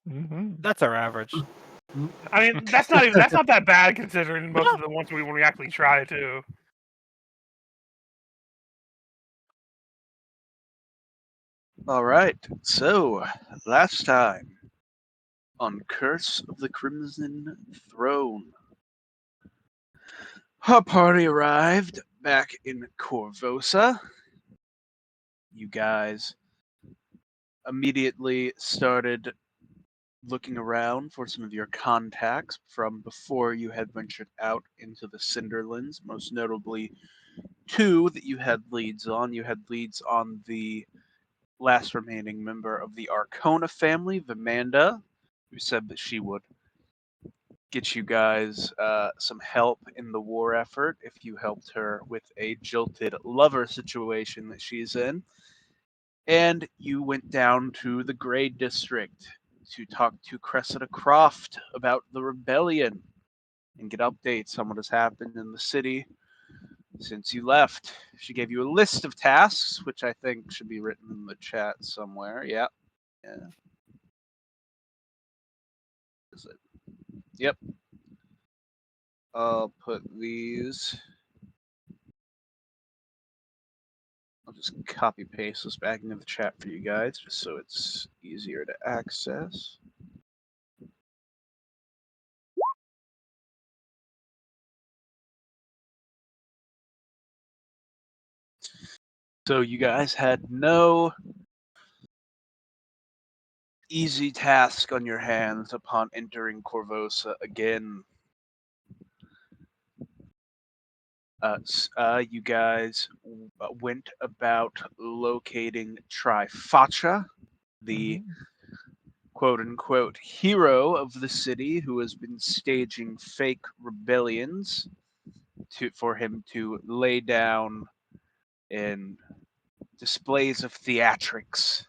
That's our average. I mean, that's not that bad considering most of the ones when we actually try to. All right. So last time on Curse of the Crimson Throne, our party arrived back in Corvosa. You guys immediately started looking around for some of your contacts from before you had ventured out into the Cinderlands, most notably two that you had leads on. You had leads on the last remaining member of the Arcona family, Vimanda, who said that she would get you guys some help in the war effort if you helped her with a jilted lover situation that she's in. And you went down to the Grey District to talk to Cressida Croft about the rebellion and get updates on what has happened in the city since you left. She gave you a list of tasks, which I think should be written in the chat somewhere. Yeah. Is it? Yep. I'll put these. I'll just copy paste this back into the chat for you guys, just so it's easier to access. So you guys had no easy task on your hands upon entering Corvosa again. You guys went about locating Trifacha, the quote-unquote hero of the city who has been staging fake rebellions for him to lay down in displays of theatrics.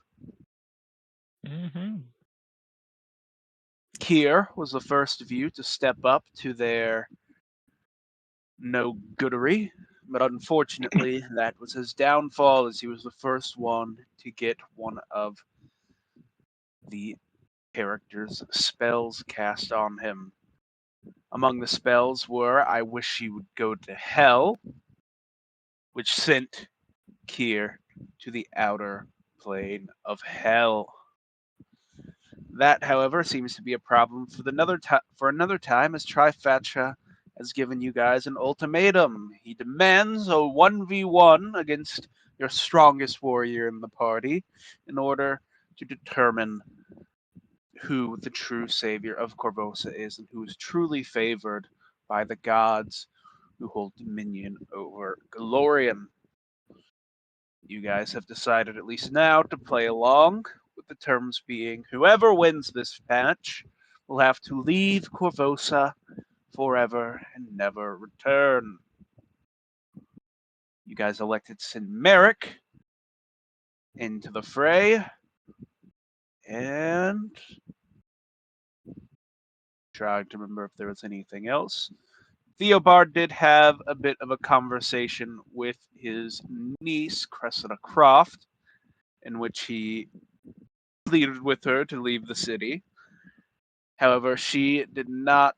Kier was the first of you to step up to their no-goodery, but unfortunately that was his downfall, as he was the first one to get one of the character's spells cast on him. Among the spells were I Wish You Would Go to Hell, which sent Kier to the outer plane of hell. That, however, seems to be a problem for another time, as Trifacha has given you guys an ultimatum. He demands a 1v1 against your strongest warrior in the party in order to determine who the true savior of Corvosa is and who is truly favored by the gods who hold dominion over Galorian. You guys have decided, at least now, to play along, with the terms being whoever wins this match will have to leave Corvosa forever and never return. You guys elected to send Merrick into the fray, and trying to remember if there was anything else. Theobald did have a bit of a conversation with his niece, Cressida Croft, in which he pleaded with her to leave the city. However, she did not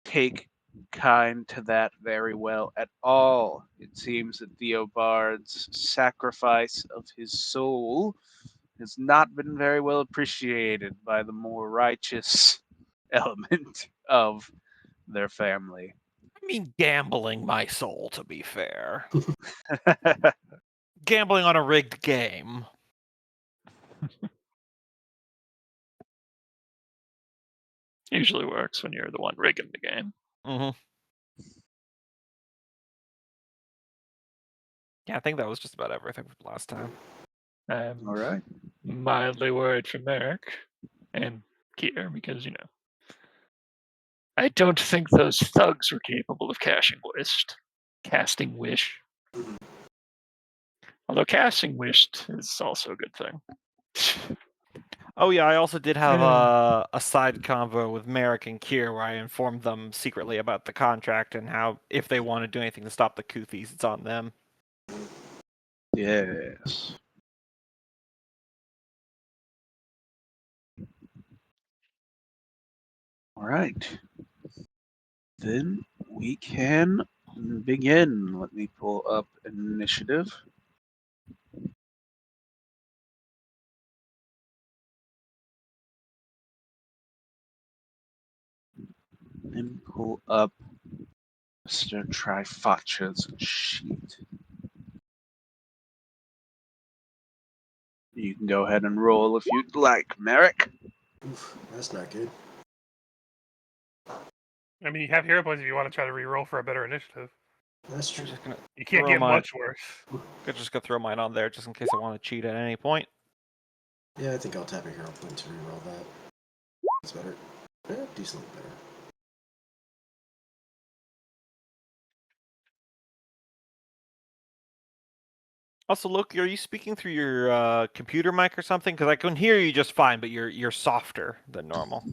take kind to that very well at all. It seems that Theobald's sacrifice of his soul has not been very well appreciated by the more righteous element of their family. I mean, gambling my soul, to be fair. Gambling on a rigged game. Usually works when you're the one rigging the game. Yeah, I think that was just about everything from last time. I'm All right. mildly worried for Merrick and Kier because, I don't think those thugs were capable of casting Wish. Although casting Wish is also a good thing. Oh yeah, I also did have a side convo with Merrick and Kier where I informed them secretly about the contract and how if they want to do anything to stop the Kuthies, it's on them. Yes. right. Then we can begin. Let me pull up initiative. And pull up Mr. Trifacha's sheet. You can go ahead and roll if you'd like, Merrick. Oof, that's not good. I mean, you have hero points if you want to try to re-roll for a better initiative. That's I'm true. just gonna You can't throw get mine. much worse. Could just go throw mine on there just in case I want to cheat at any point. Yeah, I think I'll tap a hero point to reroll that. That's better. Yeah, decently better. Also, Loki, are you speaking through your computer mic or something? Because I can hear you just fine, but you're softer than normal.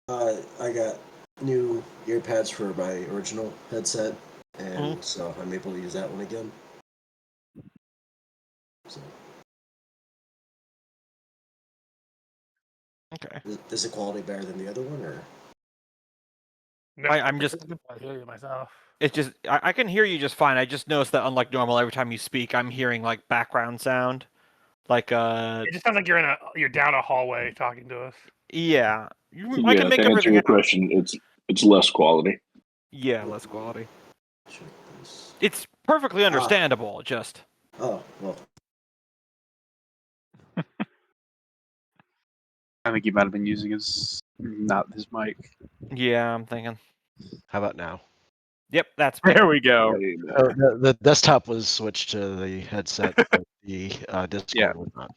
I got new ear pads for my original headset, and so I'm able to use that one again. So, Okay. is the quality better than the other one, or? No, I'm just. I hear you myself. It's just I can hear you just fine. I just noticed that unlike normal, every time you speak, I'm hearing like background sound. Like It just sounds like you're down a hallway talking to us. yeah. I Yeah, can make to answer everything your out. question, it's less quality. Yeah, less quality. Check this. It's perfectly understandable. Just Oh, well, I think he might have been using not his mic. yeah, I'm thinking. How about now? Yep, that's better. There we go. Way Oh, better. the desktop was switched to the headset, but the Discord Yeah. was not.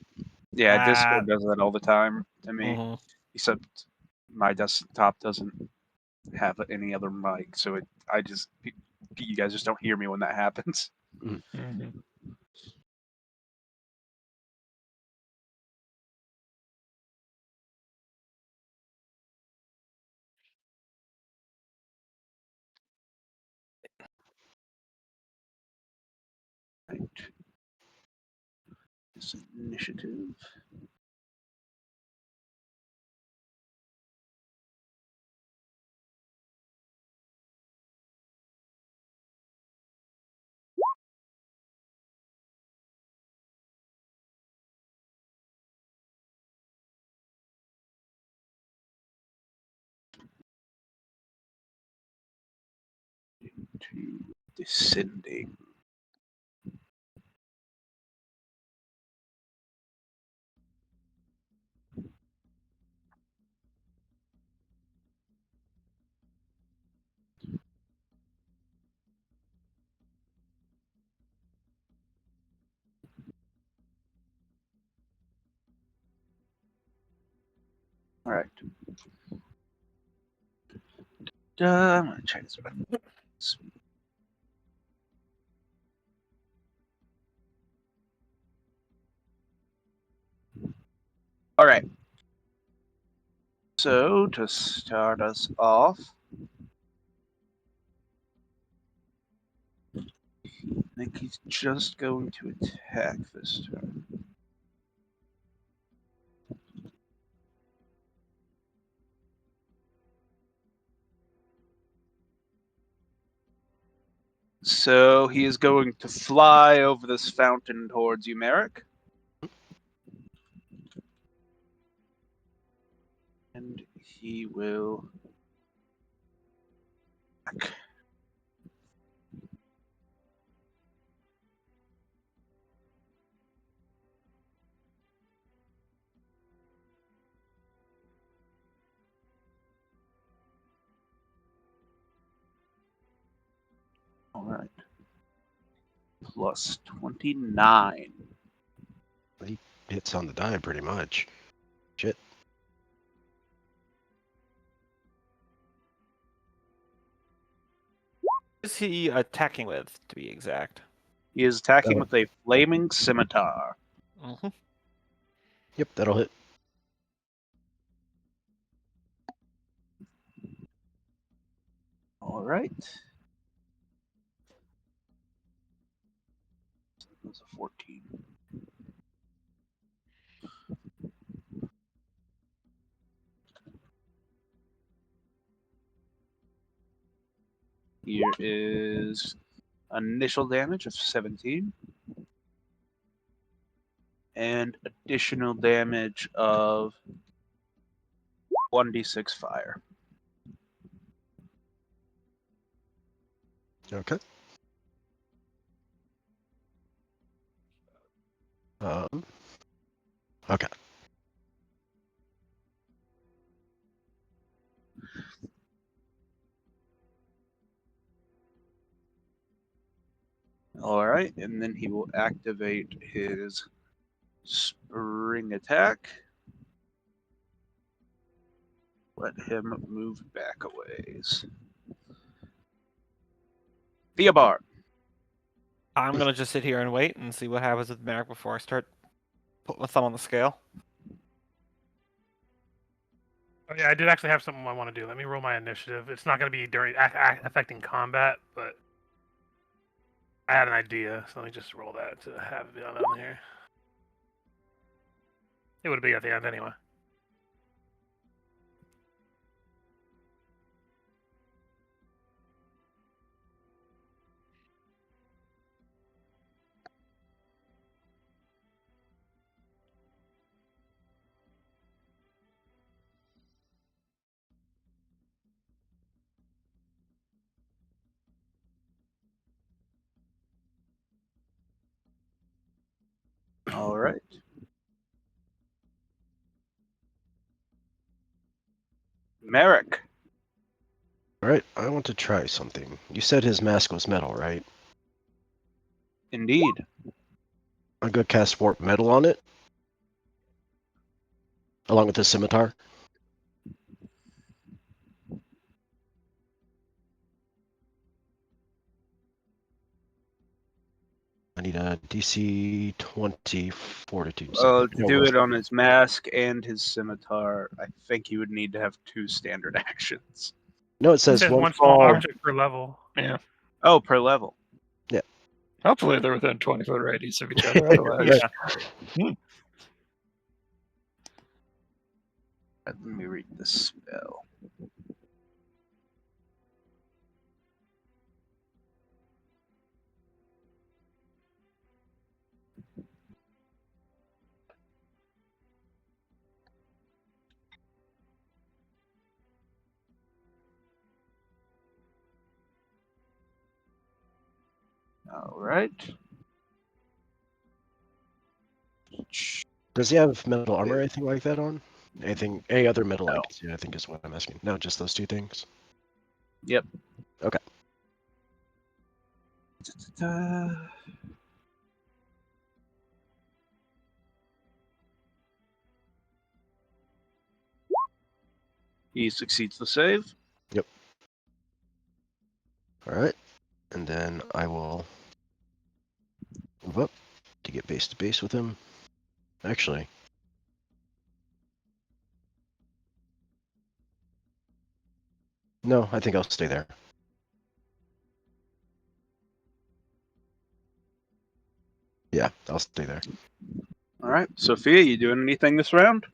Yeah, Ah. Discord does that all the time to me. Mhm. Except my desktop doesn't have any other mic, so you guys just don't hear me when that happens. Mhm. Right. This initiative. To descending. All right. I'm gonna try this one. All right. So to start us off, I think he's just going to attack this turn. So he is going to fly over this fountain towards you, Merrick. And he will. All right. Plus 29. He hits on the die pretty much. Shit. What is he attacking with, to be exact? He is attacking with a flaming scimitar. Mm-hmm. Yep, that'll hit. All right. That's a 14. Here is initial damage of 17. And additional damage of 1d6 fire. Okay. Okay. Alright, and then he will activate his spring attack. Let him move back a ways. Theobar. I'm gonna just sit here and wait and see what happens with Merrick before I start putting my thumb on the scale. Oh, yeah, I did actually have something I want to do. Let me roll my initiative. It's not going to be during affecting combat, but I had an idea, so let me just roll that to have it on here. It would be at the end anyway. Alright. Merrick. All right. I want to try something. You said his mask was metal, right? Indeed. I'm gonna cast warp metal on it, along with the scimitar. I need a DC 20 fortitude. To No, do will it on save. his mask and his scimitar, I think he would need to have 2 standard actions. No, it It says says one one small fall. object per level. Yeah. Oh, per level. Hopefully they're within 20-foot radius of each other. Otherwise, Let me read the spell. Alright. Does he have metal armor or anything like that on? Anything? Any other metal No. items? Yeah, I think is what I'm asking. No, just those two things. Yep. Okay. He succeeds the save. All right. And then I will move up to get base to base with him. Actually, no, I think I'll stay there. Yeah, I'll stay there. Alright. Sophia, you doing anything this round?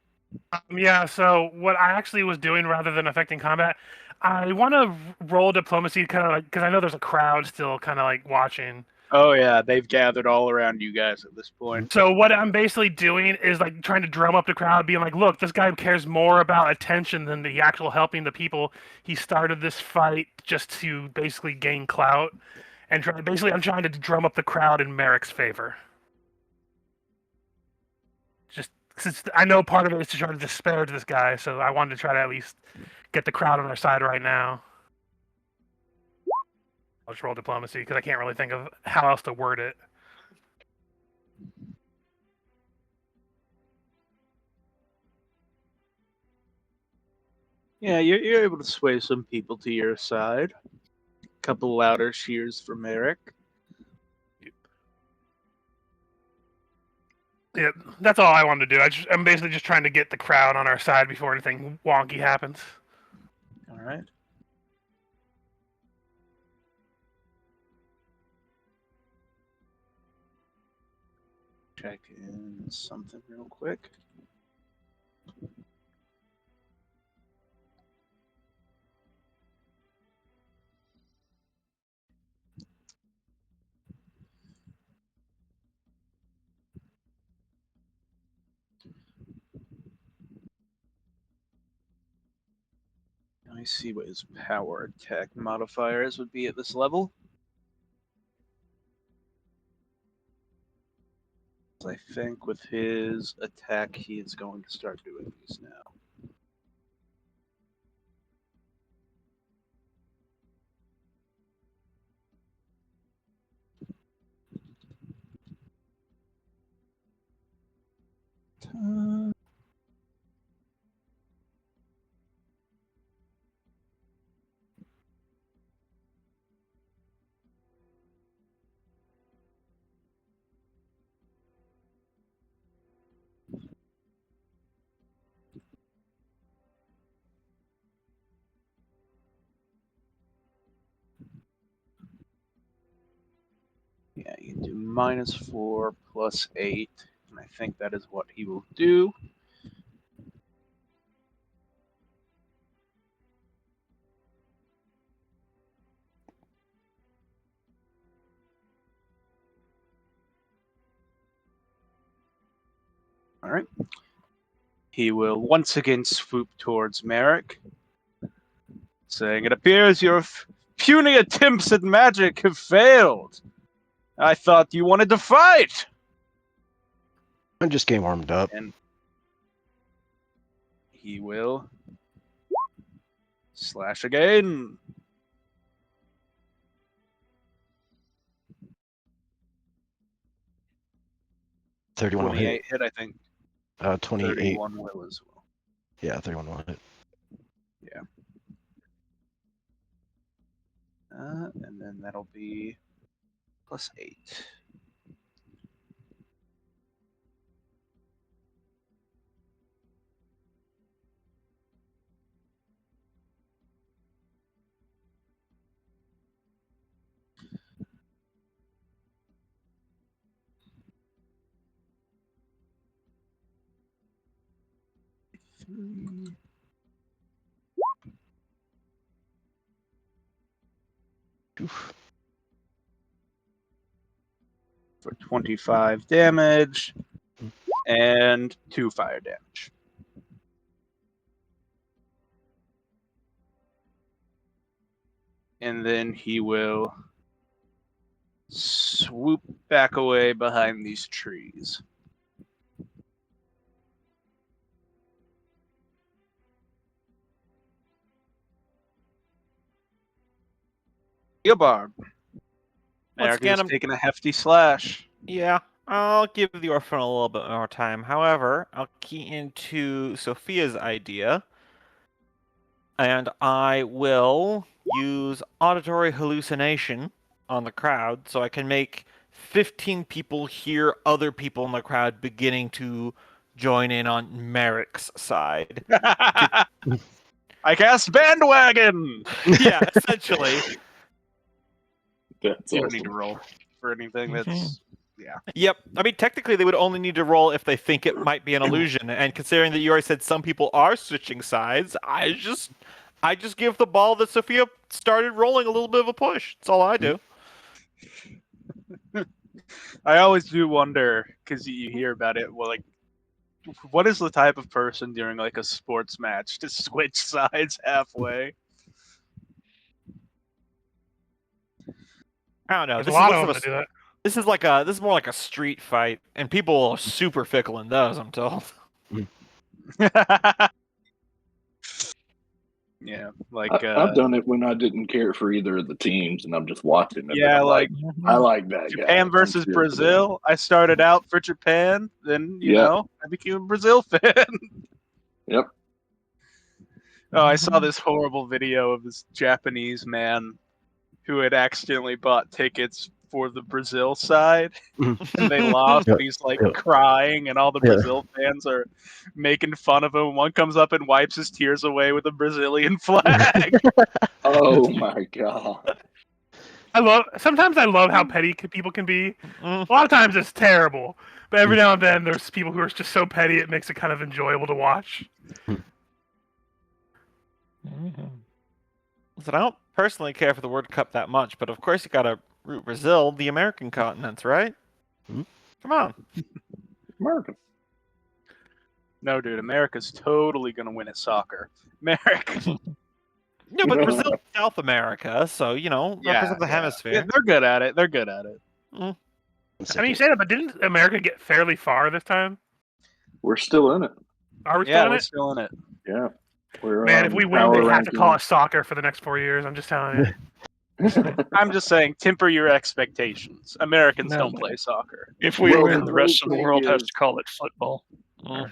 Yeah, so what I actually was doing rather than affecting combat, I want to roll diplomacy kind of like, because I know there's a crowd still kind of like watching. Oh yeah, they've gathered all around you guys at this point. So what I'm basically doing is like trying to drum up the crowd, being like, look, this guy cares more about attention than the actual helping the people. He started this fight just to basically gain clout. And basically, I'm trying to drum up the crowd in Merrick's favor. Just since I know part of it is to try to disparage this guy, so I wanted to try to at least get the crowd on our side right now. I'll just roll diplomacy because I can't really think of how else to word it. Yeah, you're able to sway some people to your side. Couple louder cheers for Merrick. Yeah, that's all I wanted to do. I'm basically just trying to get the crowd on our side before anything wonky happens. Alright. Check in something real quick. me see what his power attack modifiers would be at this level. I think with his attack, he is going to start doing these now. Yeah, you do -4 plus 8, and I think that is what he will do. All right. He will once again swoop towards Merrick, saying, "It appears your puny attempts at magic have failed. I thought you wanted to fight." I'm just getting warmed up. And he will slash again. 31 will hit. 28 hit, I think. 28. 31 will as well. Yeah, 31 will hit. And then that'll be +8. Oof. For 25 damage and 2 fire damage. And then he will swoop back away behind these trees. Barb. Once Merrick again, is I'm taking a hefty slash. Yeah, I'll give the orphan a little bit more time. However, I'll key into Sophia's idea, and I will use auditory hallucination on the crowd so I can make 15 people hear other people in the crowd beginning to join in on Merrick's side. I cast bandwagon. Yeah, essentially. That's You don't awesome. need to roll for anything. That's Yep. I mean, technically, they would only need to roll if they think it might be an illusion. And considering that you already said some people are switching sides, I just give the ball that Sophia started rolling a little bit of a push. That's all I do. I always do wonder because you hear about it. Well, like, what is the type of person during like a sports match to switch sides halfway? I don't know. There's a lot of them that do that. This is more like a street fight, and people are super fickle in those, I'm told. Yeah, like I've done it when I didn't care for either of the teams, and I'm just watching it. Yeah, and I'm like I like that guy. Japan versus I'm cheering for them. Brazil. I started out for Japan, then you know I became a Brazil fan. Yep. Oh, I saw this horrible video of this Japanese man who had accidentally bought tickets for the Brazil side, and they lost, and he's like crying, and all the Brazil fans are making fun of him. One comes up and wipes his tears away with a Brazilian flag. Oh my god. Sometimes I love how petty people can be. A lot of times it's terrible, but every now and then there's people who are just so petty it makes it kind of enjoyable to watch. Listen, I don't personally care for the World Cup that much, but of course you gotta root Brazil, the American continents, right? Come on. America. No, dude, America's totally gonna win at soccer. America. No, but Brazil's South America, so represent the Yeah, hemisphere. they're good at it. They're good at it. One I mean, you second. say that, but didn't America get fairly far this time? We're still in it. Are we Yeah, still in we're it? still in it. Yeah. We're Man, if we win, power they have to call rankings. it soccer for the next 4 years. I'm just telling you. I'm just saying, temper your expectations. Americans No, don't man. play soccer. If we Well, win, the the rest of the great world thing has is- to call it football. Mm.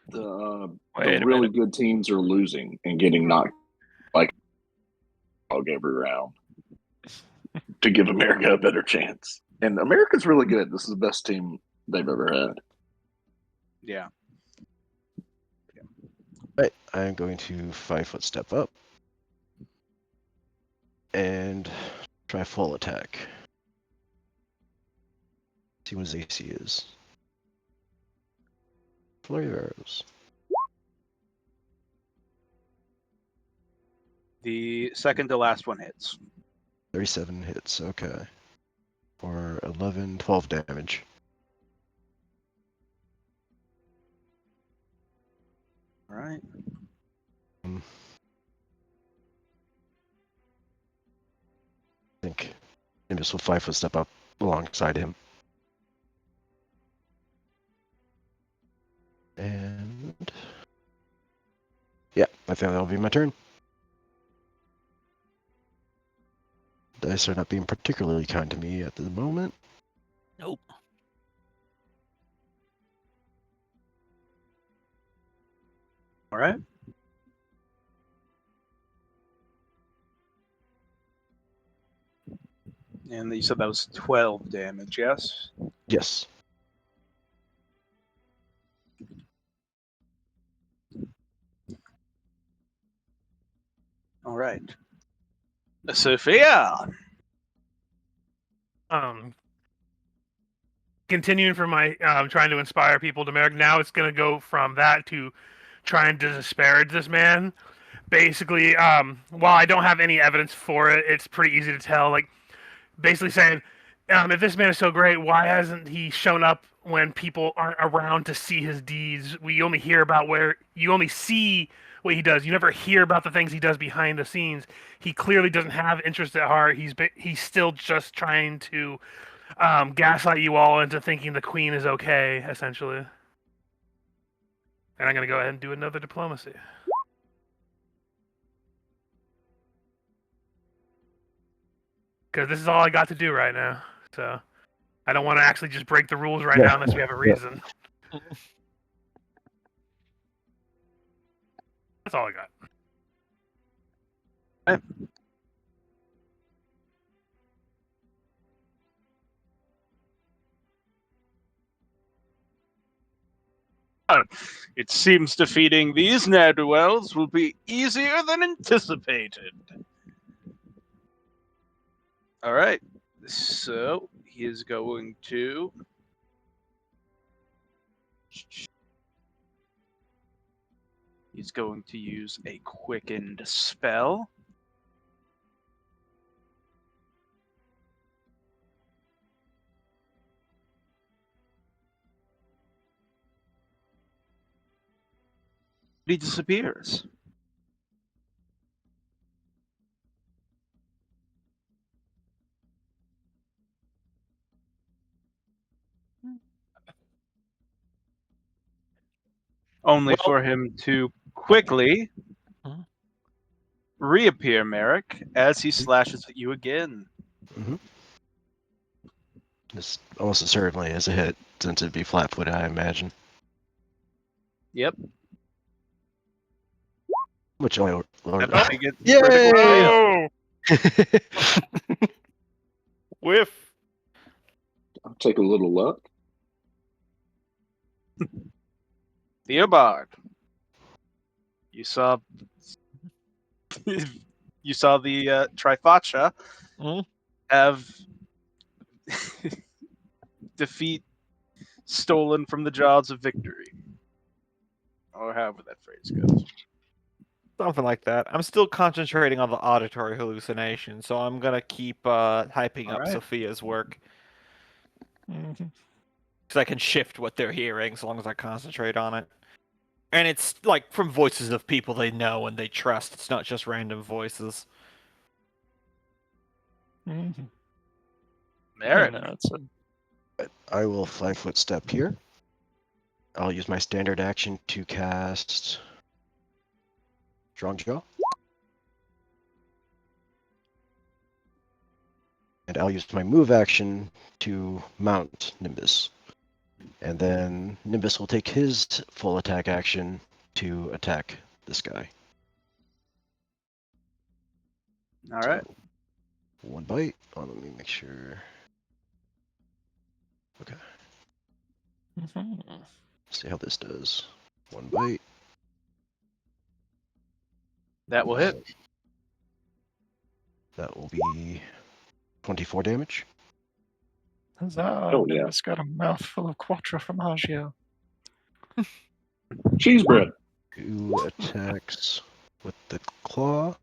the Wait a really minute. good teams are losing and getting knocked like dog every round to give America a better chance. And America's really good. This is the best team they've ever had. Yeah. Right, I'm going to 5-foot step up and try full attack. See what his AC is. Flurry of arrows. The second to last one hits. 37 hits, okay. For 11, 12 damage. All right. I think Nimbus will 5-foot step up alongside him. And yeah, I think that'll be my turn. Dice are not being particularly kind to me at the moment. Nope. All right. And you said that was 12 damage, yes? Yes. All right. Sophia! Continuing from my trying to inspire people to Merrick, now it's going to go from that to trying to disparage this man. Basically, while I don't have any evidence for it, it's pretty easy to tell. Like, basically saying, if this man is so great, why hasn't he shown up when people aren't around to see his deeds? We only hear about you only see what he does. You never hear about the things he does behind the scenes. He clearly doesn't have interest at heart. He's still just trying to gaslight you all into thinking the queen is okay, essentially. And I'm going to go ahead and do another diplomacy. Because this is all I got to do right now. So I don't want to actually just break the rules right now unless we have a reason. That's all I got. It seems defeating these ne'er-do-wells will be easier than anticipated. All right. So he is going to. He's going to use a quickened spell. He disappears. Only for him to quickly reappear, Merrick, as he slashes at you again. Mm-hmm. This almost certainly is a hit, since it'd be flat-footed, I imagine. Yep. Which only lowered. Oh, he gets Yay! critical hit. Oh! Whiff. I'll take a little luck. Theobald, you saw you saw the Trifacha have defeat stolen from the jaws of victory, or however that phrase goes. Something like that. I'm still concentrating on the auditory hallucination, so I'm gonna keep hyping up Alright. Sophia's work. Mhm. Because I can shift what they're hearing as long as I concentrate on it. And it's like from voices of people they know and they trust. It's not just random voices. Mm-hmm. Merrick. No, it's a I will 5-foot step here. I'll use my standard action to cast Strong Jaw. And I'll use my move action to mount Nimbus. And then Nimbus will take his full attack action to attack this guy. All right. So, one bite. Oh, let me make sure. Okay. Mhm. See how this does. One bite. That will hit. That will be 24 damage. Huzzah! Oh, yeah. Nimbus got a mouthful of Quattro Formaggio. Cheese bread. 2 attacks with the claw.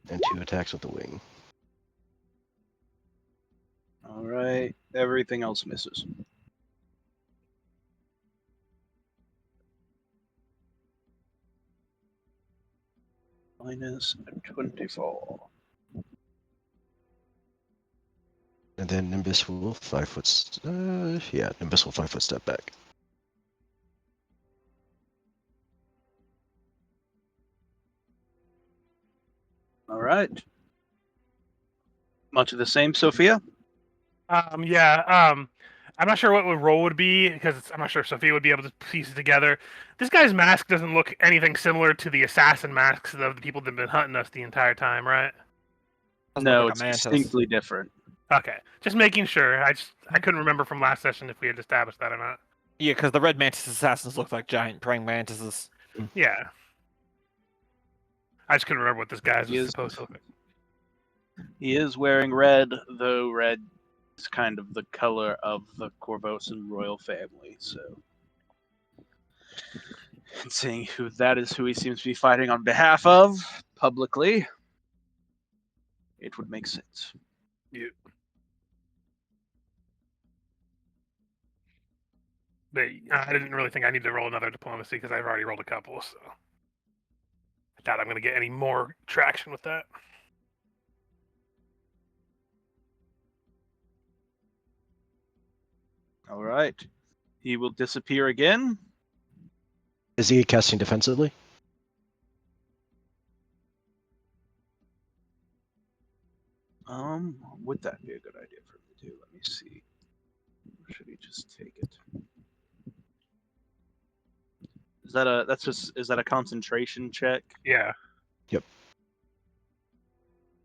And 2 attacks with the wing. All right. Everything else misses. Minus 24. And then Nimbus will 5-foot. Nimbus will 5-foot step back. All right. Much of the same, Sophia. I'm not sure what the role would be because I'm not sure if Sophia would be able to piece it together. This guy's mask doesn't look anything similar to the assassin masks of the people that have been hunting us the entire time, right? Doesn't No, look like it's a mantis. distinctly different. Okay, just making sure. I couldn't remember from last session if we had established that or not. Yeah, because the red mantis assassins look like giant praying mantises. Yeah, I just couldn't remember what this guy's He was is- supposed to look like. He is wearing red, though red is kind of the color of the Corvosan royal family. So, and seeing who that is, who he seems to be fighting on behalf of publicly, it would make sense. But I didn't really think I need to roll another diplomacy because I've already rolled a couple, so I doubt I'm going to get any more traction with that. All right. He will disappear again. Is he casting defensively? Would that be a good idea for him to do? Let me see. Or should he just take it? Is that a concentration check? Yeah.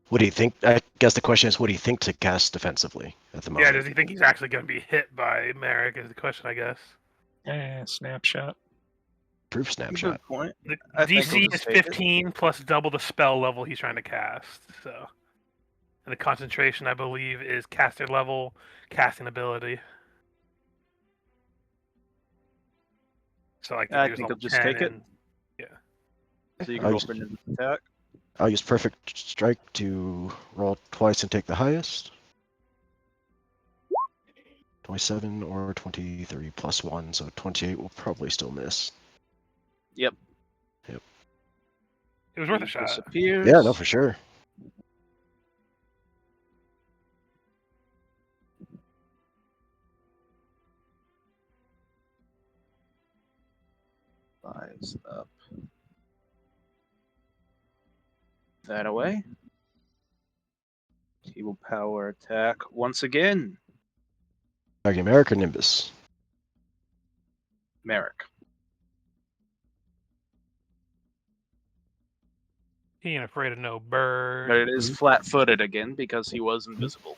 What do you think? I guess the question is, what do you think to cast defensively at the Yeah, moment? does he think he's actually going to be hit by Merrick is the question, I guess. Snapshot. Proof snapshot. Good point. The I think we'll DC just is take it. 15 plus double the spell level he's trying to cast. So, and the concentration, I believe, is caster level, casting ability. So, like, I he was think level I'll just 10 take it. and- So you can I'll roll use- for an attack. I'll use perfect strike to roll twice and take the highest. 27 or 23 plus 1, so 28 will probably still miss. Yep. It was worth a He shot. disappears. Yeah, no, for sure. Flies up. That away. He will power attack once again. Target American Nimbus. Merrick. He ain't afraid of no bird. But it is flat-footed again because he was invisible.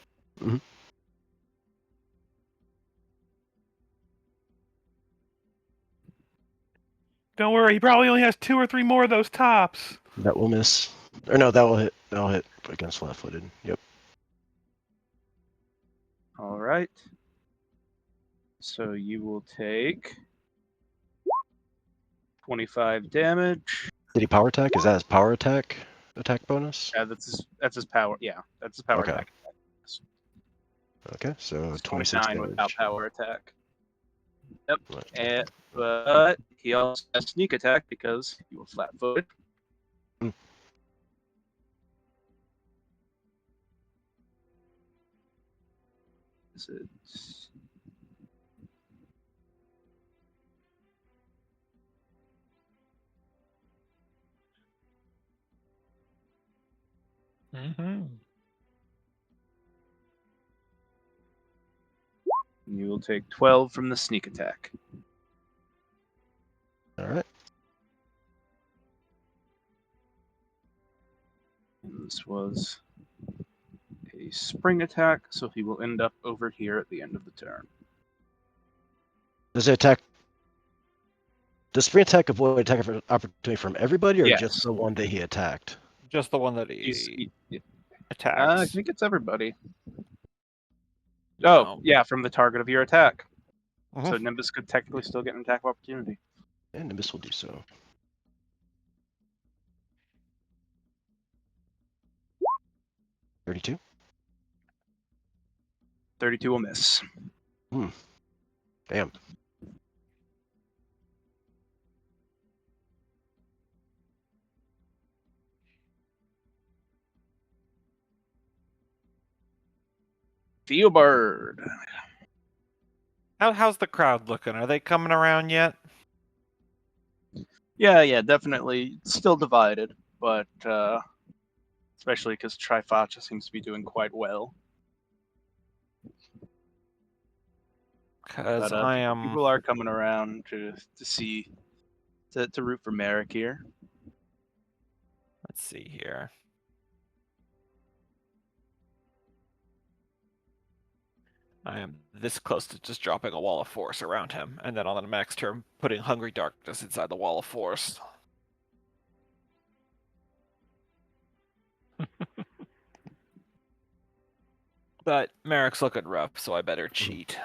Don't worry, he probably only has 2 or 3 more of those tops. That will miss. Or no, that will hit. That'll hit against flat-footed. Yep. All right. So you will take 25 damage. Did he power attack? Is that his power attack bonus? Yeah, that's his power. Yeah, that's his power Okay. attack. Okay, so It's 26 29 damage. without power attack. Yep. But he also has sneak attack because you were flat-footed. Hmm. Is it? Mm-hmm. You will take 12 from the sneak attack. All right. And this was a spring attack, so he will end up over here at the end of the turn. Does it attack? Does spring attack avoid attack of opportunity from everybody, or just Yes. the one that he attacked? Just the one that He's, he he- attacks. I think it's everybody. Oh, No. yeah, from the target of your attack. Mhm. So Nimbus could technically still get an attack of opportunity. And Nimbus will do so. 32. 32 will miss. Damn. Theobard. How's the crowd looking? Are they coming around yet? Yeah, definitely. Still divided, but especially because Trifacha seems to be doing quite well. Because But I am. people are coming around to see to root for Merrick here. Let's see here. I am this close to just dropping a wall of force around him, and then on the next turn, putting Hungry Darkness inside the wall of force. But Merrick's looking rough, so I better cheat.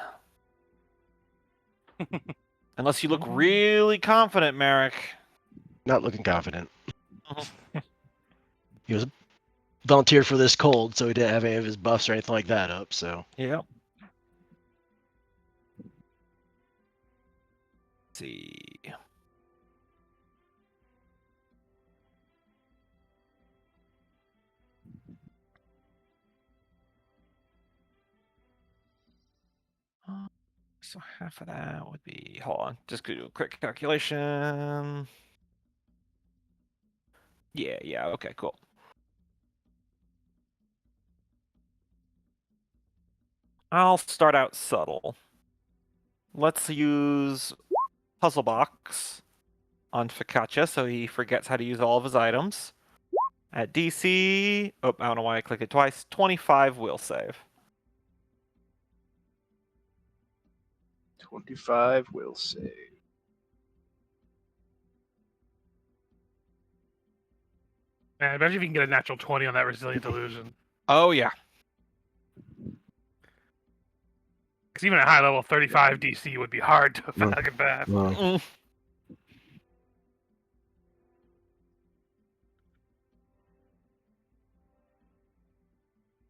Unless you look really confident, Merrick. Not looking confident. Mhm. He was volunteered for this cold, so he didn't have any of his buffs or anything like that up. So Yep. Let's see. So half of that would be, hold on, just gonna do a quick calculation. Yeah, okay, cool. I'll start out subtle. Let's use Puzzle Box on Focaccia so he forgets how to use all of his items. At DC, oh, I don't know why I clicked it twice, 25 will save. 25 will save. Man, I bet you if you can get a natural 20 on that resilient illusion. Oh, yeah. Because even at high level, 35 DC would be hard to fucking pass. Mm.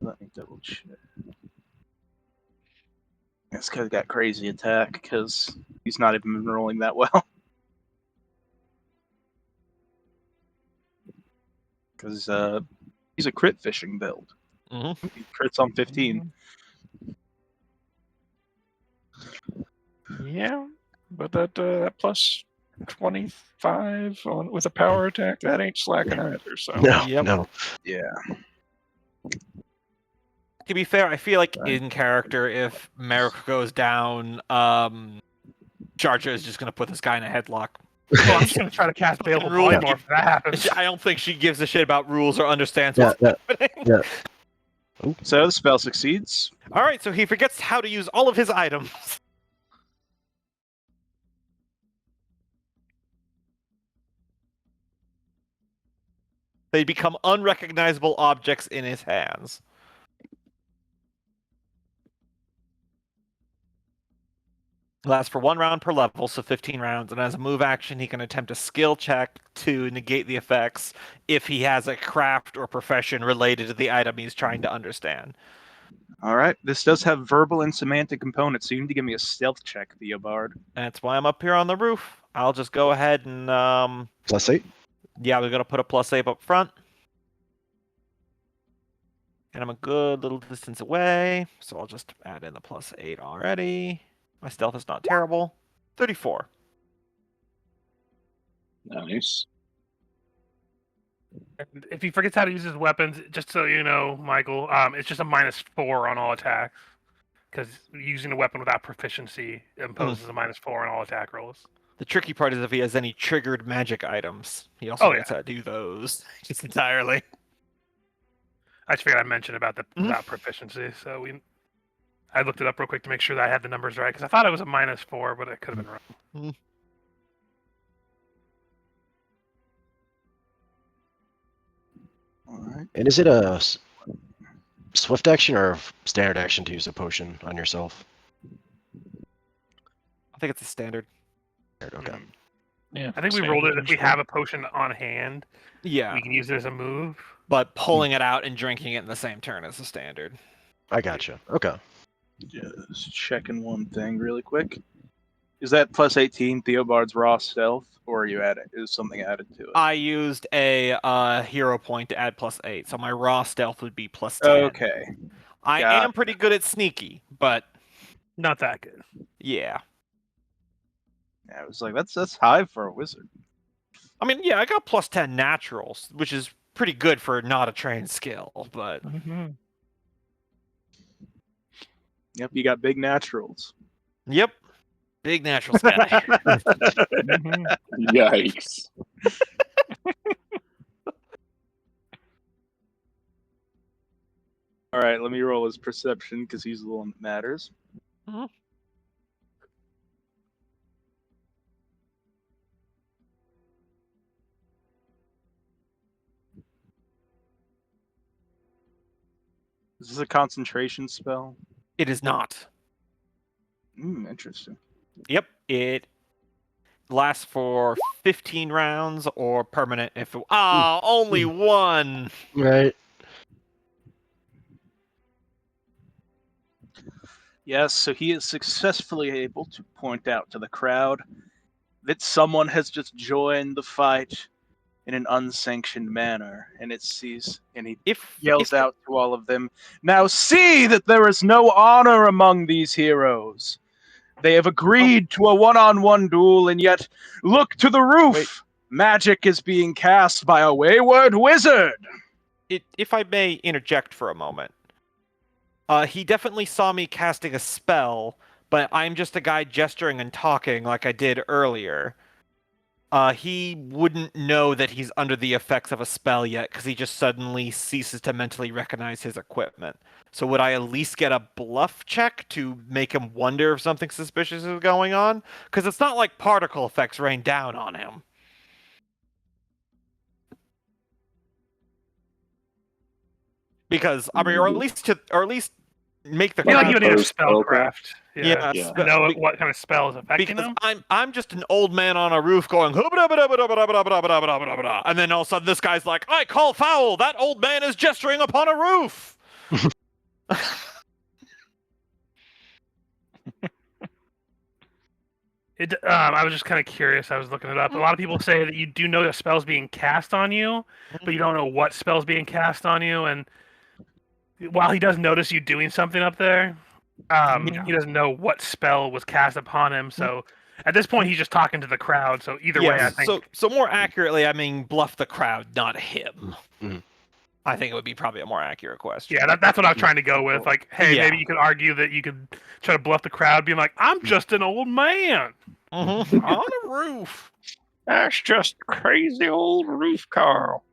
Let me double check. This guy's got crazy attack because he's not even been rolling that well. Because he's a crit fishing build. Mhm. He crits on 15. Yeah, but that plus 25 on with a power attack, that ain't slacking either. So no, Yep. no. Yeah. To be fair, I feel like Right. in character, if Merrick goes down, Charger is just gonna put this guy in a headlock. Well, I'm just going to try to cast Baleful Rule- Polymorph if that happens. I don't think she gives a shit about rules or understands Yeah, what's yeah, happening. yeah. So the spell succeeds. All right, so he forgets how to use all of his items. They become unrecognizable objects in his hands. Lasts for 1 round per level, so 15 rounds, and as a move action, he can attempt a skill check to negate the effects if he has a craft or profession related to the item he's trying to understand. All right. This does have verbal and semantic components, so you need to give me a stealth check, Theobard. That's why I'm up here on the roof. I'll just go ahead and +8. yeah, we're gonna put a +8 up front. And I'm a good little distance away, so I'll just add in the +8 already. My stealth is not terrible. 34. Nice. And if he forgets how to use his weapons, just so you know, Michael, it's just a -4 on all attacks. Because using a weapon without proficiency imposes a -4 on all attack rolls. The tricky part is if he has any triggered magic items. He also gets to do those just entirely. I just figured I'd mention about the without proficiency. So I looked it up real quick to make sure that I had the numbers right, because I thought it was a -4, but it could have been wrong. All right. And is it a swift action or standard action to use a potion on yourself? I think it's a standard. Okay. Yeah. I think we rolled it if we have a potion on hand. Yeah. We can use it as a move. But pulling it out and drinking it in the same turn is a standard. I gotcha. Okay. Just checking one thing really quick. Is that +18 Theobard's raw stealth, or is something added to it? I used a hero point to add +8, so my raw stealth would be +10. Okay. I am pretty good at sneaky, but not that good. Yeah. Yeah, I was like, that's high for a wizard. I mean, yeah, I got +10 naturals, which is pretty good for not a trained skill, but Yep, you got big naturals. Yep. Big naturals guy. Yikes. All right, let me roll his perception because he's the one that matters. Is this a concentration spell? It is not. Interesting. Yep, it lasts for 15 rounds or permanent if only one. Right. Yes, so he is successfully able to point out to the crowd that someone has just joined the fight in an unsanctioned manner, and he yells out to all of them, "Now see that there is no honor among these heroes. They have agreed to a one-on-one duel, and yet look to the roof. Wait. Magic is being cast by a wayward wizard." If I may interject for a moment. He definitely saw me casting a spell, but I'm just a guy gesturing and talking like I did earlier. He wouldn't know that he's under the effects of a spell yet, because he just suddenly ceases to mentally recognize his equipment. So would I at least get a bluff check to make him wonder if something suspicious is going on? Because it's not like particle effects rain down on him. Because, I mean, or at least make the crowd... like you would need a spellcraft. Yeah. Know what kind of spell is affecting because them? I'm just an old man on a roof going, and then all of a sudden this guy's like, "I call foul! That old man is gesturing upon a roof!" I was just kind of curious. I was looking it up. A lot of people say that you do know the spell's being cast on you, but you don't know what spell's being cast on you. And while he does notice you doing something up there, he doesn't know what spell was cast upon him. So at this point, he's just talking to the crowd. So either way, I think... So more accurately, I mean, bluff the crowd, not him. I think it would be probably a more accurate question. Yeah, that's what I was trying to go with. Like, hey, maybe you could argue that you could try to bluff the crowd, being like, "I'm just an old man on a roof. That's just crazy old roof Carl."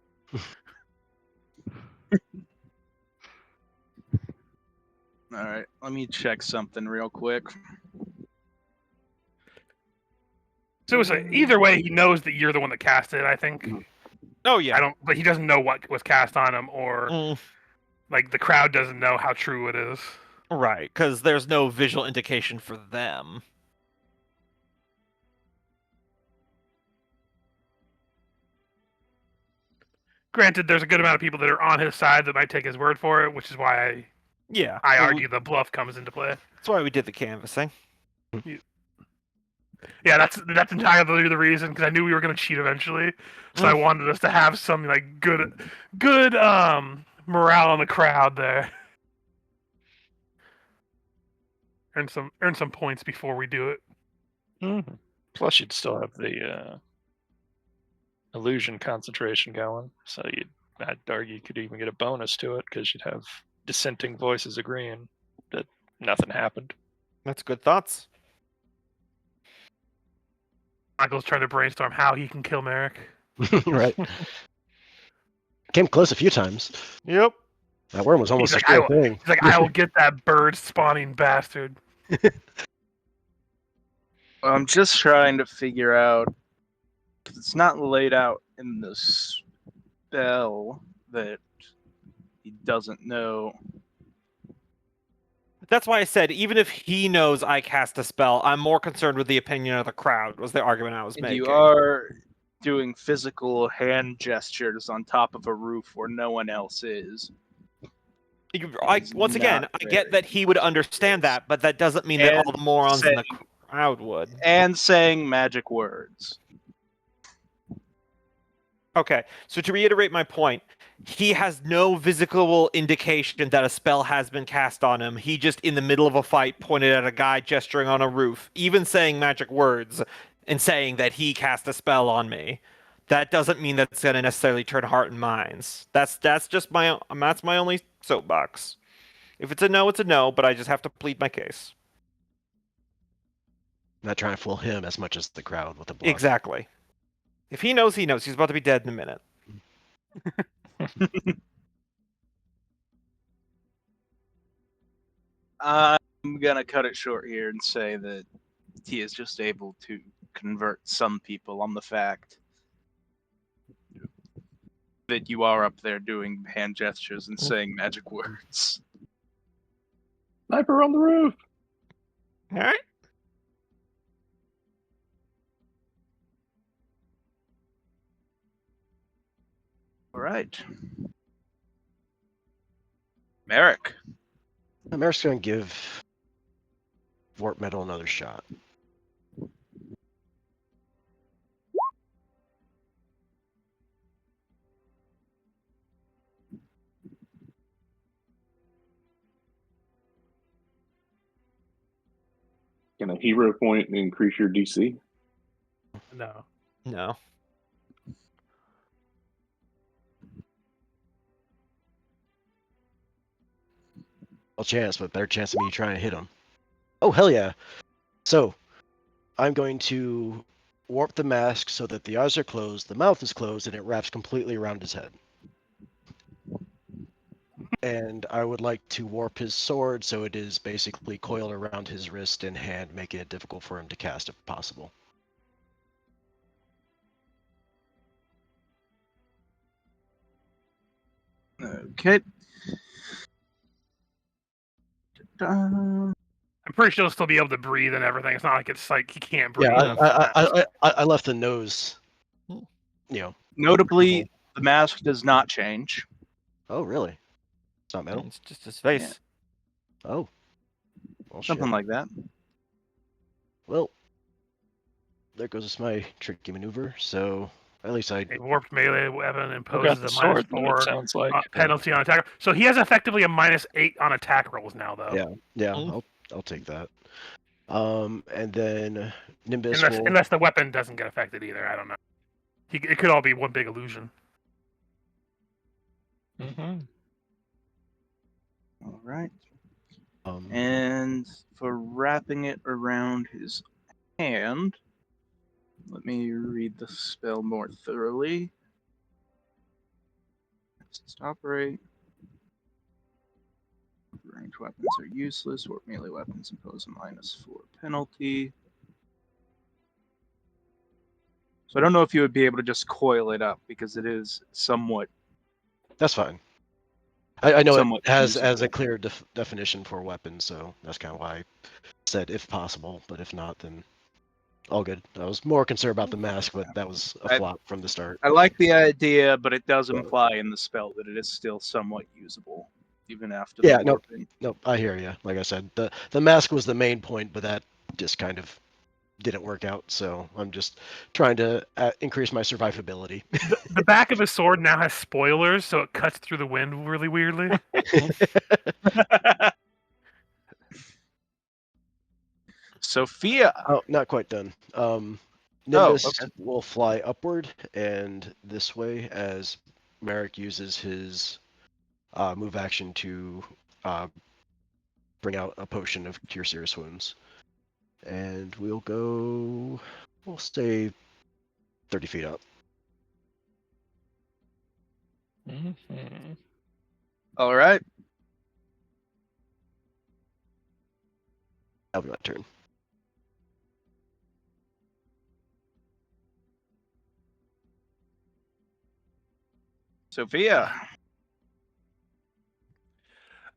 All right, let me check something real quick. So it's either way, he knows that you're the one that cast it, I think. Oh yeah. But he doesn't know what was cast on him, or like the crowd doesn't know how true it is. Right, because there's no visual indication for them. Granted, there's a good amount of people that are on his side that might take his word for it, which is why Yeah. I well, argue the bluff comes into play. That's why we did the canvassing. Yeah, that's entirely the reason, because I knew we were going to cheat eventually, so I wanted us to have some like good morale in the crowd there. Earn some points before we do it. Mm-hmm. Plus, you'd still have the illusion concentration going, so I'd argue you could even get a bonus to it because you'd have dissenting voices agreeing that nothing happened. That's good thoughts. Michael's trying to brainstorm how he can kill Merrick. Right. Came close a few times. Yep. That worm was almost He's a like, sure thing. He's like, I will get that bird spawning bastard. I'm just trying to figure out, because it's not laid out in the spell that he doesn't know. That's why I said, even if he knows I cast a spell, I'm more concerned with the opinion of the crowd, was the argument I was And making. you are doing physical hand gestures on top of a roof where no one else is. Once again, I get that he would understand that, but that doesn't mean that all the morons in the crowd would. And saying magic words. Okay, so to reiterate my point, he has no visible indication that a spell has been cast on him. He just, in the middle of a fight, pointed at a guy gesturing on a roof, even saying magic words, and saying that he cast a spell on me. That doesn't mean that's going to necessarily turn heart and minds. That's just my only soapbox. If it's a no, it's a no, but I just have to plead my case. Not trying to fool him as much as the crowd with the bluff. Exactly. If he knows, he knows. He's about to be dead in a minute. I'm gonna cut it short here and say that he is just able to convert some people on the fact that you are up there doing hand gestures and saying magic words. Sniper on the roof. All right. All right. Merrick. Merrick's going to give Warp Metal another shot. Can a hero point increase your DC? No. No. Well, chance, but better chance of me trying to hit him. Oh, hell yeah. So, I'm going to warp the mask so that the eyes are closed, the mouth is closed, and it wraps completely around his head. And I would like to warp his sword so it is basically coiled around his wrist and hand, making it difficult for him to cast if possible. Okay. I'm pretty sure he'll still be able to breathe and everything. It's not like it's like he can't breathe. Yeah, I left the nose, Notably, the mask does not change. Oh, really? It's not metal? It's just his face. Oh. Well, Something shit. like that. Well, there goes my tricky maneuver. So at least I. A warped melee weapon Got imposes the a sword, then, it -4 sounds like. penalty on attack. So he has effectively a -8 on attack rolls now, though. Yeah, Mm. I'll take that. And then Nimbus will. Unless the weapon doesn't get affected either. I don't know. It could all be one big illusion. Mm-hmm. All right. Um, And for wrapping it around his hand, let me read the spell more thoroughly. Operate. Ranged weapons are useless. Warp melee weapons impose a -4 penalty. So I don't know if you would be able to just coil it up because it is somewhat. That's fine. I know it Somewhat has a usable. clear definition for weapons, so that's kind of why I said if possible. But if not, then all good. I was more concerned about the mask, but that was a flop from the start. I like the idea, but it does Well- imply in the spell that it is still somewhat usable even after Yeah, the no. warping. No, I hear you. Like I said, the mask was the main point, but that just kind of didn't work out. So I'm just trying to increase my survivability. The back of his sword now has spoilers, so it cuts through the wind really weirdly. Sophia. Oh, not quite done. Nimbus okay. will fly upward and this way as Merrick uses his move action to bring out a potion of Cure Serious Wounds. And we'll stay 30 feet up. Mhm. All right. That'll be my turn. Sophia.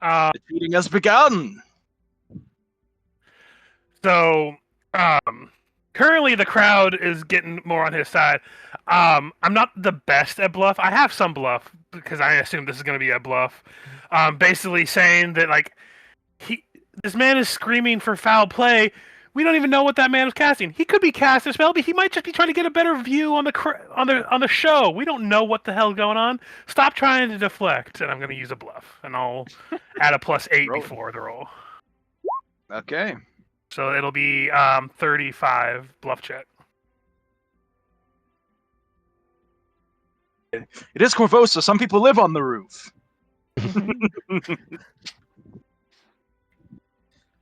Um, The cheating has begun. So, currently the crowd is getting more on his side. I'm not the best at bluff. I have some bluff because I assume this is going to be a bluff. Basically saying that like this man is screaming for foul play. We don't even know what that man is casting. He could be casting a spell, but he might just be trying to get a better view on the show. We don't know what the hell's going on. Stop trying to deflect, and I'm going to use a bluff, and I'll add a +8 Roll. before the roll. Okay. So it'll be 35 bluff check. It is Corvosa. Some people live on the roof.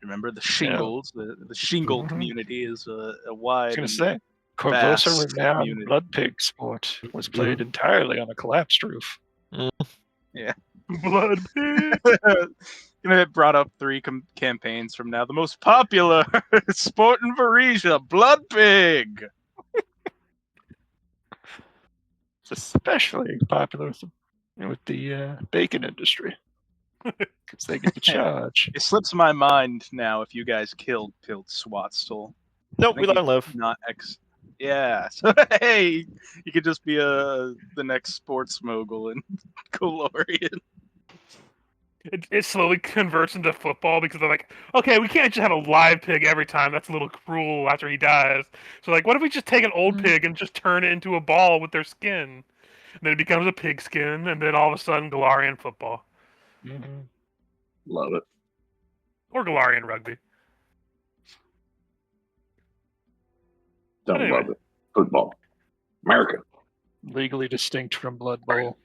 Remember the shingles. The shingle Mhm. community is a I was wide. going and to say, Corvosa vast renowned community. blood pig sport was played entirely on a collapsed roof. Blood pig. It brought up 3 campaigns from now. The most popular sport in Varesia, Blood Pig. It's especially popular with the bacon industry because they get the charge. It slips my mind now if you guys killed Swatstall. Nope, I we think let him live. Not Yeah. So hey, you could just be the next sports mogul in Golorian. It slowly converts into football because they're like, okay, we can't just have a live pig every time. That's a little cruel after he dies. So like, what if we just take an old pig and just turn it into a ball with their skin? And then it becomes a pig skin, and then all of a sudden, Galarian football. Mhm. Love it. Or Galarian rugby. Don't Anyway. love it. Football. America. Legally distinct from Blood Bowl.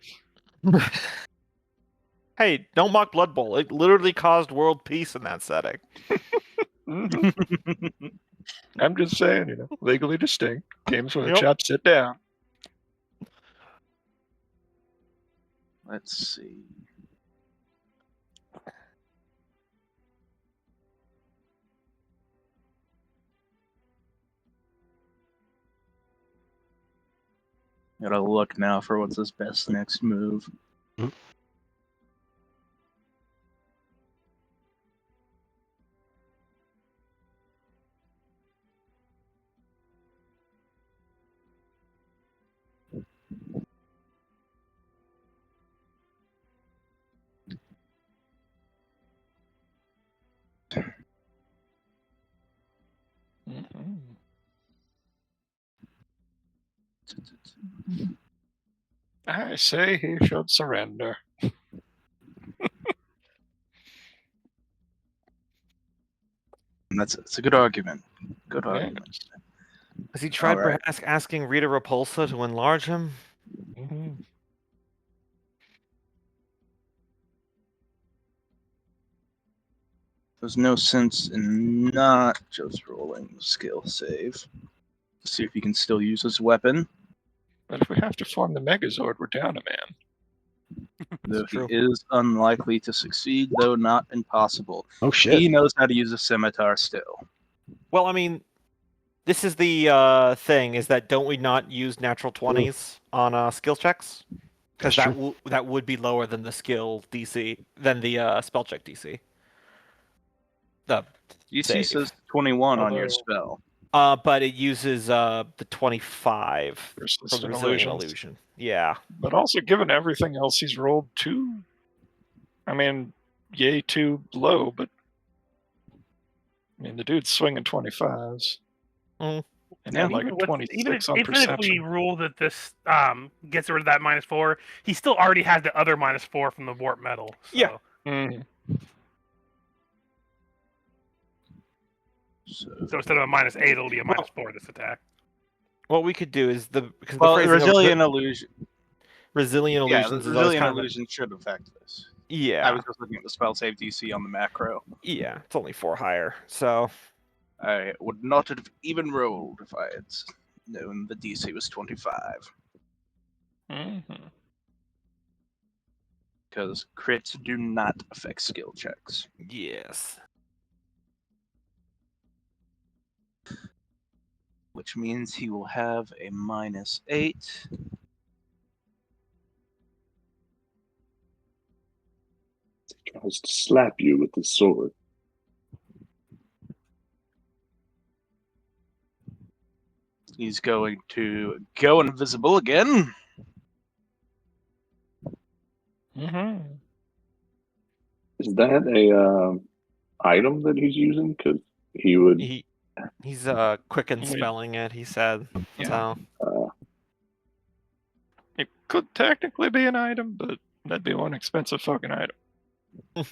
Hey, don't mock Blood Bowl. It literally caused world peace in that setting. Mhm. I'm just saying, legally distinct. Games where the Yep. chops sit down. Let's see. Gotta look now for what's his best next move. Mhm. I say he should surrender. And that's a good argument. Good Yeah. argument. Has he tried Alright. perhaps asking Rita Repulsa to enlarge him? Mhm. There's no sense in not just rolling the skill save. See if he can still use his weapon. But if we have to form the Megazord, we're down a man. Though he true. is unlikely to succeed, though not impossible. Oh shit. He knows how to use a scimitar still. Well, I mean, this is the thing, is that don't we not use natural 20s on skill checks? Because That's that would be lower than the skill DC, than the spell check DC. The DC save. says 21 on your Although- spell. But it uses the 25 from Persistent the Resilient illusions. Illusion. Yeah. But also, given everything else he's rolled too, I mean, yay too low, but I mean the dude's swinging 25s. Mm. And Yeah. then like a Even with- 26 on even if we perception. rule that this gets rid of that -4, he still already has the other -4 from the warp metal. So. Yeah. Mhm. So, So instead of a -8, it'll be a -4 this attack. What we could do is because well, the phrasing resilient of illusion. resilient Yeah, illusions is always resilient kind of illusion should affect this. yeah, I was just looking at the spell save DC on the macro. yeah. It's only 4 higher, so I would not have even rolled if I had known the DC was 25. Mhm. Because crits do not affect skill checks. yes. Which means he will have a -8. He tries to slap you with his sword. He's going to go invisible again. Mhm. Is that a item that he's using? Because he would. He's quick in Wait. spelling it, he said. Yeah. So It could technically be an item, but that'd be one expensive fucking item. Yeah,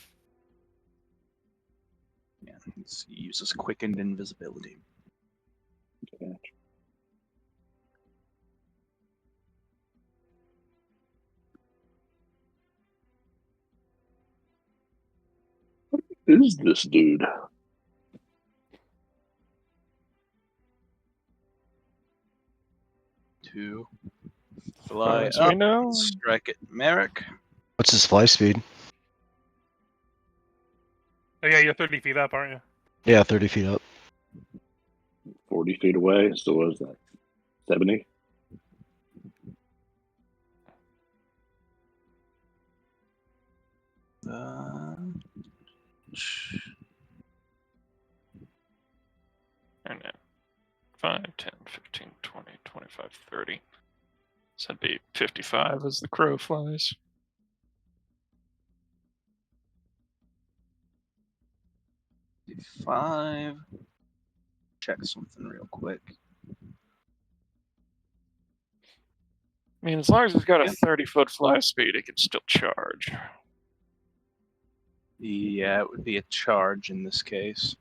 he uses quickened invisibility. Who's this dude? To As fly as we up, know. strike at Merrick. What's his fly speed? Oh yeah, you're 30 feet up, aren't you? Yeah, 30 feet up. 40 feet away. So what is that? 70? And then 5, 10, 15, 20, 25, 30. So that'd be 55 as the crow flies. Five. Check something real quick. I mean, as long as he's got a Yeah. 30-foot fly speed, he can still charge. Yeah, it would be a charge in this case.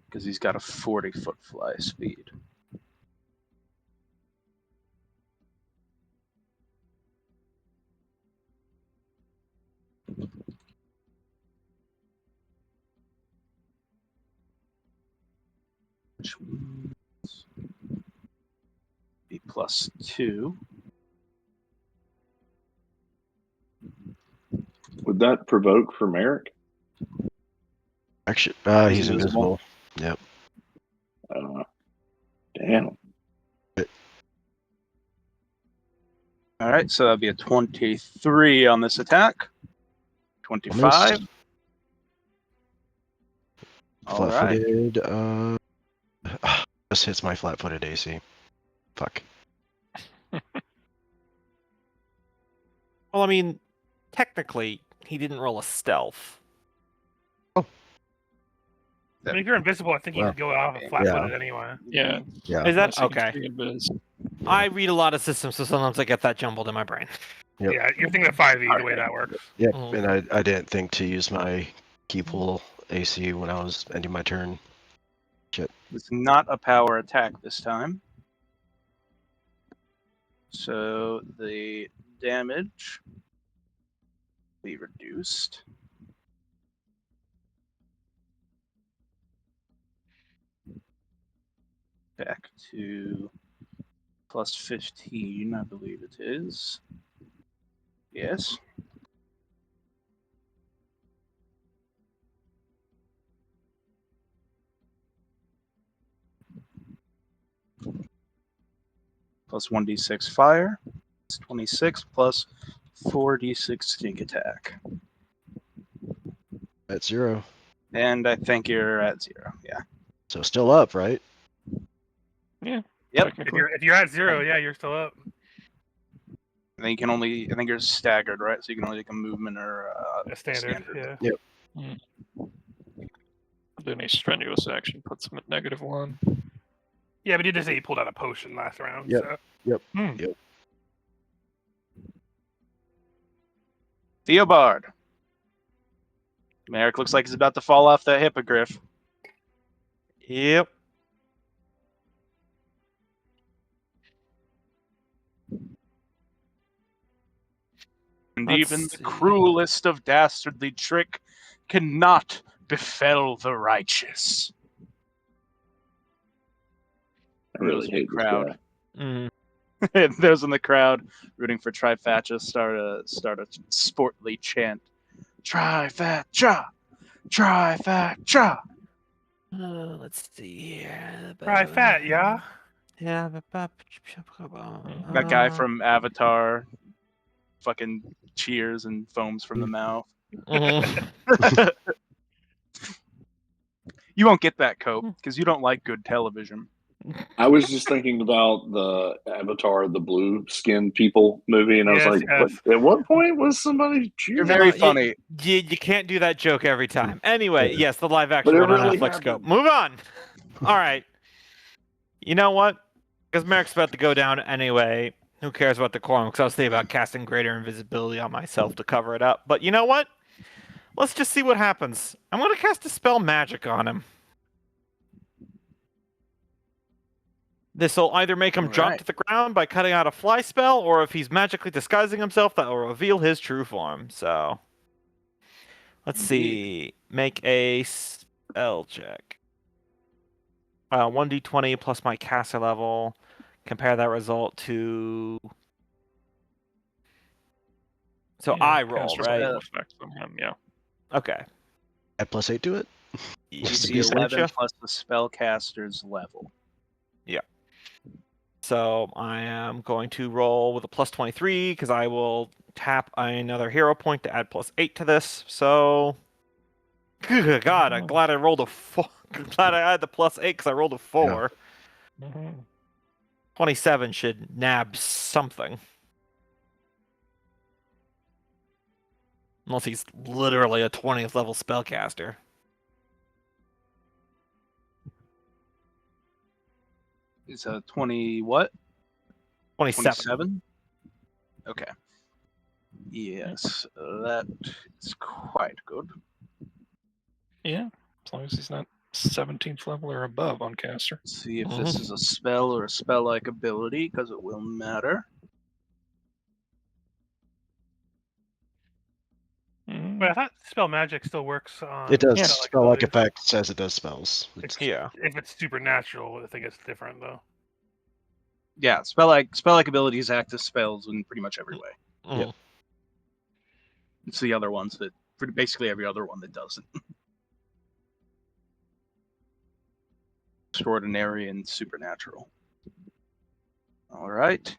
Because he's got a 40-foot fly speed. Which means be +2. Would that provoke for Merrick? Actually, He's he's invisible. invisible. Yep. Damn. All right, so that'd be a 23 on this attack. 25. All right. Flat-footed. This hits my flat-footed AC. Fuck. well, I mean, technically he didn't roll a stealth. I mean, if you're invisible, I think you Wow. could go off flat-footed anyway. Yeah. Yeah. Is that unless he okay? can see invis. I read a lot of systems, so sometimes I get that jumbled in my brain. Yep. Yeah, you're thinking of 5e the way that works. Yep. Mhm. And I didn't think to use my key pool AC when I was ending my turn. It's not a power attack this time. So the damage be reduced. Back to +15, I believe it is. Yes. Plus 1d6 fire. It's 26 plus 4d6 sneak attack. At 0. And I think you're at 0. Yeah. So still up, right? Yeah. Yep. If you're at 0, yeah, you're still up. I think you're staggered, right? So you can only take a movement or A standard. Yeah. Do any strenuous action puts him at -1. Yeah, but you did say you pulled out a potion last round. Yep. So. Yep. Hmm. Yep. Theobard. Merrick looks like he's about to fall off that hippogriff. Yep. And Let's even the see. cruelest of dastardly trick cannot befell the righteous. I really hate this Crowd. guy. Mm. Those in the crowd rooting for Trifatcha start a sportly chant. Trifatcha! Trifatcha! Let's see here. Right, fat, yeah. Yeah. That guy from Avatar fucking cheers and foams from the mouth. Mhm. You won't get that, Cope, because you don't like good television. I was just thinking about the Avatar, the blue skinned people movie, and I was Yes, like, yes. at what point was somebody cheering? You're very No, funny. You can't do that joke every time. Anyway, yes, the live But action it one on really Netflix. happened. Go. Move on. All right. You know what? Because Merrick's about to go down anyway. Who cares about the quorum? Because I was thinking about casting greater invisibility on myself to cover it up. But you know what? Let's just see what happens. I'm going to cast Dispel Magic on him. This will either make him drop Alright. to the ground by cutting out a fly spell, or if he's magically disguising himself, that will reveal his true form. So, let's see. Make a spell check. 1d20 plus my caster level. Compare that result to. So Yeah, I roll, caster's right? level effect on him, yeah. Okay. Add +8 to it. Just to DC be safe. 11 plus the spellcaster's level. So I am going to roll with a plus 23 because I will tap another hero point to add +8 to this. So, good God, I'm glad I rolled a 4. I'm glad I had the +8 because I rolled a 4. Mhm. 27 should nab something. Unless he's literally a 20th level spellcaster. It's a 20 what? 27. 27? Okay. Yes, that is quite good. Yeah, as long as he's not 17th level or above on caster. Let's see if this is a spell or a spell-like ability, because it will matter. Mhm. But I thought spell magic still works on. It does Yeah. spell-like effects as it does spells. It's, Yeah. If it's supernatural, I think it's different though. Yeah, spell-like abilities act as spells in pretty much every way. Mhm. It's the other ones that, basically every other one that doesn't. Extraordinary and supernatural. All right.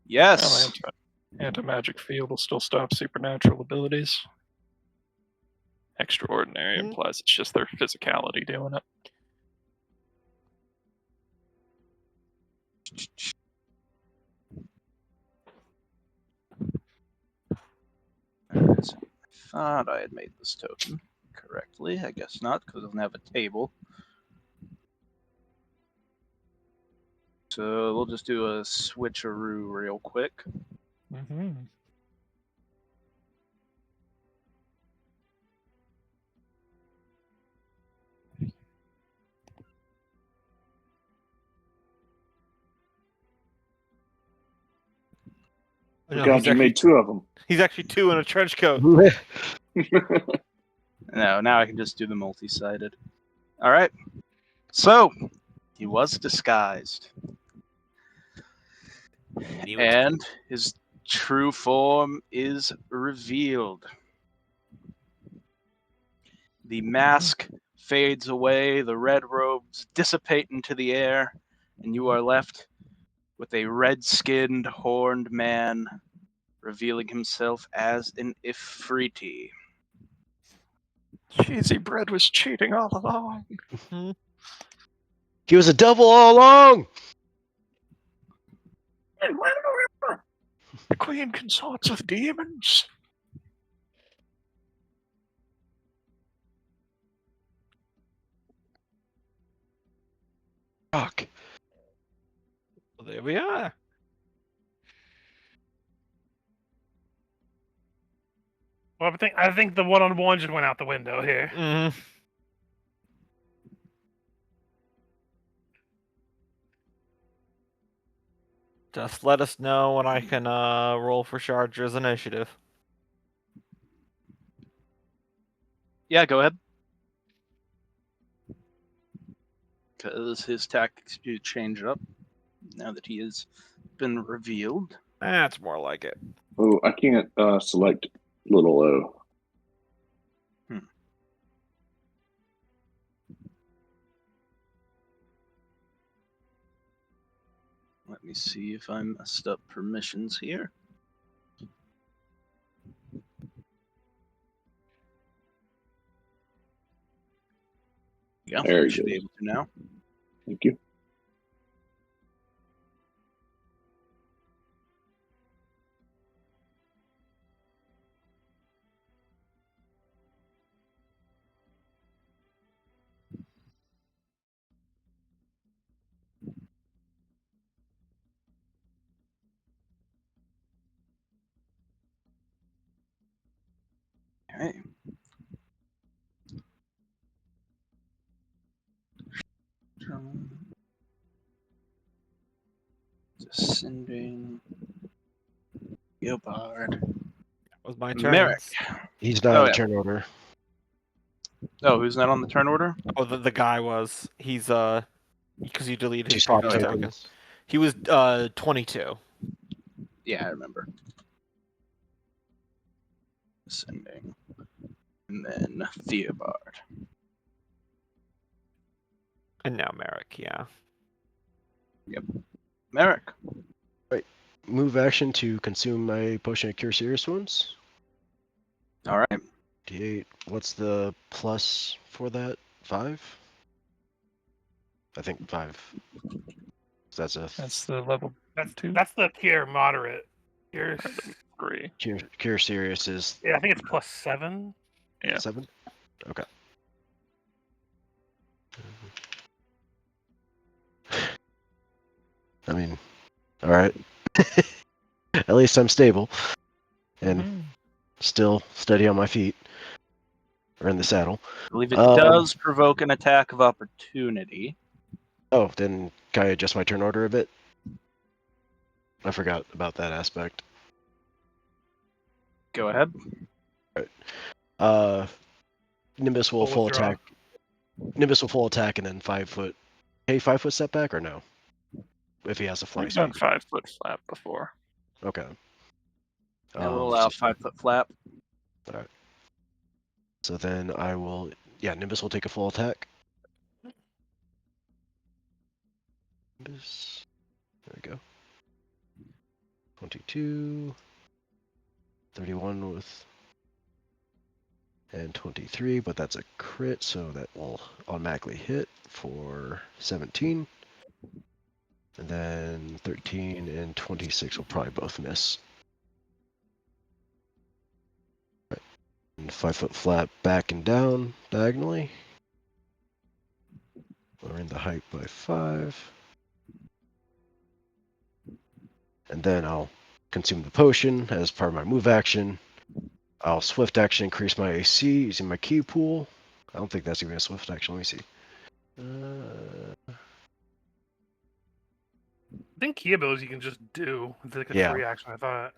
Yes. Well, anti-magic field will still stop supernatural abilities. Extraordinary Mhm. implies it's just their physicality doing it. I thought I had made this token correctly. I guess not, because it doesn't have a table. So we'll just do a switcheroo real quick. Mm-hmm. No, God, he's you actually, made 2 of them. he's actually 2 in a trench coat. No, now I can just do the multi-sided. All right. So he was disguised, and his true form is revealed. The mask fades away, the red robes dissipate into the air, and you are left with a red-skinned, horned man revealing himself as an Ifriti. Cheesy bread was cheating all along. he was a devil all along. The queen consorts with demons. Fuck. Well, there we are. Well, I think the one-on-one just went out the window here. Mm. Just let us know when I can roll for Charger's initiative. Yeah, go ahead. Because his tactics do change up now that he has been revealed. That's more like it. Oh, I can't select little O. Let me see if I messed up permissions here. Yeah, There you should go. be able to now. Thank you. Okay. Descending. Gilbard. Was my turn. Merrick. He's not Oh, on yeah. turn order. Oh, who's not on the turn order? Oh, the guy was. He's because you deleted his Two slot previous tokens. token. He was 22. Yeah, I remember. Descending. And then Theobald. And now Merrick, yeah. Merrick. Move action to consume my potion of cure serious wounds. All right. D8. What's the plus for that? 5? I think 5. So That's the level That's 2. the cure moderate. Cure, 3. cure serious is yeah, I think it's +7. Yeah. 7. Okay. I mean, all right. At least I'm stable and Mhm. still steady on my feet or in the saddle. I believe it Um, does provoke an attack of opportunity. Oh, then can I adjust my turn order a bit? I forgot about that aspect. Go ahead. Nimbus will Full full withdraw. attack. Nimbus will full attack and then 5 foot. Hey, 5 foot setback or no? If he has a fly We've done speed. 5-foot flap before. Okay. I will allow 5-foot flap. So then I will. Yeah, Nimbus will take a full attack. Nimbus. There we go. 22. 31 with. And 23, but that's a crit, so that will automatically hit for 17. And then 13 and 26 will probably both miss. Right. And 5 foot flat back and down diagonally. Lowering the height by 5. And then I'll consume the potion as part of my move action. I'll swift action increase my AC using my key pool. I don't think that's even a swift action. Let me see. I think key abilities you can just do. It's like a Yeah. free action, I thought.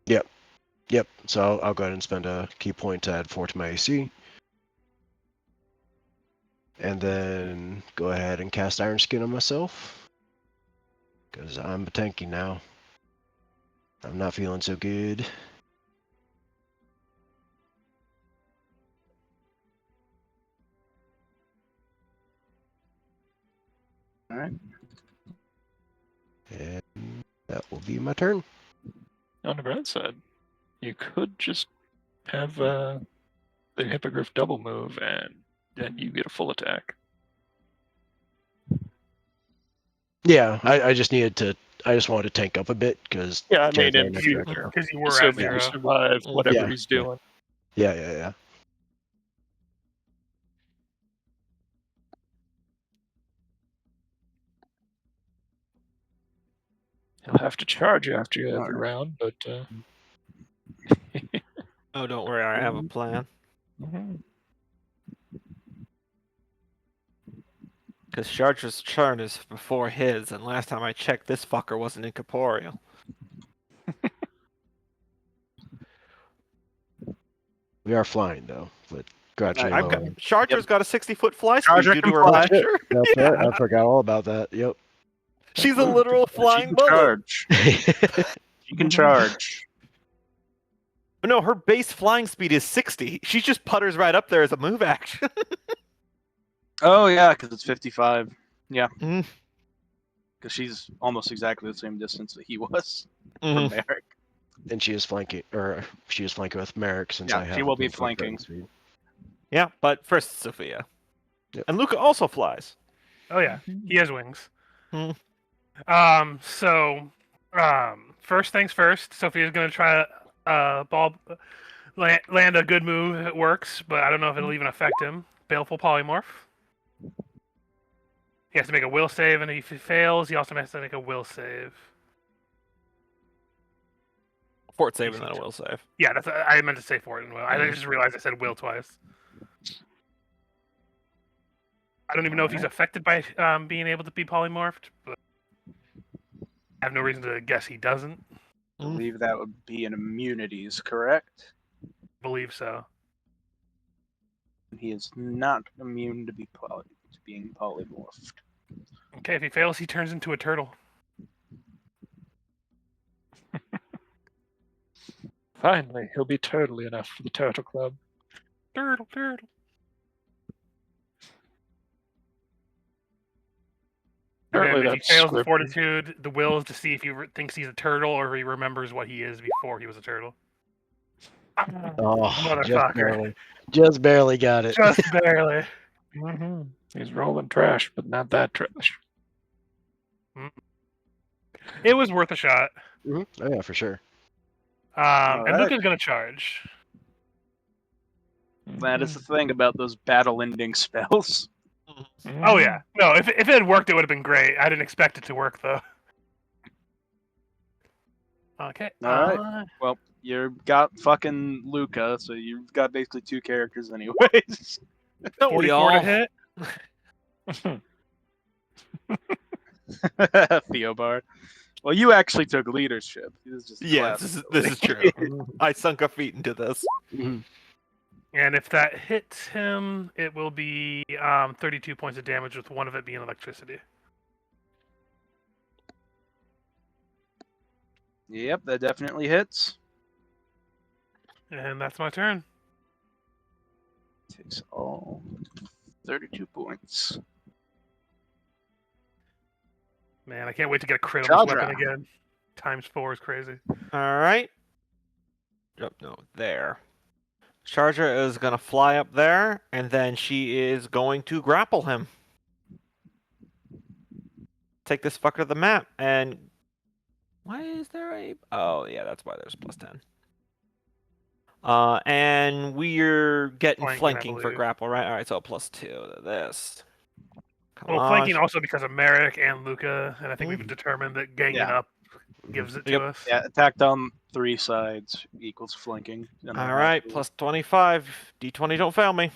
Yep. So I'll go ahead and spend a key point to add 4 to my AC. And then go ahead and cast Iron Skin on myself. Because I'm tanky now. I'm not feeling so good. All right. And that will be my turn. On the bright side, you could just have the Hippogriff double move and then you get a full attack. Yeah, I just needed to I just wanted to tank up a bit because Yeah, I mean, and you, Because you were at assuming you 0. survive Mm. whatever Yeah, he's yeah. doing. Yeah. He'll have to charge you after you have your Alright. round, but Oh, don't worry, I have a plan. mhm. Because Charger's turn is before his, and last time I checked, this fucker wasn't incorporeal. We are flying though, but gradually I've I've got lowering. Charger's got a 60-foot fly speed Charger due can to her fly. picture. That's Yeah. right. I forgot all about that. Yep. She's a literal She flying can bullet. charge. She can charge. No, her base flying speed is 60. She just putters right up there as a move action. Oh yeah, because it's 55. Yeah. Mm. Because she's almost exactly the same distance that he was Mhm. from Merrick. And she is flanking with Merrick since Yeah, I have. she will be 10 foot flanking. movement speed. Yeah, but first Sophia. Yep. And Luca also flies. Oh yeah, he has wings. Hmm. So, first things first. Sophia's gonna try land a good move if it works, but I don't know if it'll even affect him. Baleful Polymorph. He has to make a will save, and if he fails, he also has to make a will save. Fort save and then a will save. Yeah, that's I meant to say for it. And will. I just realized I said will twice. I don't even know if he's affected by being able to be polymorphed, but I have no reason to guess he doesn't. I believe that would be an immunities, correct? Believe so. He is not immune to being polymorphed. Okay, if he fails, he turns into a turtle. Finally, he'll be turtly enough for the Turtle Club. Turtle. Apparently If he that's fails the scripted. fortitude, the will is to see if he thinks he's a turtle or if he remembers what he is before he was a turtle. Oh, Motherfucker. just barely got it. Just barely. Mm-hmm. He's rolling trash, but not that trash. It was worth a shot. Oh yeah, for sure. And Alright. Luca's gonna charge. That is the thing about those battle-ending spells. Oh yeah. No, if it had worked, it would have been great. I didn't expect it to work though. Okay. Alright. Well, you've got fucking Luca, so you've got basically two characters anyways. Don't we 44 to all? hit. Theobard. Well, you actually took leadership. This is just Yeah, class this is true. I sunk a feet into this. Mhm. And if that hits him, it will be 32 points of damage, with one of it being electricity. Yep, that definitely hits. And that's my turn. Takes all 32 points. Man, I can't wait to get a crit on this Chandra. weapon again. ×4 is crazy. All right. Oh, no, there. Charger is going to fly up there, and then she is going to grapple him. Take this fucker to the map, and... Why is there a... Oh, yeah, that's why there's +10. And we're getting Flanking, I flanking for believe. grapple, right? All right, so +2 to this. Come Well, on. flanking also because of Merrick and Luca, and I think we've determined that ganging Yeah. up gives it to Yep. us. Yeah, attacked on 3 sides equals flanking. And All right, +25. D20, don't fail me.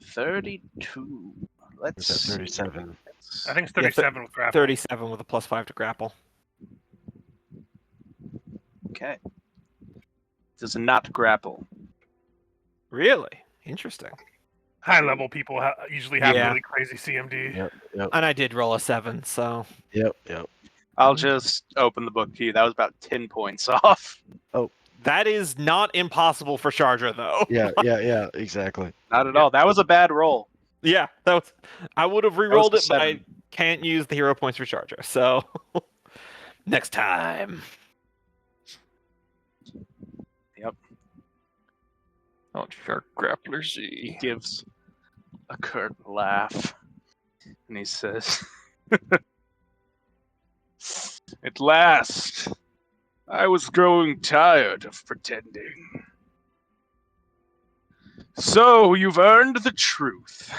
32. Let's Where's that see. 37? I think it's Yeah, 37 with grapple. 37 with a +5 to grapple. Okay. Does not grapple. Really? Interesting. High level people usually have Yeah. really crazy CMD. Yep. And I did roll a 7, so... Yep. I'll just open the book to you. That was about 10 points off. That is not impossible for Charger, though. Yeah. Exactly. Not at all. That was a bad roll. Yeah, that was. I would have That was re-rolled a it, but I 7. can't use the hero points for Charger. So next time. Oh, Shark Grappler Z. He gives a curt laugh. And he says, "At last, I was growing tired of pretending. So you've earned the truth.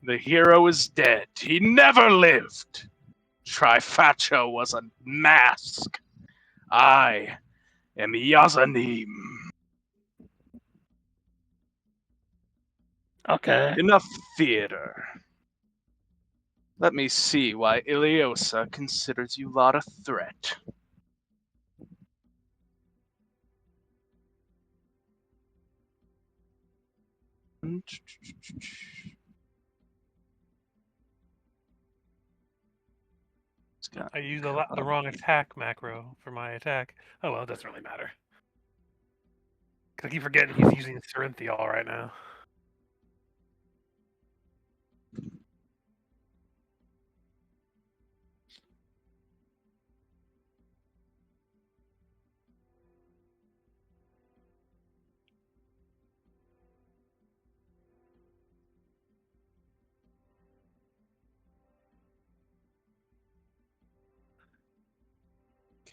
The hero is dead. He never lived. Trifacha was a mask. I am Yazanim." Okay. Enough theater. Let me see why Iliosa considers you lot a threat. I used the wrong attack macro for my attack. Oh well, it doesn't really matter. 'Cause I keep forgetting he's using Cerinthial right now.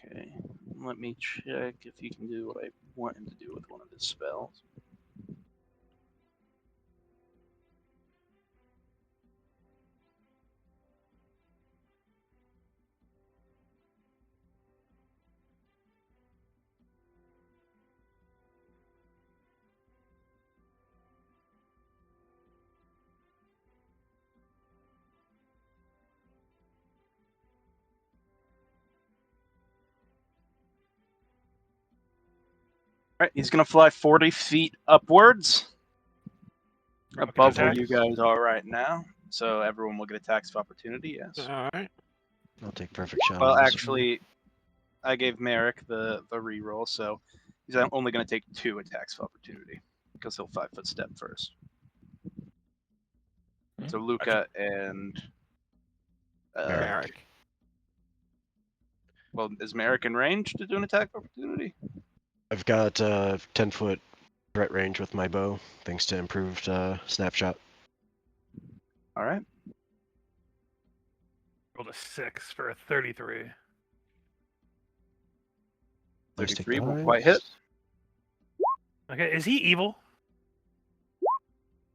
Okay, let me check if he can do what I want him to do with one of his spells. Alright, he's gonna fly 40 feet upwards above where attack. you guys are right now. So everyone will get attacks of opportunity, yes. All right. I'll take perfect shot. Well, on this one. actually, I gave Merrick the reroll, so he's only going to take 2 attacks of opportunity because he'll 5-foot step first. So Luca and Merrick. Merrick. well, is Merrick in range to do an attack of opportunity? I've got 10-foot threat range with my bow, thanks to improved snapshot. All right. Rolled a 6 for a 33. 33 won't quite hit. Okay, is he evil?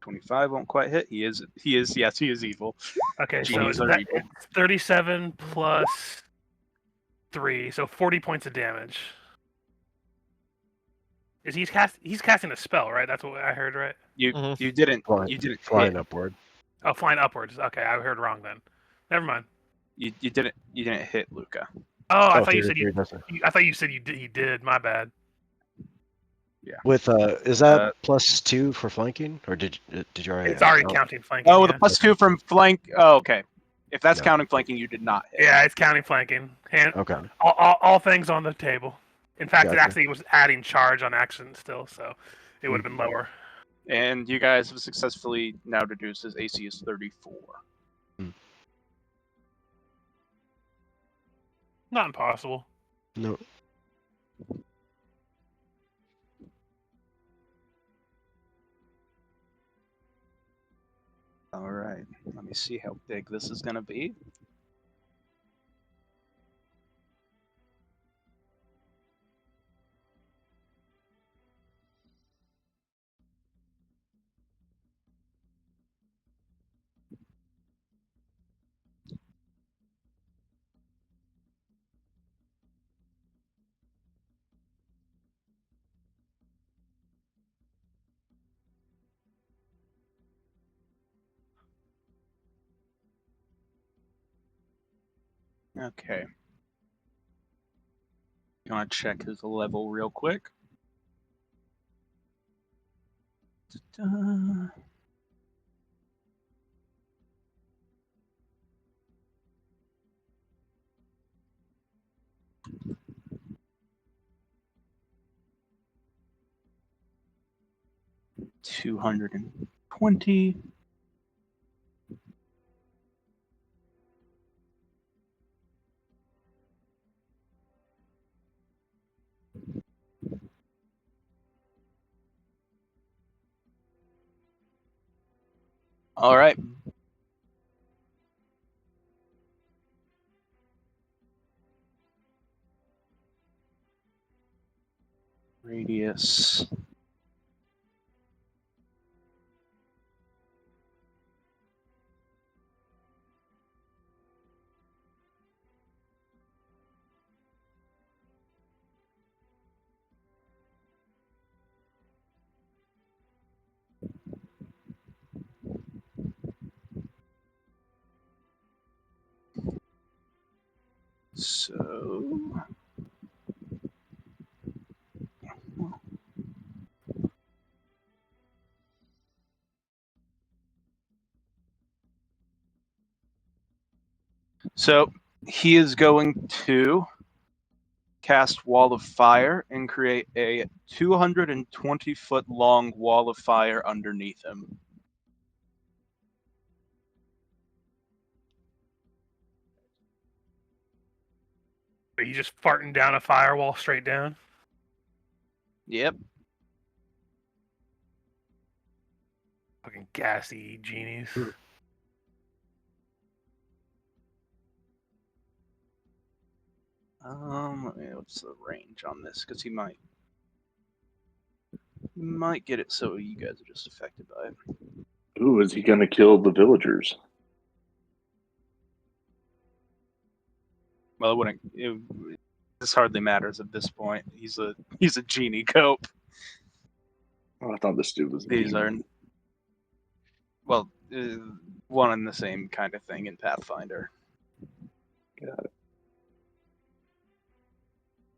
25 won't quite hit. He is. Yes, he is evil. Okay, so Genies is are that evil. it's 37 plus 3, so 40 points of damage. Is he's casting a spell, right? That's what I heard, right? You Mhm. you didn't Flying, you didn't flying hit. upward. Oh, flying upwards. Okay, I heard wrong then. Never mind. You didn't hit Luca. Oh, I Oh, thought you said 33 doesn't. I thought you said he did. My bad. With is that Uh, +2 for flanking, or did you already? It's already oh, counting flanking. Oh, Yeah. the +2 from flank. Oh, okay. If that's No. counting flanking, you did not hit. Yeah, it's counting flanking. Okay. All things on the table. In fact, it Gotcha. actually was adding charge on action still, so it would have been lower. And you guys have successfully now deduced his AC is 34. Not impossible. No. All right. Let me see how big this is going to be. Okay. You want to check his level real quick? Ta-da. $220. All right. Radius. So he is going to cast Wall of Fire and create a 220-foot long wall of fire underneath him. Are you just farting down a firewall straight down? Yep. Fucking gassy genies. What's the range on this? Because he might get it so you guys are just affected by it. Ooh, is he going to kill the villagers? Well, it wouldn't. This hardly matters at this point. He's a genie cope. Oh, I thought this dude was. These are, well, one and the same kind of thing in Pathfinder. Got it.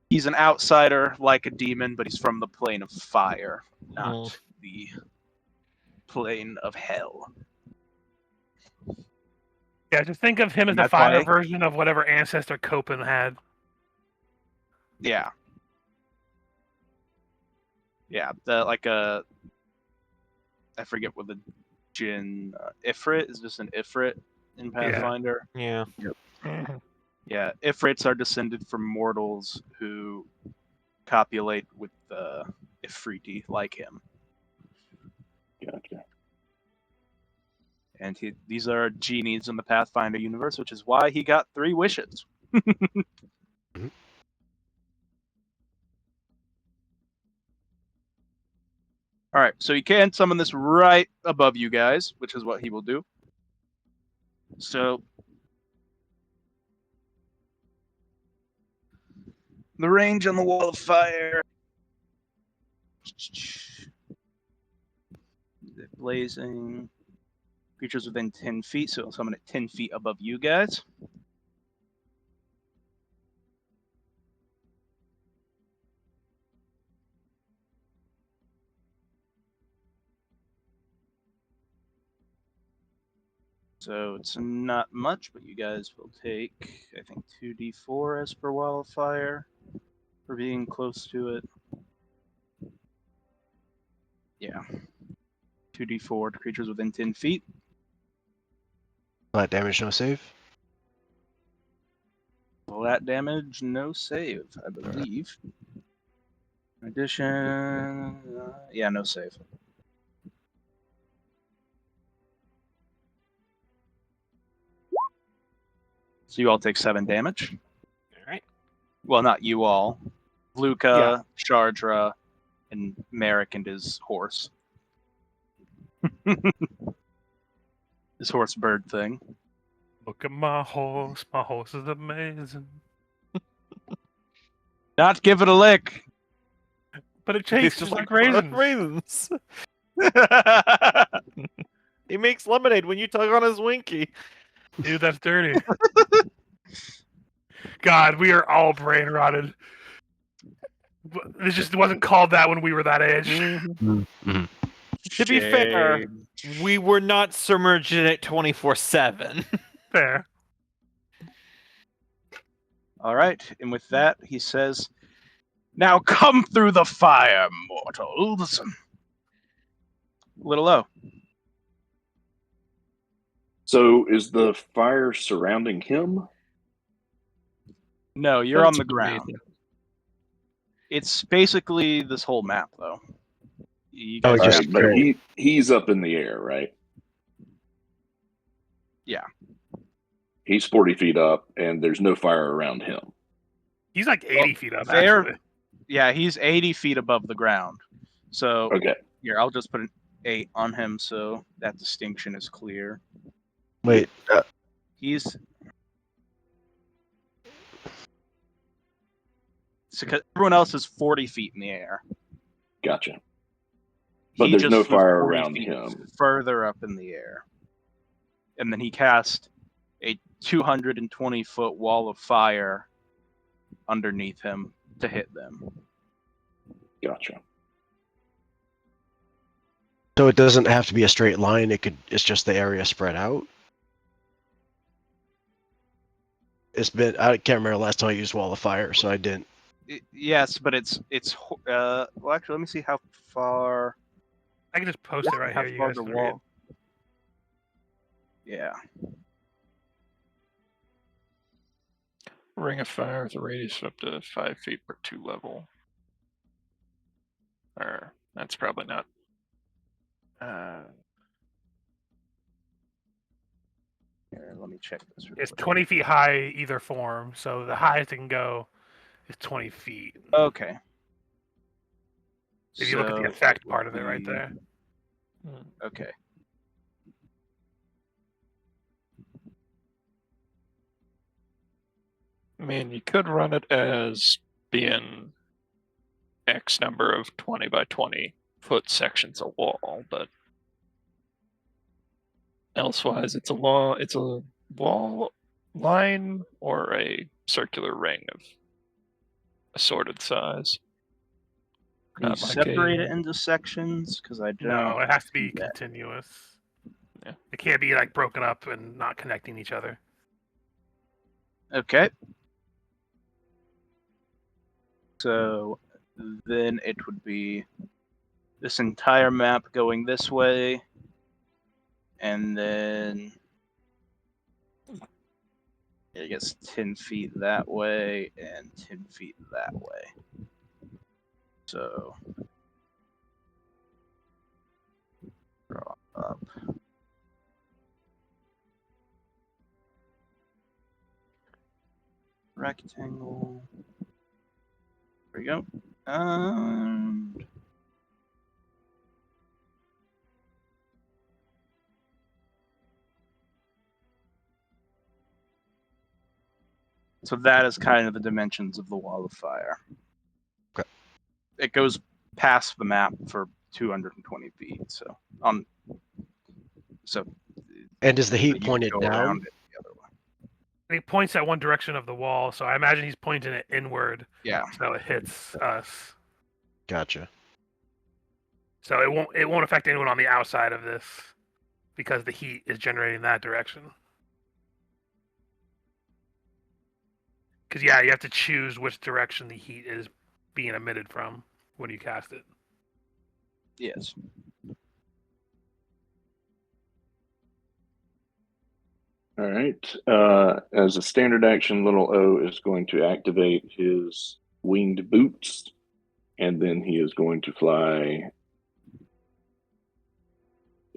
He's an outsider like a demon, but he's from the plane of fire, not the plane of hell. Yeah, just think of him as the That's fire why- version of whatever ancestor Copen had. Yeah. Yeah, I forget what the Jin Ifrit is just an Ifrit in Pathfinder. Yeah. Yeah, Ifrits are descended from mortals who copulate with Ifriti like him. Gotcha. And these are genies in the Pathfinder universe, which is why he got 3 wishes. All right, so he can summon this right above you guys, which is what he will do. So the range on the wall of fire. Blazing. Creatures within 10 feet, so it'll summon it 10 feet above you guys. So it's not much, but you guys will take, I think, 2d4 as per Wall of Fire for being close to it. Yeah. 2d4 to creatures within 10 feet. Flat damage, no save. Flat damage, no save, I believe. In addition, yeah, no save. So you all take 7 damage. All right. Well, not you all. Luca, Shardra, and Merrick and his horse. His horse bird thing. Look at my horse. My horse is amazing. Not give it a lick. But it Tastes tastes just like raisins. raisins. He makes lemonade when you tug on his winky. Dude, that's dirty. God, we are all brain rotted. It just wasn't called that when we were that age. To be fair, we were not submerged in it 24/7. Fair. All right, and with that, he says, "Now come through the fire, mortals." Little low. So is the fire surrounding him? No, you're on Fence the underneath ground. him. It's basically this whole map, though. You Oh, guys just have Right, but straight. he's up in the air, right? Yeah. He's 40 feet up, and there's no fire around him. He's like 80 feet up, fair. actually. Yeah, he's 80 feet above the ground. So Okay. here, I'll just put an 8 on him so that distinction is clear. Wait, He's so 'cause everyone else is 40 feet in the air. Gotcha. But He there's just no was fire 40 around feet him. further up in the air. And then he cast a 220-foot wall of fire underneath him to hit them. Gotcha. so it doesn't have to be a straight line. It's just the area spread out. I can't remember the last time I used Wall of Fire, so I didn't. Yes, but it's well, actually, let me see how far. I can just post it right how here. You far guys the can read. wall. Yeah. Ring of fire with a radius of up to 5 feet per 2 level. Or that's probably not. Here, let me check this. Real It's quick. 20 feet high either form, so the highest it can go is 20 feet. Okay. If you look at the So effect would part of it right be- there. Okay. I mean, you could run it as being X number of 20 by 20 foot sections of wall, but elsewise, it's a wall line or a circular ring of assorted size. Can you Not like separate a it into sections? Because I don't. No, it has to be see that. continuous. Yeah. It can't be like broken up and not connecting each other. Okay. So then it would be this entire map going this way, and then I guess 10 feet that way and 10 feet that way. So draw up. Rectangle. There we go. And so that is kind of the dimensions of the wall of fire. Okay. It goes past the map for 220 feet. So And is the you heat could pointed go down? around it the other way. And he points at one direction of the wall, so I imagine he's pointing it inward, Yeah. so it hits us. Gotcha. So it won't affect anyone on the outside of this because the heat is generating that direction. Because yeah, you have to choose which direction the heat is being emitted from when you cast it. Yes. All right. As a standard action, little O is going to activate his winged boots, and then he is going to fly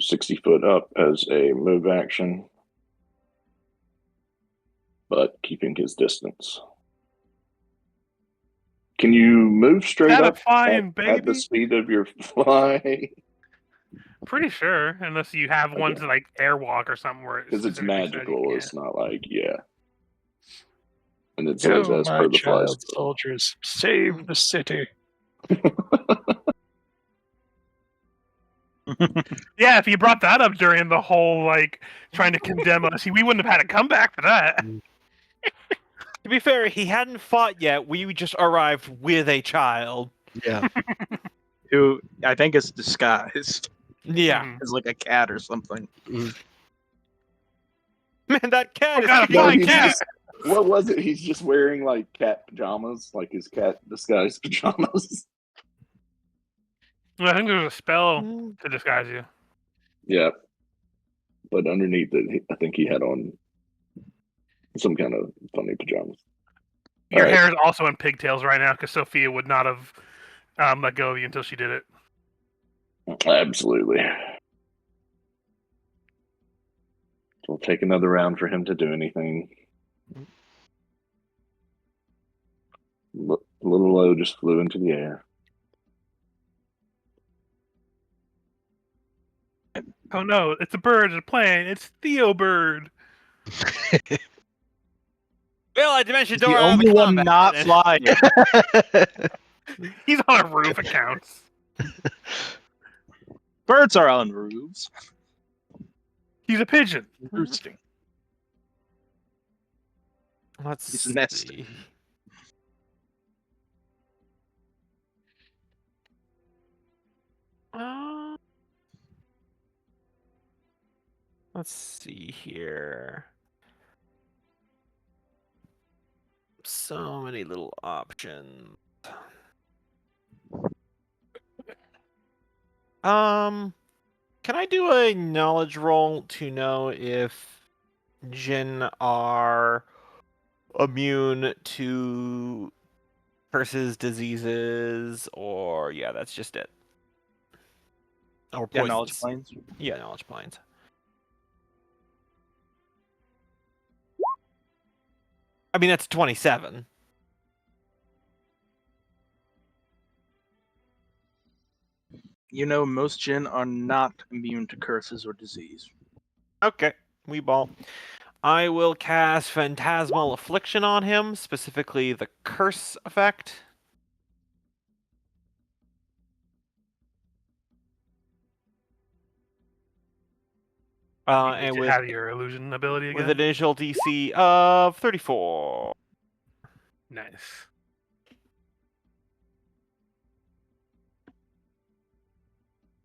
60 foot up as a move action, but keeping his distance. Can you move straight up Flying, at the baby. speed of your fly? Pretty sure, unless you have ones Okay. like airwalk or something where Because it's specifically says you magical. can't. It's not like, yeah. And it says Go, as my per the fly child skill. soldiers, save the city. Yeah, if you brought that up during the whole like trying to condemn us, we wouldn't have had a comeback for that. To be fair, he hadn't fought yet. We just arrived with a child. Yeah. Who I think is disguised Yeah. Mhm. as like a cat or something. Mhm. Man, that cat is God, a keeping flying me- cat! What was it? He's just wearing like cat pajamas, like his cat disguised pajamas. I think there's a spell Mm. to disguise you. Yeah. But underneath it, I think he had on some kind of funny pajamas. Your All right. hair is also in pigtails right now because Sophia would not have let go of you until she did it. Absolutely. It'll take another round for him to do anything. A little low just flew into the air. Oh no, it's a bird, it's a plane, it's Theo Bird. Well, I dimension He's door the out of only the one combat. not then. flying. He's on a roof, it counts. Birds are on roofs. He's a pigeon. Roosting. Let's He's see. nesting. Let's see here. So many little options. Can I do a knowledge roll to know if Jinn are immune to curses, diseases, or yeah, that's just it. Or Yeah, poisons. knowledge planes. Yeah, knowledge planes. I mean, that's 27. You know, most Jinn are not immune to curses or disease. Okay, we ball. I will cast Phantasmal Affliction on him, specifically the curse effect. And You with have your illusion ability again. an initial DC of 34. Nice.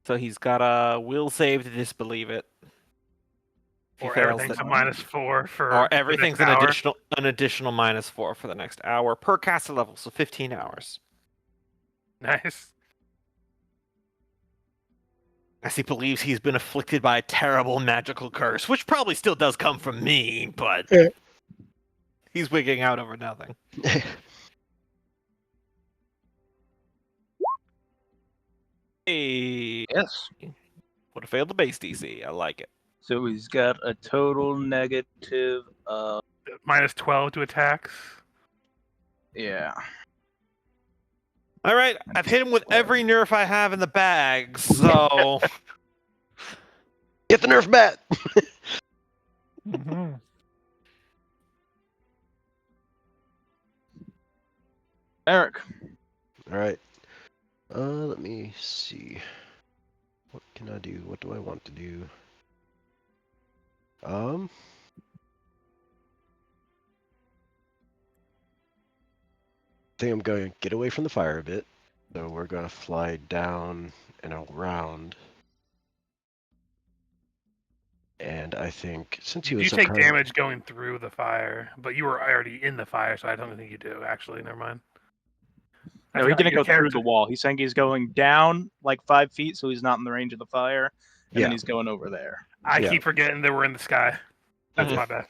So he's got a will save to disbelieve it. If he Or fails everything's that, a -4 for or the everything's next hour. an additional -4 for the next hour per caster level, so 15 hours. Nice. As he believes he's been afflicted by a terrible magical curse, which probably still does come from me, but Yeah. he's wigging out over nothing. Hey, Yes. would have failed the base DC. I like it. So he's got a total negative of -12 to attacks. yeah. All right, I've hit him with every nerf I have in the bag, so Get the Nerf bat! Mm-hmm. Eric. Alright. Let me see. What can I do? What do I want to do? I think I'm going to get away from the fire a bit. So we're going to fly down and around. And I think since he You was take up high- damage going through the fire, but you were already in the fire, so I don't think you do. Actually, never mind. No, That's he not didn't your go through character. the wall. He's saying he's going down like 5 feet, so he's not in the range of the fire, and then Yeah. he's going over there. I Yeah. keep forgetting that we're in the sky. That's Mhm. my bad.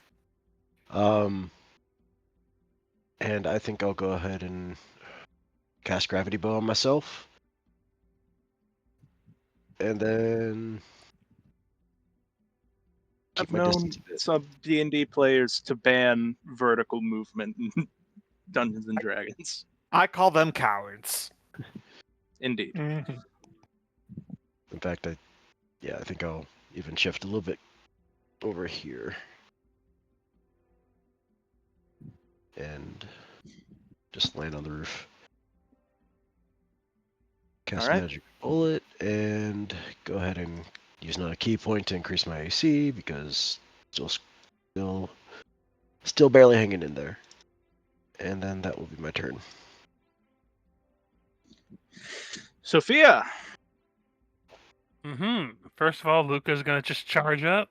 And I think I'll go ahead and cast Gravity Bow on myself. And then keep I've my known distance a bit. some D&D players to ban vertical movement in Dungeons and Dragons. I call them cowards. Indeed. Mm-hmm. In fact, I think I'll even shift a little bit over here. And just land on the roof. Cast Alright. Magic Bullet and go ahead and use another key point to increase my AC because still barely hanging in there. And then that will be my turn. Sophia. First of all, Luca's gonna just charge up.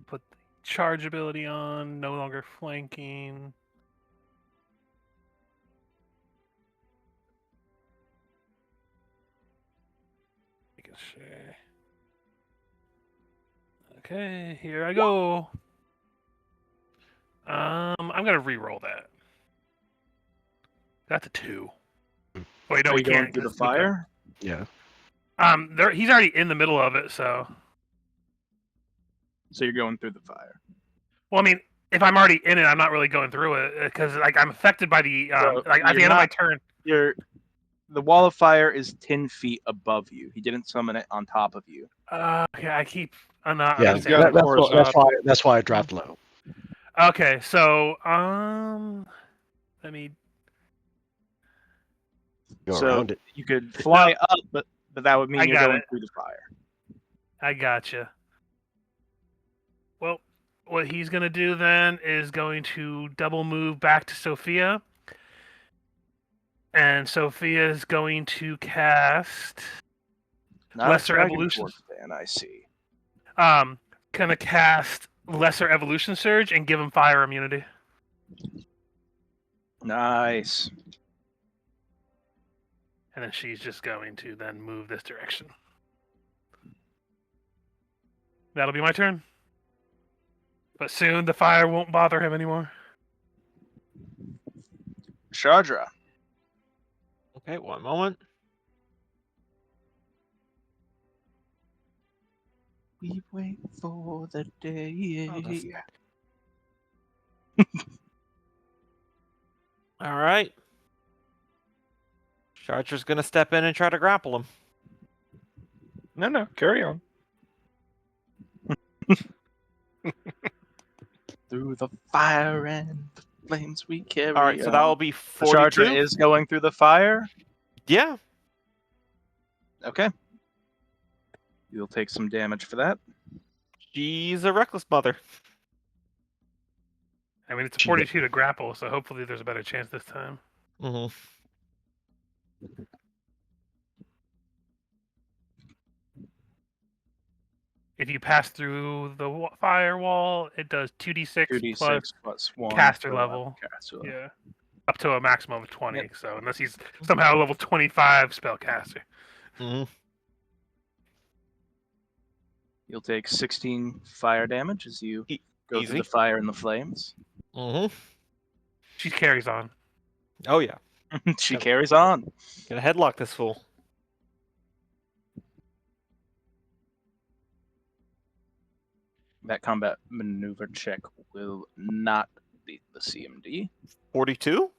Put the charge ability on. No longer flanking. Okay, here I go. I'm gonna re-roll that. That's a 2. Wait, no, Are we you going can't. through the 'cause Luca- fire? Yeah. He's already in the middle of it, so. So you're going through the fire. Well, I mean, if I'm already in it, I'm not really going through it because like I'm affected by the Bro, like at the you're end of my not- turn. The wall of fire is 10 feet above you. He didn't summon it on top of you. Okay, I keep not Yeah, He's got understanding. it that's why I dropped low. Okay, so let me. Go So around it. you could fly up, but that would mean I you're got going it. through the fire. I gotcha. Well, what he's gonna do then is going to double move back to Sophia, and Sophia is going to cast Not Lesser a Dragon Evolution. Force fan, I see. Gonna cast Lesser Evolution Surge and give him fire immunity. Nice. And then she's just going to then move this direction. That'll be my turn. But soon the fire won't bother him anymore. Shardra. Okay, one moment. We wait for the day. Oh, that's- All right. Charger's gonna step in and try to grapple him. No, carry on. Through the fire and the flames we carry. All right, so that will be The Shardra 42. is going through the fire. Yeah. Okay. You'll take some damage for that. She's a reckless mother. I mean, it's a 42 to grapple, so hopefully there's a better chance this time. Mm-hmm. If you pass through the firewall, it does 2d6 2d6 plus 1. caster for level. caster level. Yeah. Up to a maximum of 20. Yep. So unless he's somehow level 25 spellcaster. Mm-hmm. You'll take 16 fire damage as you go Easy. through the fire and the flames. Mm-hmm. She carries on. Oh yeah. She carries on. Gonna headlock this fool. That combat maneuver check will not beat the CMD. 42?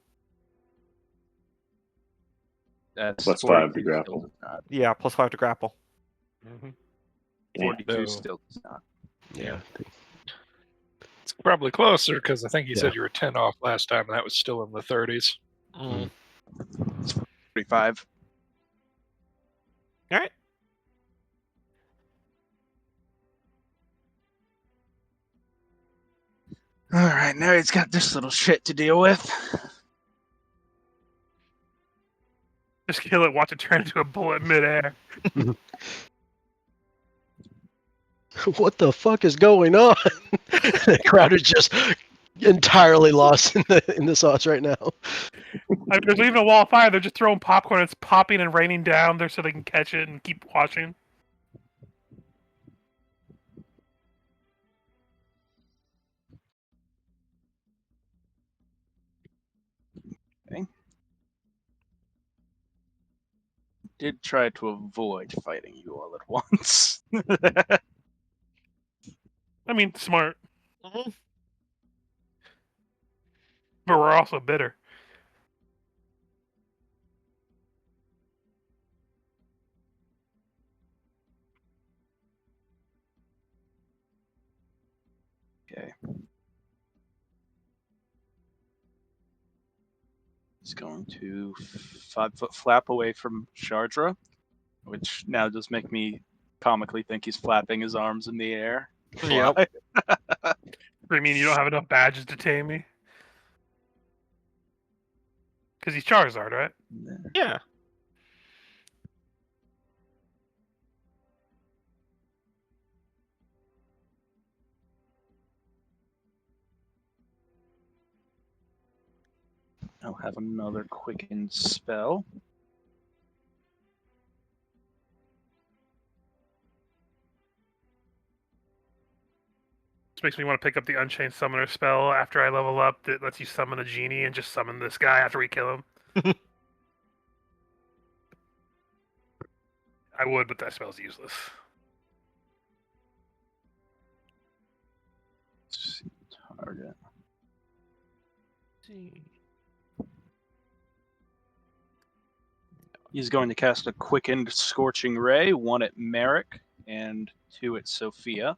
That's Plus 42 5 to still grapple. does not. Yeah, plus 5 to grapple. Mm-hmm. 42 So- still does not. Yeah. It's probably closer because I think you Yeah. said you were 10 off last time, and that was still in the 30s. Mm. 45. All right. All right, now he's got this little shit to deal with. Just kill it, watch it turn into a bullet midair. What the fuck is going on? The crowd is just entirely lost in the sauce right now. I mean, they're leaving a wall of fire. They're just throwing popcorn. It's popping and raining down there so they can catch it and keep watching. Did try to avoid fighting you all at once. I mean, smart. Mhm. But we're also bitter. Okay. He's going to 5-foot flap away from Shardra, which now does make me comically think he's flapping his arms in the air. Yep. I mean, you don't have enough badges to tame me? Because he's Charizard, right? Yeah. I'll have another quicken spell. This makes me want to pick up the Unchained Summoner spell after I level up that lets you summon a genie and just summon this guy after we kill him. I would, but that spell's useless. target. He's going to cast a quickened scorching ray, 1 at Merrick and 2 at Sophia.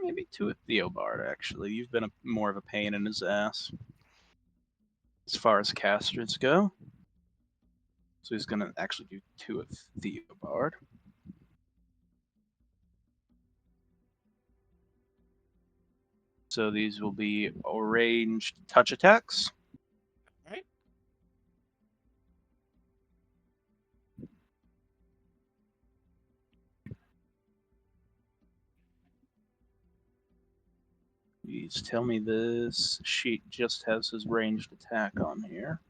Maybe 2 at Theobard, actually. You've been more of a pain in his ass as far as casters go. So he's going to actually do 2 at Theobard. So these will be ranged touch attacks. Right. Please tell me this sheet just has his ranged attack on here.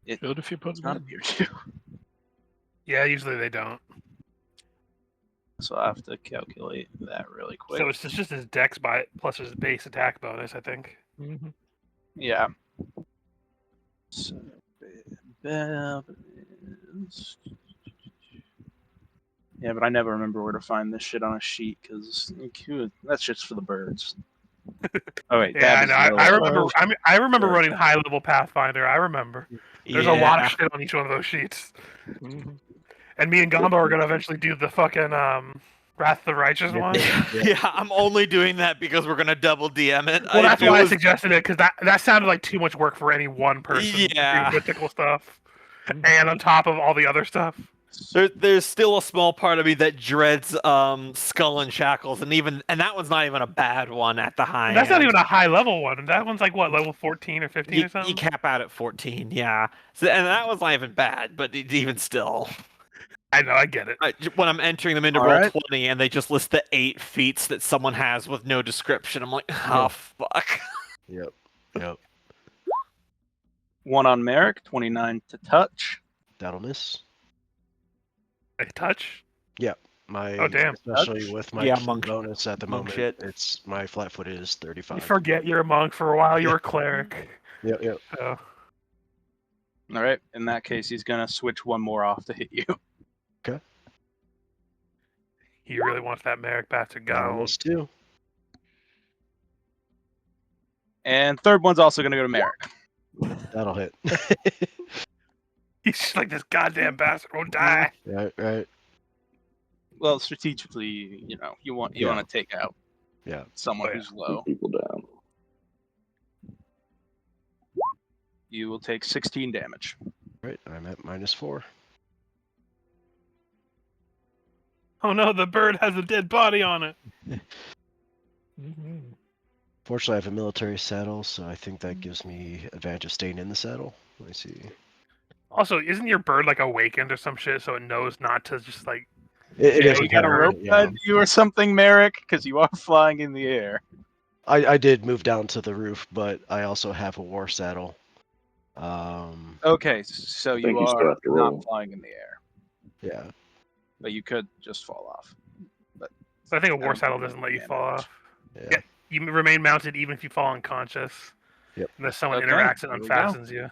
It Good if you put does not it. appear to. Yeah, usually they don't. So I have to calculate that really quick. So it's just his dex plus his base attack bonus, I think. Mm-hmm. Yeah. So, Bev is... Yeah, but I never remember where to find this shit on a sheet because that's just for the birds. Oh wait, Yeah, that I know. is I lower. remember. I remember Sure. running high level Pathfinder. I remember. There's a lot of shit on each one of those sheets. Mm-hmm. And me and Gombo are gonna eventually do the fucking Wrath of the Righteous one. Yeah, I'm only doing that because we're gonna double DM it. Well, that's If it why I was- suggested it because that sounded like too much work for any one person to Yeah. do mythical stuff, and on top of all the other stuff. There's still a small part of me that dreads Skull and Shackles, and that one's not even a bad one at the high And that's not end. even a high level one. That one's like what, level 14 or 15 or You something. cap out at 14, yeah. So, and that was not even bad, but even still. I know, I get it. When I'm entering them into All roll right. 20 and they just list the 8 feats that someone has with no description, I'm like, oh, fuck. Yep. 1 on Merrick, 29 to touch. That'll miss. A touch. My Oh, damn. especially Touch. with my Yeah, key monk- bonus at the monk moment, shit. it's my flat foot is You 35. forget you're a monk for a while. You were a cleric. Yep. So All right. In that case, he's gonna switch 1 more off to hit you. he really wants that Merrick bastard That'll gone. miss too. And third one's also gonna go to Merrick. That'll hit. He's just like, this goddamn bastard won't die. right. Well, strategically, you want to take out Yeah. someone Oh, yeah. who's low. People down. You will take 16 damage. Right. I'm at -4. Oh no, the bird has a dead body on it. Mm-hmm. Fortunately, I have a military saddle, so I think that gives me advantage of staying in the saddle. Let me see. Also, isn't your bird like awakened or some shit, so it knows not to just like? It Yeah, is You got a apparent, rope yeah. tied to you or something, Merrick? Because you are flying in the air. I did move down to the roof, but I also have a war saddle. Okay, so I think you you still are have to not roll. flying in the air, Yeah. but you could just fall off. But I think a war don't saddle think doesn't let you damage. fall off. Yeah. Yeah. You remain mounted even if you fall unconscious. Yep. Unless someone Okay, interacts and there we go. unfastens you.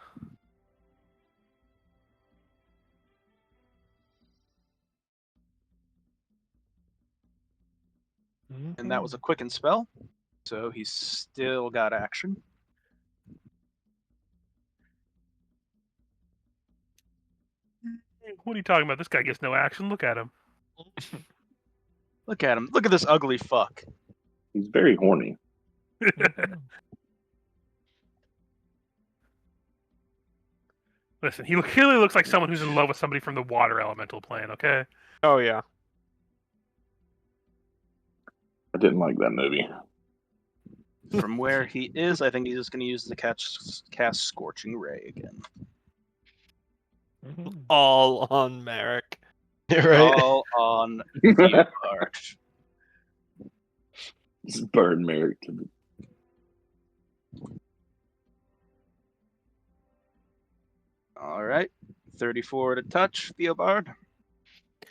And that was a quicken spell, so he's still got action. What are you talking about? This guy gets no action. Look at him. Look at him. Look at this ugly fuck. He's very horny. Listen, he clearly looks like someone who's in love with somebody from the water elemental plane, okay? Oh, yeah. I didn't like that movie. From where he is, I think he's just going to use the cast Scorching Ray again. Mm-hmm. All on Merrick. right. All on Theobard. Just burn Merrick to the... All right. 34 to touch, Theobard.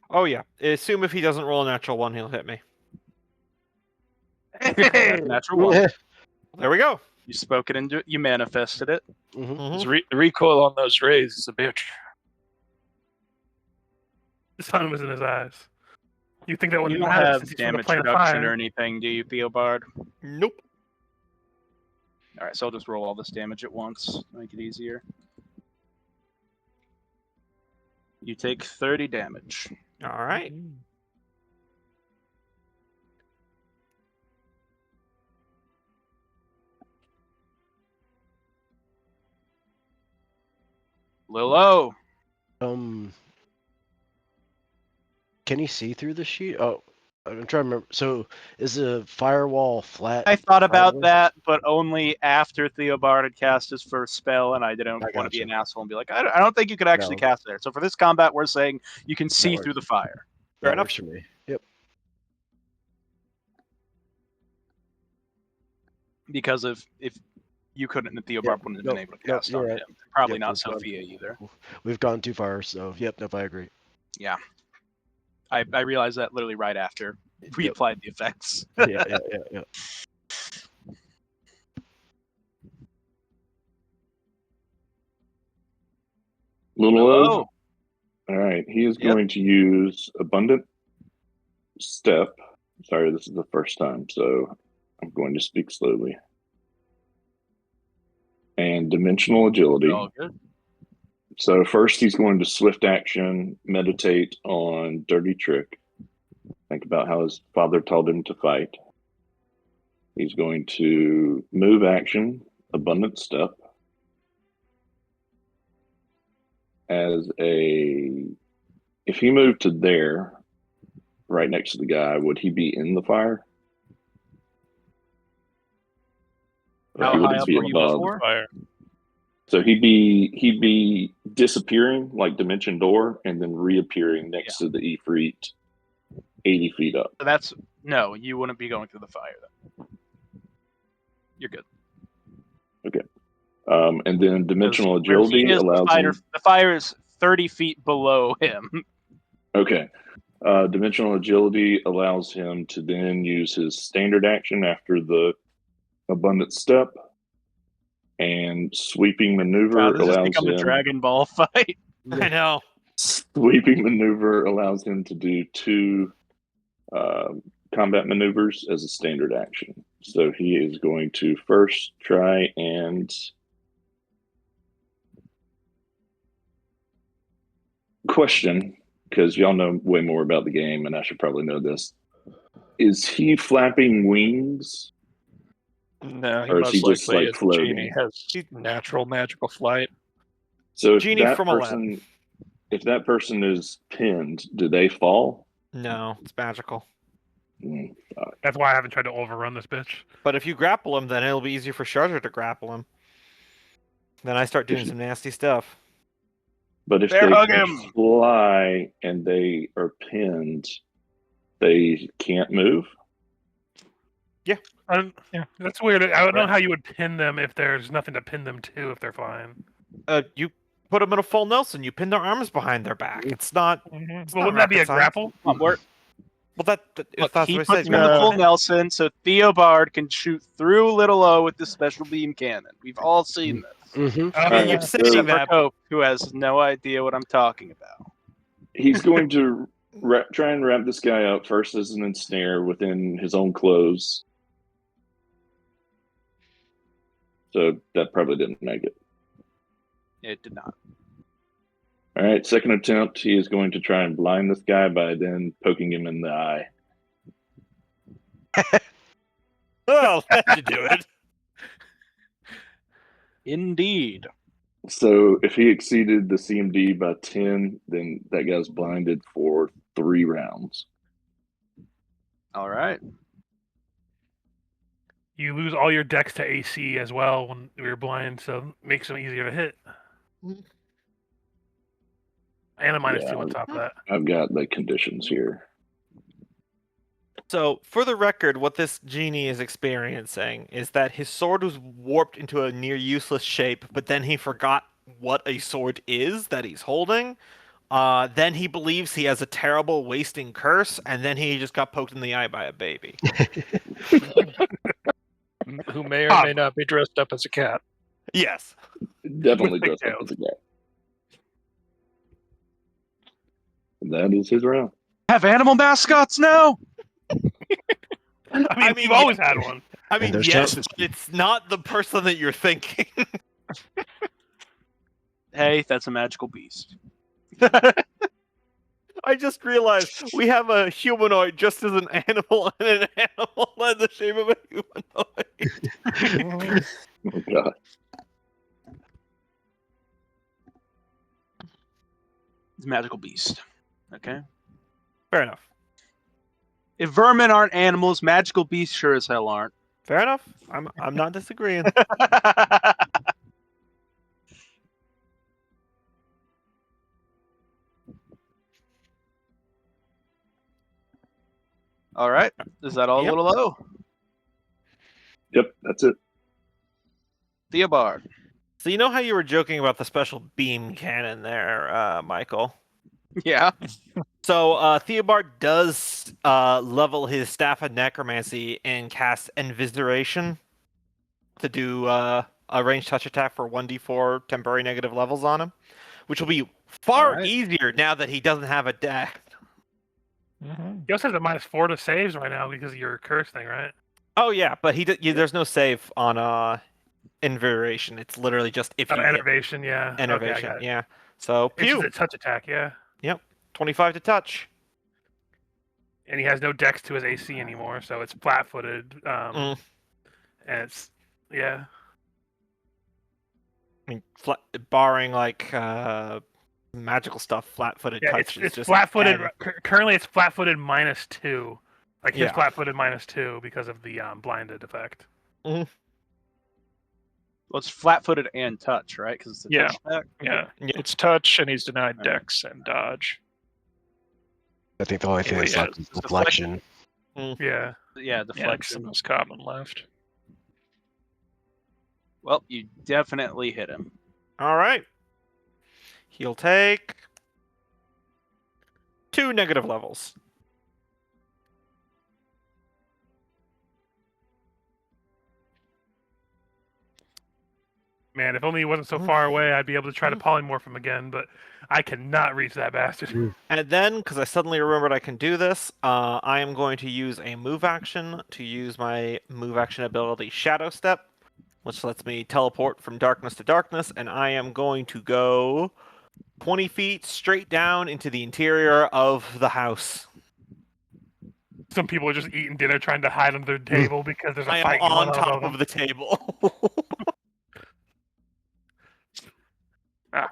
Oh, yeah. Assume if he doesn't roll a natural 1, he'll hit me. Natural one. Yeah. There we go. You spoke it into it. You manifested it. Mm-hmm. The recoil on those rays is a bitch. The sun was in his eyes. You think that You wouldn't don't matter have since he's from the damage plane of reduction fire. or anything, do you, Theobard? Nope. All right, so I'll just roll all this damage at once, make it easier. You take 30 damage. All right. Lilo, Can he see through the sheet? Oh, I'm trying to remember. So, is the firewall flat? I thought about sideways? that, but only after Theobard had cast his first spell, and I didn't I want to be gotcha. an asshole and be like, I don't think you could actually No. cast there. So for this combat, we're saying you can see works. through the fire. Fair That enough. works for me. Yep. Because if you couldn't, then Theobard Yep. wouldn't have Nope. been able to Nope, cast you're on right. him. Probably Yep, not we've gone- Sophia either. We've gone too far, so yep. Nope, I agree. Yeah. I realized that literally right after we Yep. applied the effects. Yeah. Little Hello. O. All right, he is Yep. going to use Abundant Step. Sorry, this is the first time, so I'm going to speak slowly. And Dimensional Agility. All good. So first he's going to swift action, meditate on Dirty Trick. Think about how his father taught him to fight. He's going to move action, Abundant Step. If he moved to there, right next to the guy, would he be in the fire? Or How he would high up be were you above? before? Fire. So he'd be disappearing like Dimension Door and then reappearing next to the Ifrit 80 feet up. So no, you wouldn't be going through the fire then. You're good. And then Dimensional Because where he Agility is, allows him. the fire is 30 feet below him. Okay. Dimensional Agility allows him to then use his standard action after the Abundant Step. And Sweeping Maneuver Wow, this has allows become a him. Dragon Ball fight. I know. Sweeping Maneuver allows him to do 2 combat maneuvers as a standard action. So he is going to first try and question, because y'all know way more about the game, and I should probably know this. Is he flapping wings? No, he Or is most he just, likely like, is floating? Genie has natural magical flight. So if Genie that from person, if that person is pinned, do they fall? No, it's magical. That's why I haven't tried to overrun this bitch. But if you grapple him, then it'll be easier for Charger to grapple him. Then I start doing some nasty stuff. But if Bear they hug him! fly and they are pinned, they can't move? That's weird. I don't know Right. how you would pin them if there's nothing to pin them to if they're flying. You put them in a full Nelson. You pin their arms behind their back. It's not. It's Well, not wouldn't that be a rocket science. grapple? Well, Well, if look, that's he what it puts says, me in the full Nelson so Theobard can shoot through Little O with the special beam cannon. We've all seen this. Mm-hmm. Oh, I mean, yeah. you're saying Except for that. Cope, who has no idea what I'm talking about. He's going to try and wrap this guy up first as an ensnare within his own clothes. So that probably didn't make it. It did not. All right, second attempt. He is going to try and blind this guy by then poking him in the eye. Well, that should do it. Indeed. So if he exceeded the CMD by 10, then that guy's blinded for 3 rounds. All right. You lose all your dex to AC as well when you're blind, so it makes them easier to hit. And a -2 on top of that. I've got the conditions here. So, for the record, what this genie is experiencing is that his sword was warped into a near useless shape, but then he forgot what a sword is that he's holding. Then he believes he has a terrible wasting curse, and then he just got poked in the eye by a baby. who may or may not be dressed up as a cat. Yes. Definitely With dressed up pigtails. as a cat. And that is his round. Have animal mascots now? I mean, you've always had one. I mean, there's yes, justice. but it's not the person that you're thinking. Hey, that's a magical beast. I just realized we have a humanoid just as an animal and an animal in the shape of a humanoid. Oh, God. It's a magical beast. Okay. Fair enough. If vermin aren't animals, magical beasts sure as hell aren't. Fair enough. I'm not disagreeing. All right. Is that all, Yep. Little O? Yep, that's it. Theobard. So you know how you were joking about the special beam cannon there, Michael? Yeah. So Theobald does level his staff of necromancy and cast Invisoration to do a ranged touch attack for 1d4 temporary negative levels on him, which will be far Alright. easier now that he doesn't have a deck. He also has a -4 to saves right now because of your curse thing, right? Oh yeah, but there's no save on Invigoration. It's literally just if Oh, you hit enervation, yeah. Okay, I Enervation. got it. Yeah. So It's just pew. a touch attack, yeah. 25 to touch. And he has no dex to his AC anymore, so it's flat-footed. And it's yeah. I mean, barring like magical stuff, flat-footed Yeah, touch is it's just flat-footed. adding. Currently, it's flat-footed -2. Like his Yeah. flat-footed -2 because of the blinded effect. Well, it's flat-footed and touch, right? Because it's a Yeah. touch attack. Yeah. Yeah. It's touch, and he's denied Alright. dex and dodge. I think the only thing Yeah, that's yeah, left is it's deflection. Yeah. Yeah, Yeah, it's the deflection. most common left. Well, you definitely hit him. All right. He'll take 2 negative levels. Man, if only he wasn't so far away, I'd be able to try to polymorph him again, but I cannot reach that bastard. And then, because I suddenly remembered I can do this, I am going to use a move action to use my move action ability Shadow Step, which lets me teleport from darkness to darkness, and I am going to go 20 feet straight down into the interior of the house. Some people are just eating dinner trying to hide under their table because there's a I am fight going on on top above them. of the table.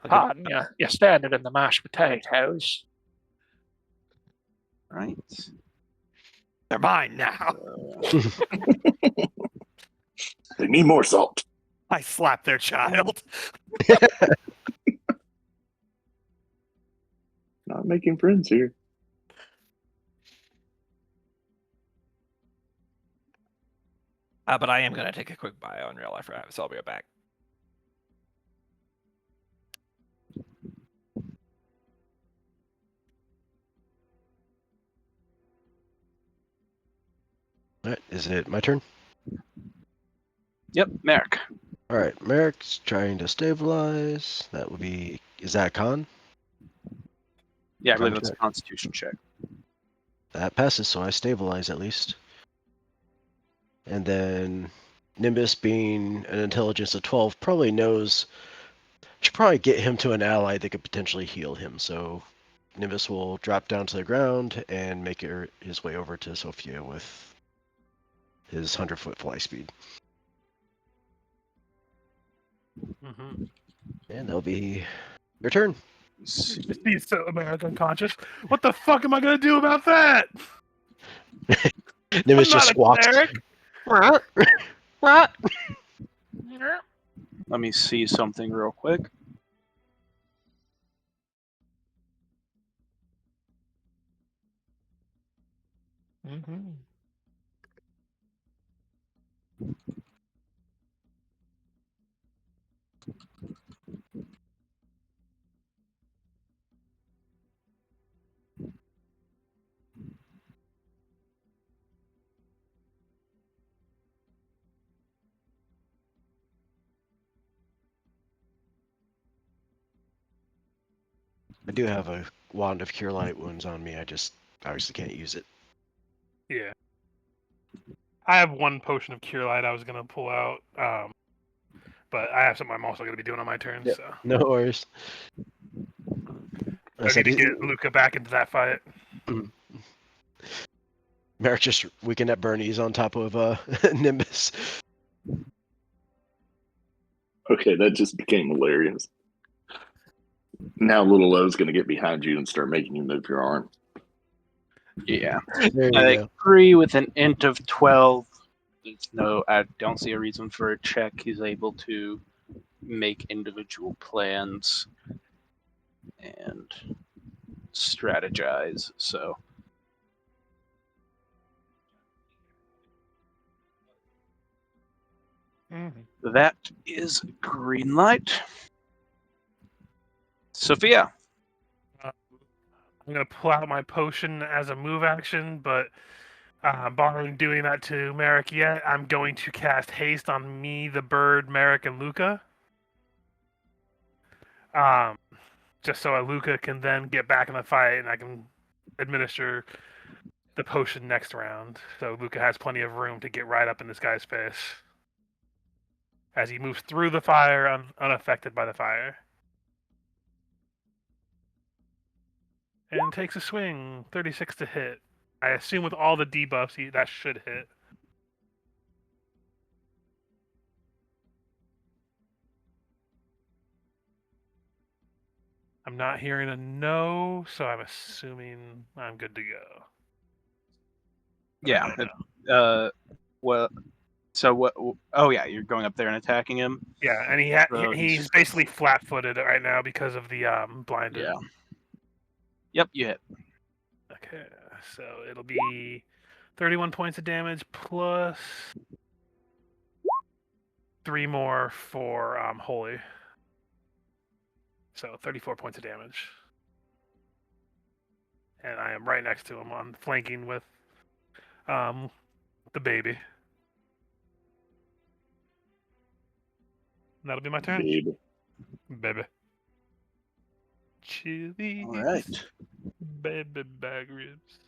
Pardon, you're standing in the mashed potatoes. Right. They're mine now. They need more salt. I slapped their child. Not making friends here. But I am going to take a quick bio in real life, so I'll be right back. All right, is it my turn? Yep, Merrick. All right, Merrick's trying to stabilize. That would be, is that a con? Yeah, I believe that's a Contract. Constitution check. That passes, so I stabilize at least. And then Nimbus, being an intelligence of 12, probably knows. Should probably get him to an ally that could potentially heal him. So Nimbus will drop down to the ground and make his way over to Sophia with his 100-foot fly speed. Mm-hmm. And that'll be your turn. He's so American unconscious. What the fuck am I gonna do about that? Nimbus I'm just not a squawks. cleric. Let me see something real quick. Mm-hmm. I do have a wand of cure light wounds on me. I just obviously can't use it. Yeah. I have one potion of cure light I was gonna pull out, but I have something I'm also gonna be doing on my turn. Yep. So No worries. I I need said, to get Luca back into that fight. Merrick just weakened at Bernie's on top of Nimbus. Okay, that just became hilarious. Now little O's going to get behind you and start making you move your arm. Yeah. There you I go. agree with an int of 12. I don't see a reason for a check. He's able to make individual plans and strategize. So that is green light. Sophia. I'm gonna pull out my potion as a move action, but barring doing that to Merrick yet, I'm going to cast haste on me, the bird, Merrick, and Luca. Just so Luca can then get back in the fight, and I can administer the potion next round. So Luca has plenty of room to get right up in this guy's face as he moves through the fire, unaffected by the fire. And takes a swing, 36 to hit. I assume with all the debuffs, that should hit. I'm not hearing a no, so I'm assuming I'm good to go. Yeah. Well. So what? Oh yeah, you're going up there and attacking him. Yeah, and So he's basically flat-footed right now because of the blinded. Yeah. Yep, you hit. Okay, so it'll be 31 points of damage plus 3 more for holy. So 34 points of damage. And I am right next to him on flanking with the baby. And that'll be my turn. Baby. Baby. Chilies. All right. Baby bag ribs.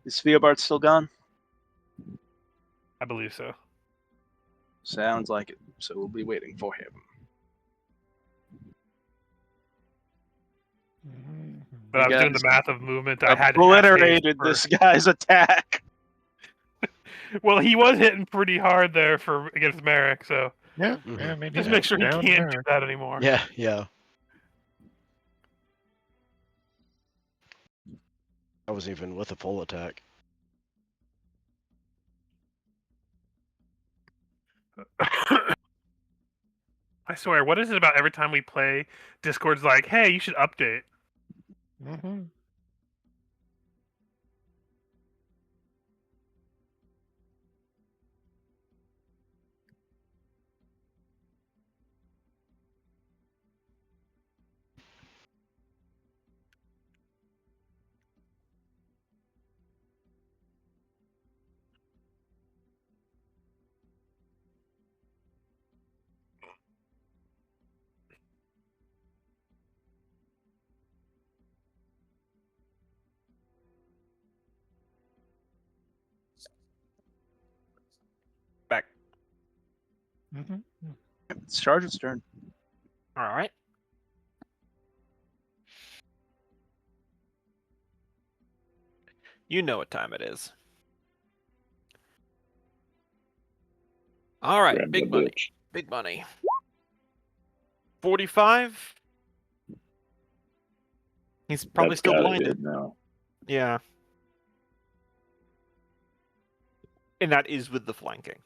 Is Theobart still gone? I believe so. Sounds like it. So we'll be waiting for him. But You I was doing guys the math of movement. I had obliterated this guy's attack. Well, he was hitting pretty hard there against Merrick, so Yeah, Mhm. yeah, I mean, just yeah, make sure he down can't do there. that anymore. Yeah, yeah. I wasn't even with a full attack. I swear, what is it about every time we play, Discord's like, hey, you should update. Mm-hmm. Back. Mm-hmm. It's Charger's turn. All right. You know what time it is. All right, Grab big that money. bitch. Big money. 45. He's probably That's still gotta blinded. hit now. Yeah. And that is with the flanking.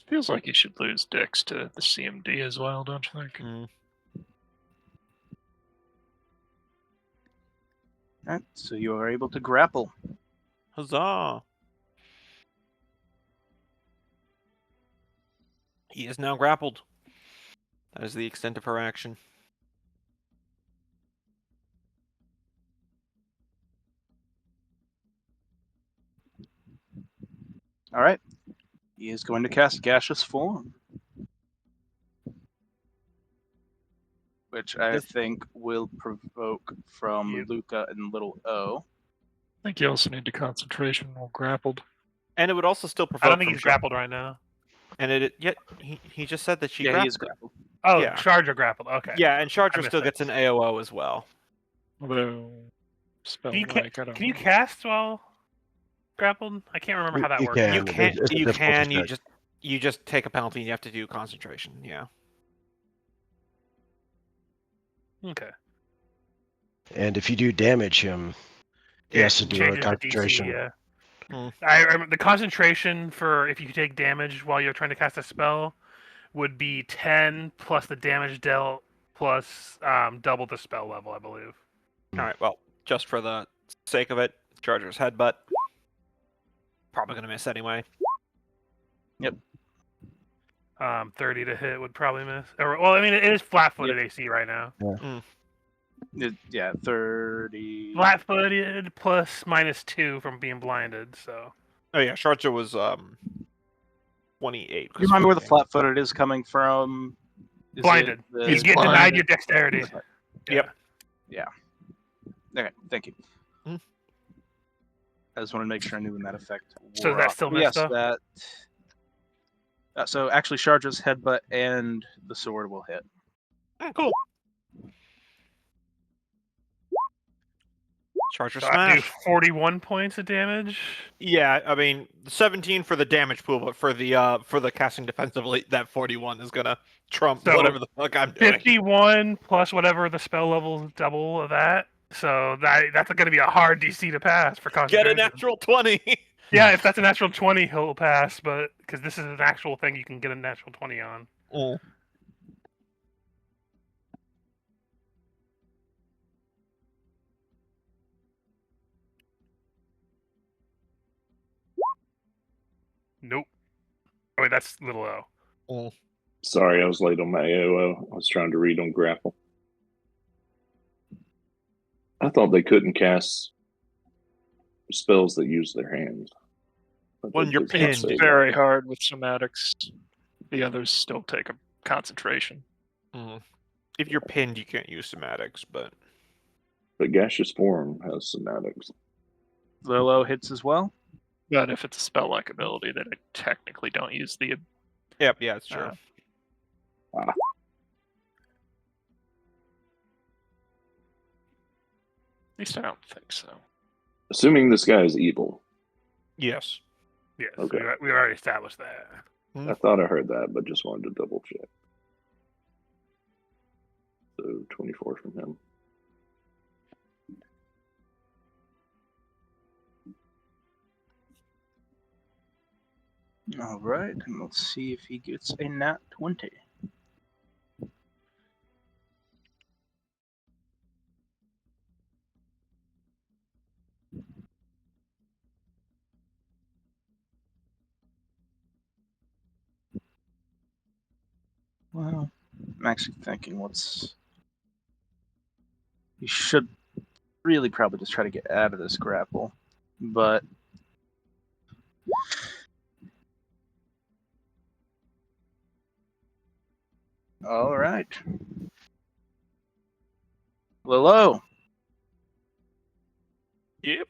Feels like you should lose Dex to the CMD as well, don't you think? Mm. All right, so you are able to grapple. Huzzah! He is now grappled. That is the extent of her action. All right. He is going to cast Gaseous Form, which I This- think will provoke from Yep. Luca and Little O. I think you also need to concentration while grappled. And it would also still provoke I don't think from he's grappled right now. And yet he just said that she Yeah, grappled. he is grappled. Oh, Yeah. charge or grappled. Okay. Yeah, and Charger missed still that. gets an AOO as well. Although, spell Can you, like, I don't can you know. cast while grappled? I can't remember how that You works. can. You It's- can't. it's a You difficulty can. check. You just take a penalty and you have to do concentration. Yeah. Okay. And if you do damage him, he has to it do a changes the DC, concentration. yeah. Hmm. I remember the concentration for if you take damage while you're trying to cast a spell would be 10 plus the damage dealt plus double the spell level, I believe. All right. Well, just for the sake of it, Charger's headbutt. Probably gonna miss anyway. 30 to hit would probably miss. Or, well, I mean, it is flat-footed AC right now. Yeah, 30. Flat-footed plus -2 from being blinded. So Oh yeah, Charger was 28. Do you remember where the flat-footed is coming from? Is it blinded. the- You get blind. denied your dexterity. Yep. Okay, thank you. Mhm. I just wanted to make sure I knew when that effect. So wore that off. still But missed, yes, though? that. So actually, Charger's headbutt and the sword will hit. Cool. Charger So I do smash. 41 points of damage. Yeah, I mean 17 for the damage pool, but for the casting defensively, that 41 is gonna trump So, whatever the fuck I'm doing. 51 plus whatever the spell level is double of that. So that's going to be a hard DC to pass for Get a concentration. natural 20. Yeah, if that's a natural 20, he'll pass. But because this is an actual thing, you can get a natural 20 on. Mm. Nope. Oh wait, that's little O. Sorry, I was late on my AOO. I was trying to read on grapple. I thought they couldn't cast spells that use their hands. But When that you're does not pinned. say It's that. very hard with somatics. The others still take a concentration. Mm. If you're pinned, you can't use somatics, but But gaseous form has somatics. Lilo hits as well. But if it's a spell-like ability, then I technically don't use the. yep, yeah, it's true. At least I don't think so. Assuming this guy is evil. Yes. Yes, Okay. we already established that. I thought I heard that, but just wanted to double check. So 24 from him. All right, and let's see if he gets a nat 20. Well, I'm actually thinking he should really probably just try to get out of this grapple, but all right. Lilo, Yep.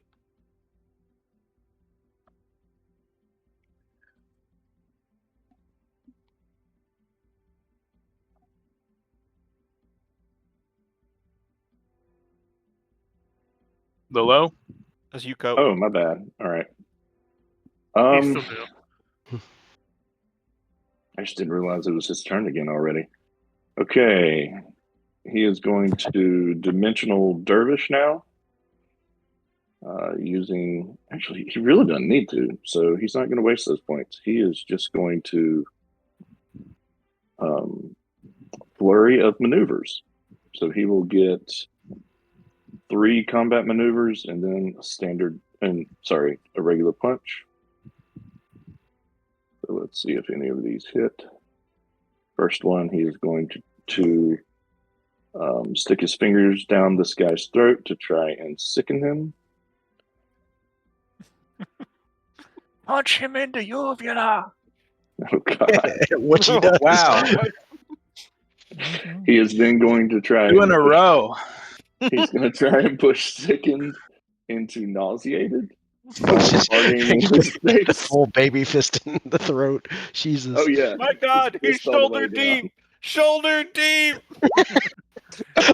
Lilo. As you go. Oh, my bad. All right. He still do. I just didn't realize it was his turn again already. Okay. He is going to Dimensional Dervish now. Using. Actually, he really doesn't need to, so he's not going to waste those points. He is just going to Flurry of Maneuvers. So he will get 3 combat maneuvers and then a regular punch. So let's see if any of these hit. First one, he is going to stick his fingers down this guy's throat to try and sicken him. Punch him into uvula. Oh God. Which he does. Wow. He is then going to try. 2 in a row. He's going to try and push Sickened into nauseated. Just- Arguing in his face. Full baby fist in the throat. Jesus. Oh yeah. My God, he's fist all the way shoulder down. deep. Shoulder deep.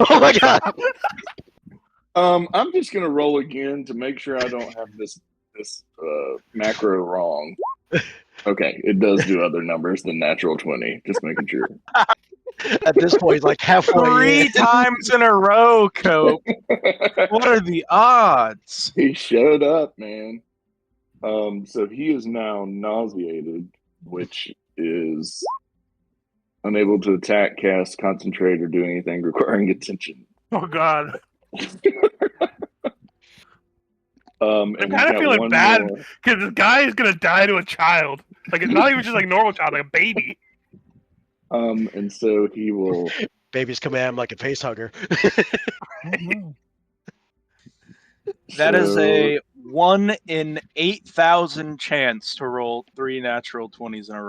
Oh my god. I'm just gonna roll again to make sure I don't have this macro wrong. Okay, it does do other numbers than natural 20. Just making sure. At this point, he's like halfway 3 in. times in a row, Cope. What are the odds? He showed up, man. So he is now nauseated, which is unable to attack, cast, concentrate, or do anything requiring attention. Oh God. And I'm he's kind of got feeling one bad more. because this guy is gonna die to a child. Like not even just like a normal child, like a baby. And so he will. Baby's coming at him like a face hugger. That is so- a 1 in 8,000 chance to roll 3 natural 20s in a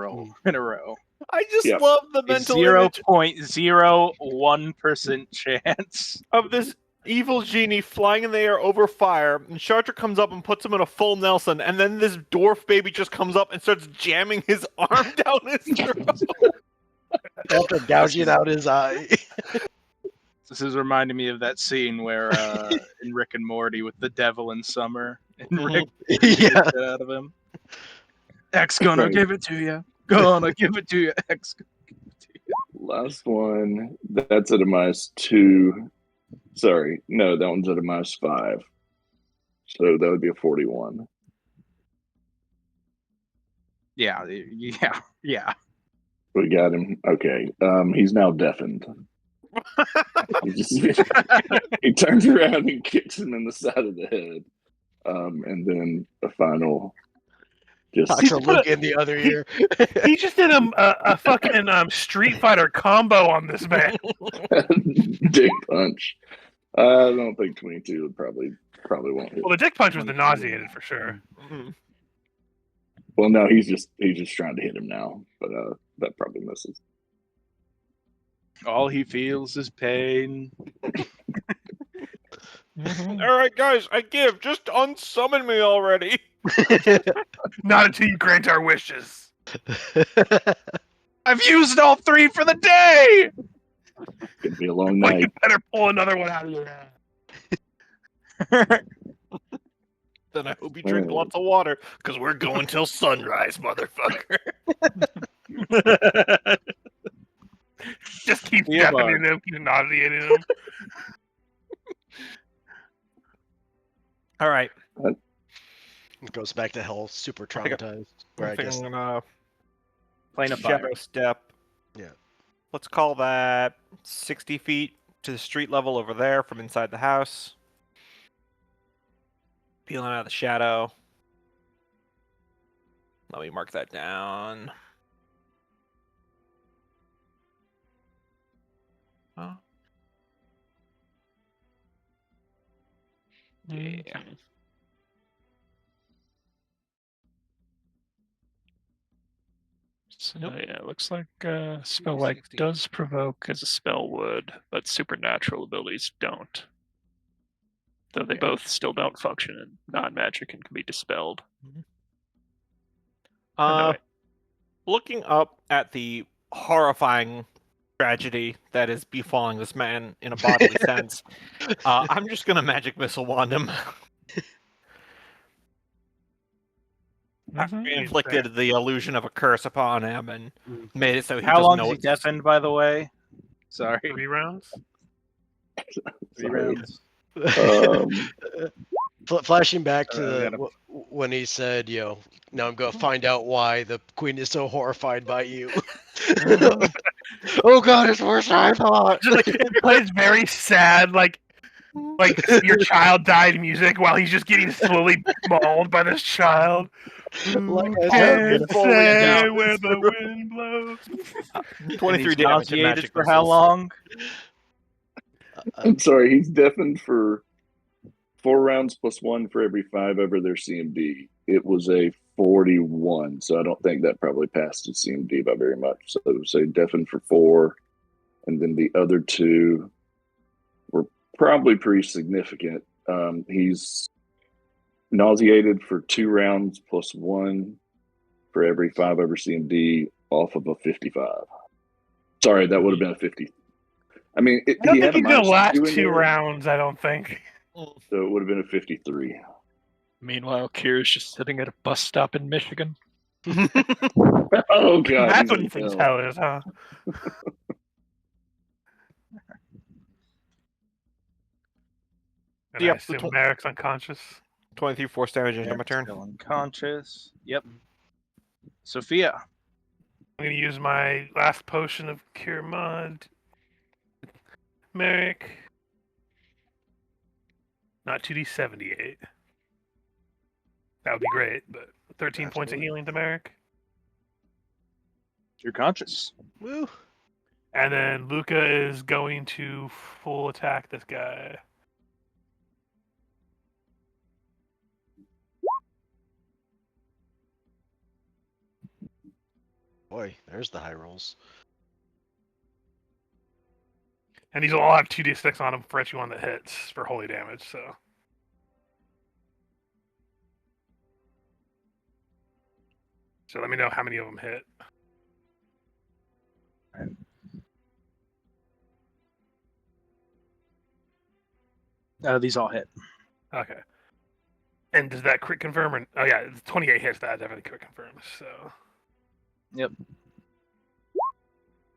row. I just Yep. love the A mental image 0.01% chance. of this evil genie flying in the air over fire, and Charter comes up and puts him in a full Nelson, and then this dwarf baby just comes up and starts jamming his arm down his throat. After gouging out his eye. This is reminding me of that scene where in Rick and Morty with the devil in summer, and Rick beats the Yeah. shit out of him. X gonna Right. give it to you. Gonna give it to you. X. Last one. That's at a -2. Sorry, no, that one's at a -5. So that would be a 41. Yeah. We got him. Okay. He's now deafened. He turns around and kicks him in the side of the head. And then a final. Cocks a look in the other ear. He just did a fucking Street Fighter combo on this man. Dick punch. I don't think 22 would probably won't hit. Well, the dick punch was the nauseated for sure. Well, no, he's just trying to hit him now, but that probably misses. All he feels is pain. All right, guys, I give. Just unsummon me already. Not until you grant our wishes. I've used all 3 for the day. Could be a long Well, you night. better pull another one out of your ass. Then I hope you drink lots of water, because we're going till sunrise, motherfucker. Just keep Yeah, deafening him, keep nauseating him. All right. Goes back to hell, super I think traumatized. I Or I think guess I'm gonna Plane of fire. shadow step. Yeah. Let's call that 60 feet to the street level over there from inside the house. Peeling out of the shadow. Let me mark that down. Oh. Yeah. So Nope. yeah, it looks like spell like 60. does provoke as a spell would, but supernatural abilities don't. Though they both still don't function in non-magic and can be dispelled. Anyway. Looking up at the horrifying tragedy that is befalling this man in a bodily sense, I'm just gonna magic missile wand him. I inflicted the illusion of a curse upon him and made it so he How doesn't long know is he what deafened, by the way? Sorry. 3 rounds? 3 rounds. Flashing back to I gotta- when he said, now I'm going to find out why the queen is so horrified by you. Oh god, it's worse than I thought. Just like it plays very sad, like your child died music while he's just getting slowly mauled by this child. Like I Can't said, say where the wind blows. 23 He's damage and nauseated magic for how missiles. long? I'm sorry, he's deafened for 4 rounds plus 1 for every 5 over their CMD. It was a 41, so I don't think that probably passed his CMD by very much. So say deafened for 4, and then the other 2 were probably pretty significant. He's nauseated for 2 rounds plus 1 for every 5 over CMD off of a 55. Sorry, that would have been a 50. I mean, I don't he think had a he's gonna last -2 in 2 there, rounds. I don't think. so it would have been a 53. Meanwhile, Kira's just sitting at a bus stop in Michigan. Oh god, That's he's what in he thinks hell. hell is, huh? And I Yep, assume Merrick's unconscious. 23 force damage into my Eric's turn. still unconscious. Yep. Sophia. I'm gonna use my last potion of Cure Mod. Merrick. Not 2d78. That would be great, but 13 points of Absolutely. healing to Merrick. You're conscious. Woo. And then Luca is going to full attack this guy. Boy, there's the high rolls. And these will all have 2d6 on them for each one that hits for holy damage, so. So let me know how many of them hit. These all hit. Okay. And does that crit confirm? Or, oh, yeah, 28 hits. That definitely crit confirms, so.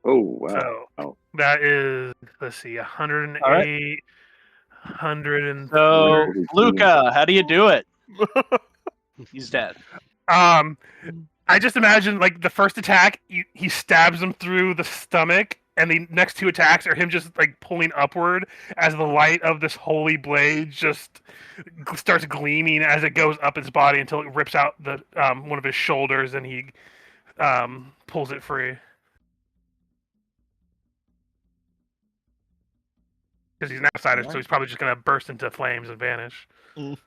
Oh wow. So that is, let's see, 108, All right. 130. So, Luca, how do you do it? He's dead. I just imagine like the first attack, he stabs him through the stomach, and the next 2 attacks are him just like pulling upward as the light of this holy blade just starts gleaming as it goes up his body until it rips out the one of his shoulders, and he pulls it free. Because he's an outsider, so he's probably just gonna burst into flames and vanish. Mm.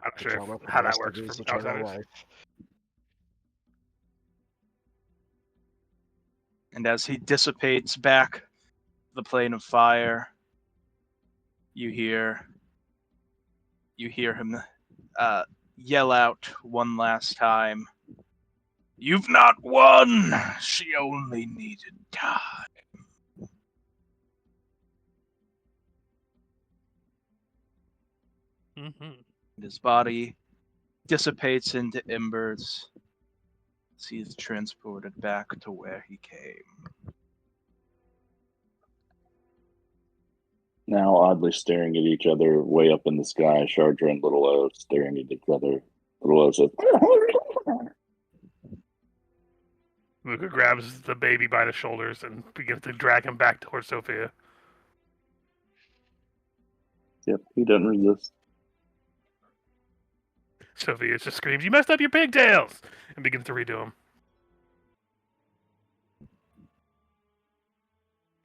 I'm not sure Trauma for the how that rest works of his for eternal outsiders. life. And as he dissipates back the plane of fire, you hear him yell out one last time. You've not won! She only needed time. Mm-hmm. His body dissipates into embers. He's transported back to where he came. Now oddly staring at each other way up in the sky, Shardra and Little O staring at each other. Little O says, Luca grabs the baby by the shoulders and begins to drag him back towards Sophia. yep, he doesn't resist. Sophia just screams, "You messed up your pigtails!" and begins to redo them.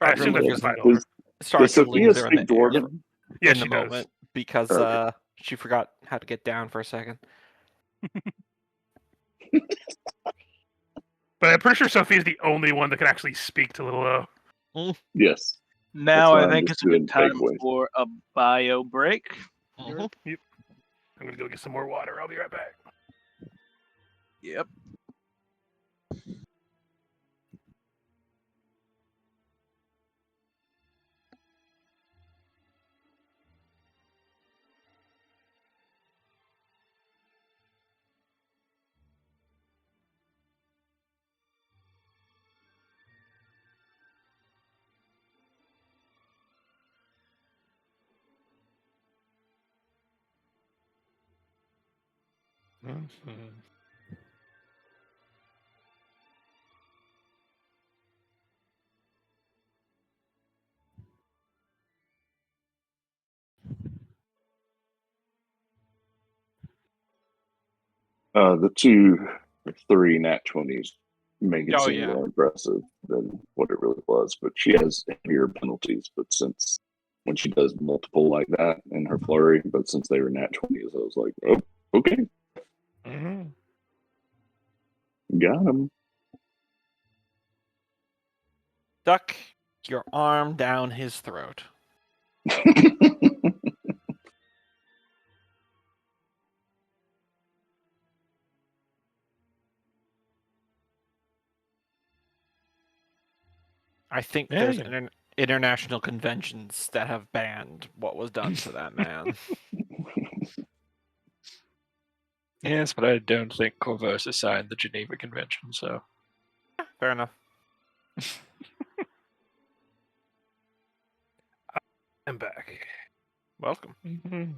I assume that's his fight over. Does Sophia speak Dwarven? Yeah, in the she does. moment because Okay. she forgot how to get down for a second. But I'm pretty sure Sophia's the only one that can actually speak to Little O. Yes. Now why I I'm think just it's a good doing time takeaways. for a bio break. Yep. I'm gonna go get some more water. I'll be right back. Yep. The 2 or 3 nat 20s make it Oh, seem more impressive than what it really was. But she has heavier penalties. But since when she does multiple like that in her flurry. But since they were nat 20s, I was like, oh, okay, Mhm. got him. Duck your arm down his throat. I think Yeah, there's you- international conventions that have banned what was done to that man. Yes, but I don't think Corvosa signed the Geneva Convention, so. Fair enough. I'm back. Welcome. Mhm.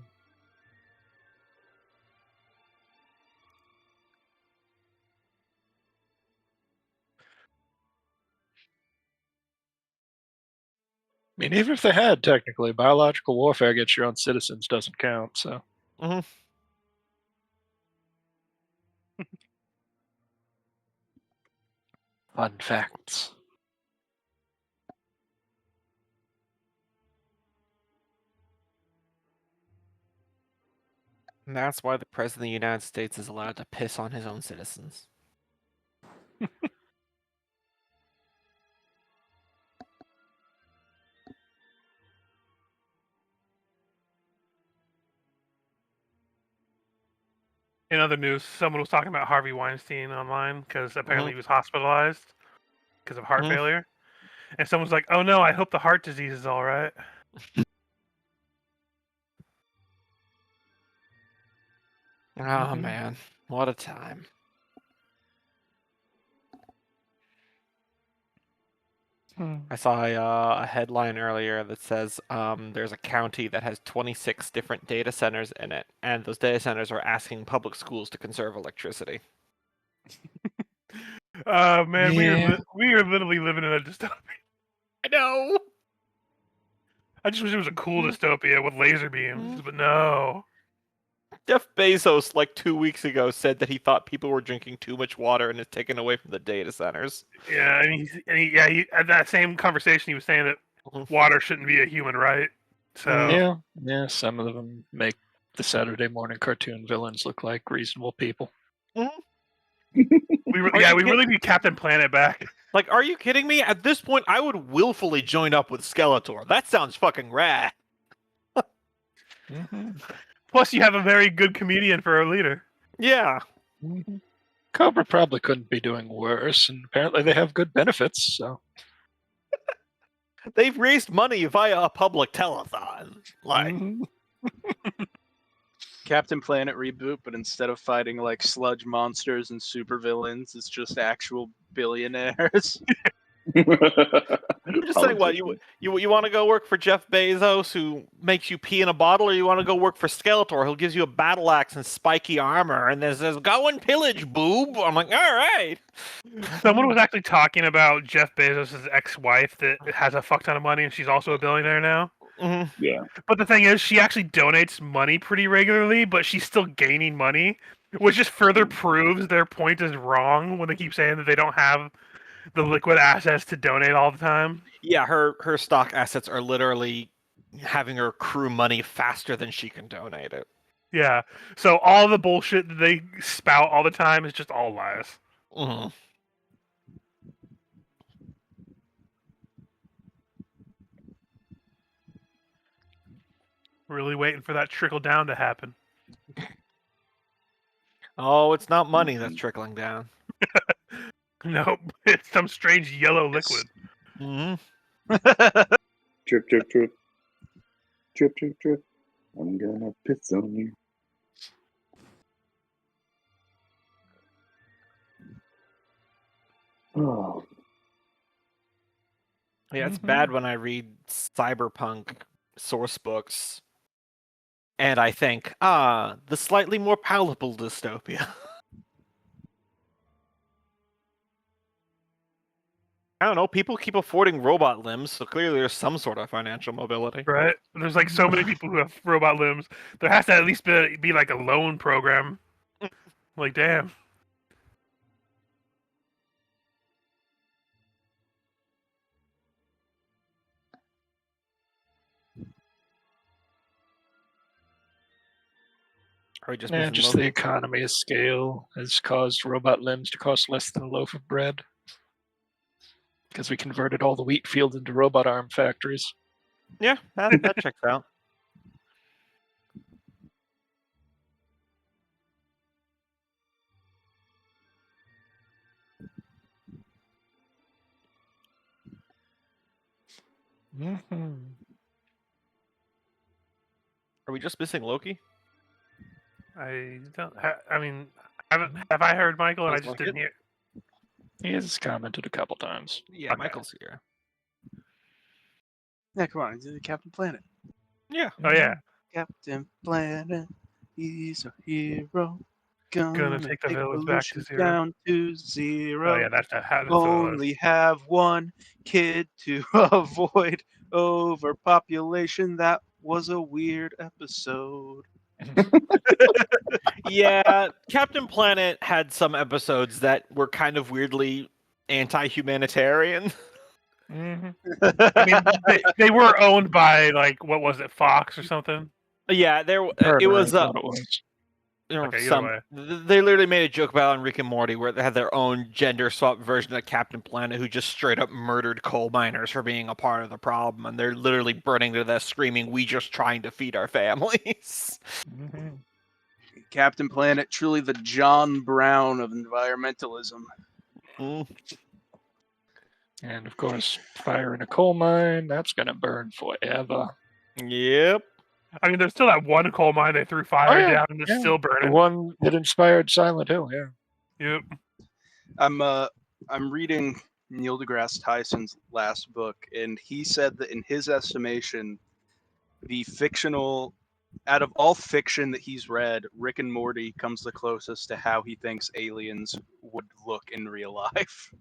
I mean, even if they had, technically, biological warfare against your own citizens doesn't count, so. Hmm. Fun facts. And that's why the President of the United States is allowed to piss on his own citizens. In other news, someone was talking about Harvey Weinstein online because apparently Mhm. he was hospitalized because of heart Mhm. failure. And someone's like, "Oh no, I hope the heart disease is all right." Oh Mhm. man, what a time. I saw a headline earlier that says there's a county that has 26 different data centers in it, and those data centers are asking public schools to conserve electricity. Oh man, Yeah. we are literally living in a dystopia. I know. I just wish it was a cool dystopia with laser beams, Mhm. but no. Jeff Bezos, like 2 weeks ago, said that he thought people were drinking too much water and it's taken away from the data centers. Yeah, he at that same conversation he was saying that Mhm. water shouldn't be a human right. So Yeah, some of them make the Saturday morning cartoon villains look like reasonable people. Mhm. we Are you really need Captain Planet back. Like, are you kidding me? At this point, I would willfully join up with Skeletor. That sounds fucking rad. Plus, you have a very good comedian for a leader. Yeah. Cobra probably couldn't be doing worse, and apparently they have good benefits, so. They've raised money via a public telethon. Like, Mhm. Captain Planet reboot, but instead of fighting like sludge monsters and supervillains, it's just actual billionaires. I'm just saying, what you want to go work for Jeff Bezos, who makes you pee in a bottle, or you want to go work for Skeletor, who gives you a battle axe and spiky armor, and then says, "Go and pillage, boob." I'm like, all right. Someone was actually talking about Jeff Bezos' ex-wife that has a fuck ton of money, and she's also a billionaire now. Mhm. Yeah. But the thing is, she actually donates money pretty regularly, but she's still gaining money, which just further proves their point is wrong when they keep saying that they don't have the liquid assets to donate all the time. Yeah, her stock assets are literally having her accrue money faster than she can donate it. Yeah. So all the bullshit that they spout all the time is just all lies. Mhm. Really waiting for that trickle down to happen. Oh, it's not money that's trickling down. Nope, it's some strange yellow liquid. Hmm. Drip, drip, drip. Drip, drip, drip. I'm gonna piss on you. Oh, Yeah, it's bad when I read cyberpunk source books and I think, the slightly more palatable dystopia. I don't know, people keep affording robot limbs, so clearly there's some sort of financial mobility. Right? There's like so many people who have robot limbs. There has to at least be like a loan program. Like, damn. Are we just Yeah, missing just the Loki? economy of scale has caused robot limbs to cost less than a loaf of bread. Because we converted all the wheat fields into robot arm factories. Yeah, that checks out. Mm-hmm. Are we just missing Loki? I don't. I mean, have I heard Michael and I Sounds just like didn't it. hear? He has commented a couple times. Yeah, Okay. Michael's here. Yeah, come on, he's Captain Planet. Yeah. Oh yeah, Captain Planet, he's a hero. gonna take the village back to pollution zero. down to zero. Oh yeah, that's what it was. Only have one kid to avoid overpopulation. That was a weird episode. Yeah, Captain Planet had some episodes that were kind of weirdly anti-humanitarian. Mm-hmm. I mean, they were owned by like what was it, Fox or something? Yeah, it Turner, was I thought it was. Okay, either way. they literally made a joke about on Rick and Morty where they had their own gender swap version of Captain Planet who just straight up murdered coal miners for being a part of the problem, and they're literally burning to death screaming, "We just trying to feed our families." Mm-hmm. Captain Planet, truly the John Brown of environmentalism. Mm. And of course, fire in a coal mine, that's going to burn forever. Yep. I mean, there's still that one coal mine they threw fire down and it's still The burning. one that inspired Silent Hill, yeah. Yep. I'm reading Neil deGrasse Tyson's last book, and he said that in his estimation, the fictional, out of all fiction that he's read, Rick and Morty comes the closest to how he thinks aliens would look in real life.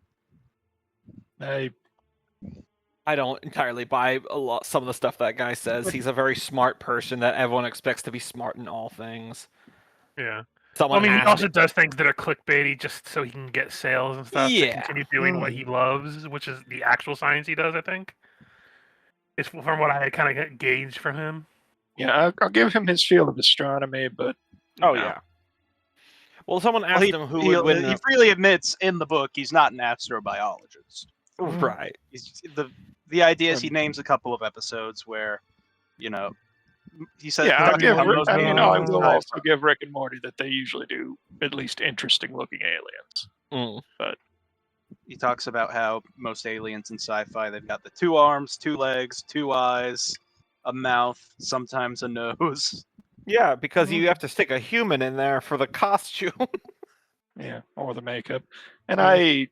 I don't entirely buy some of the stuff that guy says. He's a very smart person that everyone expects to be smart in all things. Yeah. Someone I mean, he has also does things that are clickbaity just so he can get sales and stuff to Yeah. continue doing what he loves, which is the actual science he does, I think. It's from what I kind of gauged from him. Yeah, I'll give him his field of astronomy, but Oh no. yeah. Well, someone asked Well, him who would win. he freely admits in the book he's not an astrobiologist. Right. He's, the idea is he names a couple of episodes where, you know, he says. Yeah, how most I aliens will die also from. give Rick and Morty that they usually do at least interesting looking aliens. Mm. But He talks about how most aliens in sci-fi, they've got the 2 arms, 2 legs, 2 eyes, a mouth, sometimes a nose. Yeah, because you have to stick a human in there for the costume. yeah, or the makeup. And Yeah.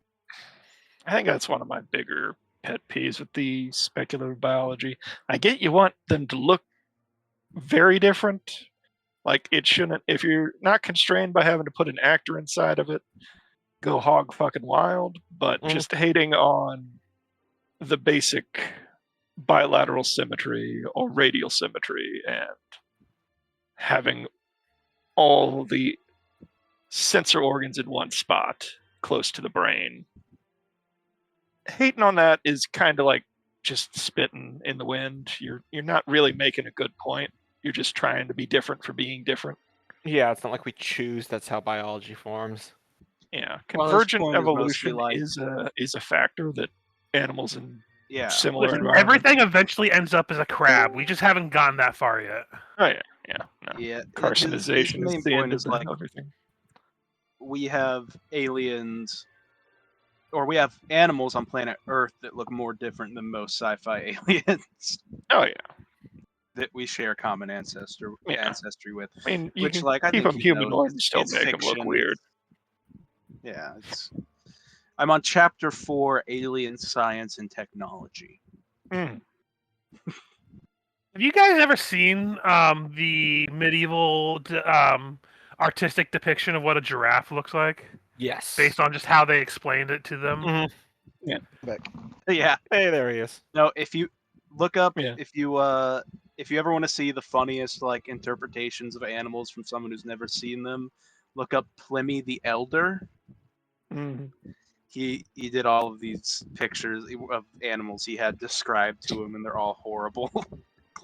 I think that's one of my bigger pet peeves with the speculative biology. I get you want them to look very different. Like it shouldn't, if you're not constrained by having to put an actor inside of it, go hog fucking wild. But just hating on the basic bilateral symmetry or radial symmetry and having all the sensor organs in one spot close to the brain. Hating on that is kind of like just spitting in the wind. You're not really making a good point. You're just trying to be different for being different. Yeah, it's not like we choose. That's how biology forms. Yeah, Well, his convergent point is mostly evolution like- is a factor that animals in Yeah. similar Listen, environments. everything eventually ends up as a crab. We just haven't gotten that far yet. Oh yeah. No. Yeah. Carcinization his main is the point end of is like, everything. we have aliens, or we have animals on planet Earth that look more different than most sci-fi aliens Oh yeah. that we share common ancestry with. I mean, you Which, can like, I keep think them you know, humanoid and still it's make them look fiction. weird. Yeah, I'm on chapter 4, Alien Science and Technology. Mm. Have you guys ever seen the medieval artistic depiction of what a giraffe looks like, Yes. based on just how they explained it to them? Mhm. Yeah. Hey, there he is. No, if you look up, Yeah. if you ever want to see the funniest like interpretations of animals from someone who's never seen them, look up Pliny the Elder. Mm. He did all of these pictures of animals he had described to him, and they're all horrible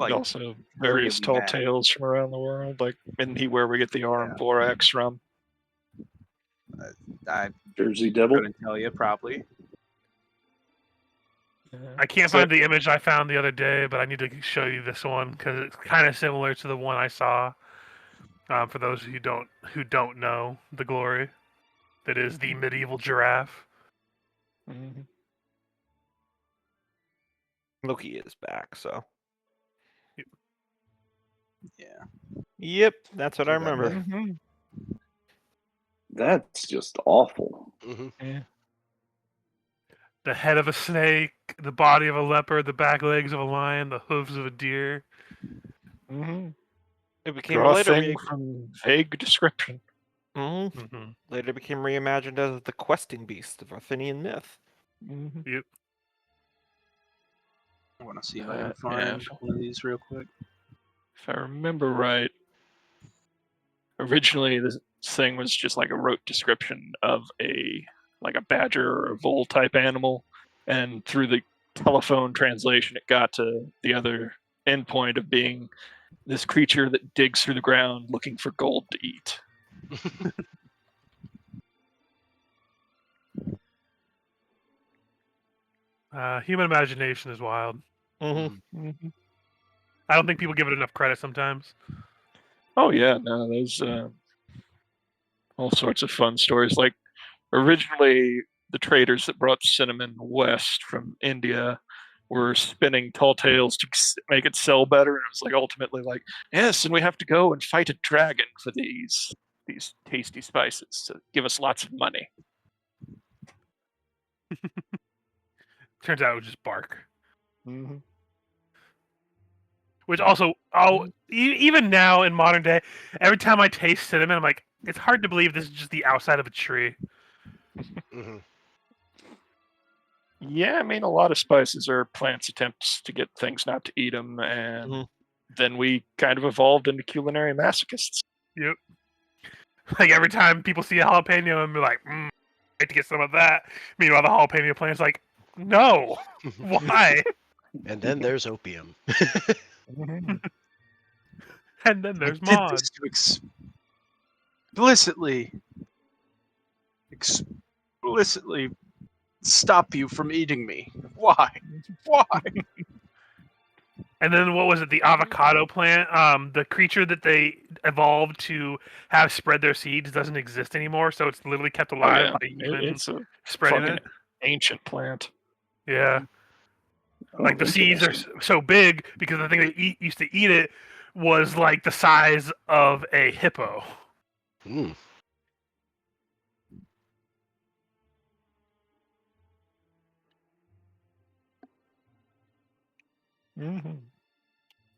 like also various really tall mad. tales from around the world. Like, isn't he where we get the Arum Borax from? I Jersey Devil. couldn't tell you probably. I can't So- find the image I found the other day, but I need to show you this one because it's kind of similar to the one I saw. For those who don't know the glory, that is the medieval giraffe. Mhm. Loki is back, so. Yeah. Yep, that's what I See that, remember. man? Mhm. That's just awful. Hmm. Yeah. The head of a snake, the body of a leopard, the back legs of a lion, the hooves of a deer. Mhm. It became Draw a later thing from vague description. Mm-hmm. later became reimagined as the questing beast of Arthurian myth. Mhm. Yep. I want to see if I can Yeah, find one of these real quick. if I remember right, originally this thing was just like a rote description of a badger or a vole type animal, and through the telephone translation, it got to the other endpoint of being this creature that digs through the ground looking for gold to eat. Human imagination is wild. Mm-hmm. Mhm. I don't think people give it enough credit sometimes. Oh yeah, no, there's all sorts of fun stories. Like originally, the traders that brought cinnamon west from India were spinning tall tales to make it sell better, and it was like ultimately like, yes, and we have to go and fight a dragon for these tasty spices to give us lots of money. Turns out it was just bark. Mm-hmm. Which also, even now in modern day, every time I taste cinnamon, I'm like, it's hard to believe this is just the outside of a tree. Hmm. Yeah, I mean, a lot of spices are plants' attempts to get things not to eat them, and Mhm. then we kind of evolved into culinary masochists. Yep. Like every time people see a jalapeno, and they're like, I hate to get some of that. Meanwhile, the jalapeno plant's like, no, why? And then there's opium. Mhm. And then I there's did mod. this to explicitly stop you from eating me. Why? Why? And then what was it? The avocado plant. The creature that they evolved to have spread their seeds doesn't exist anymore, so it's literally kept Oh alive yeah, by humans it's a spreading fucking it. ancient plant. Yeah, Oh, like the seeds are interesting. so big because the thing they used to eat it was like the size of a hippo. Mm. Mm-hmm.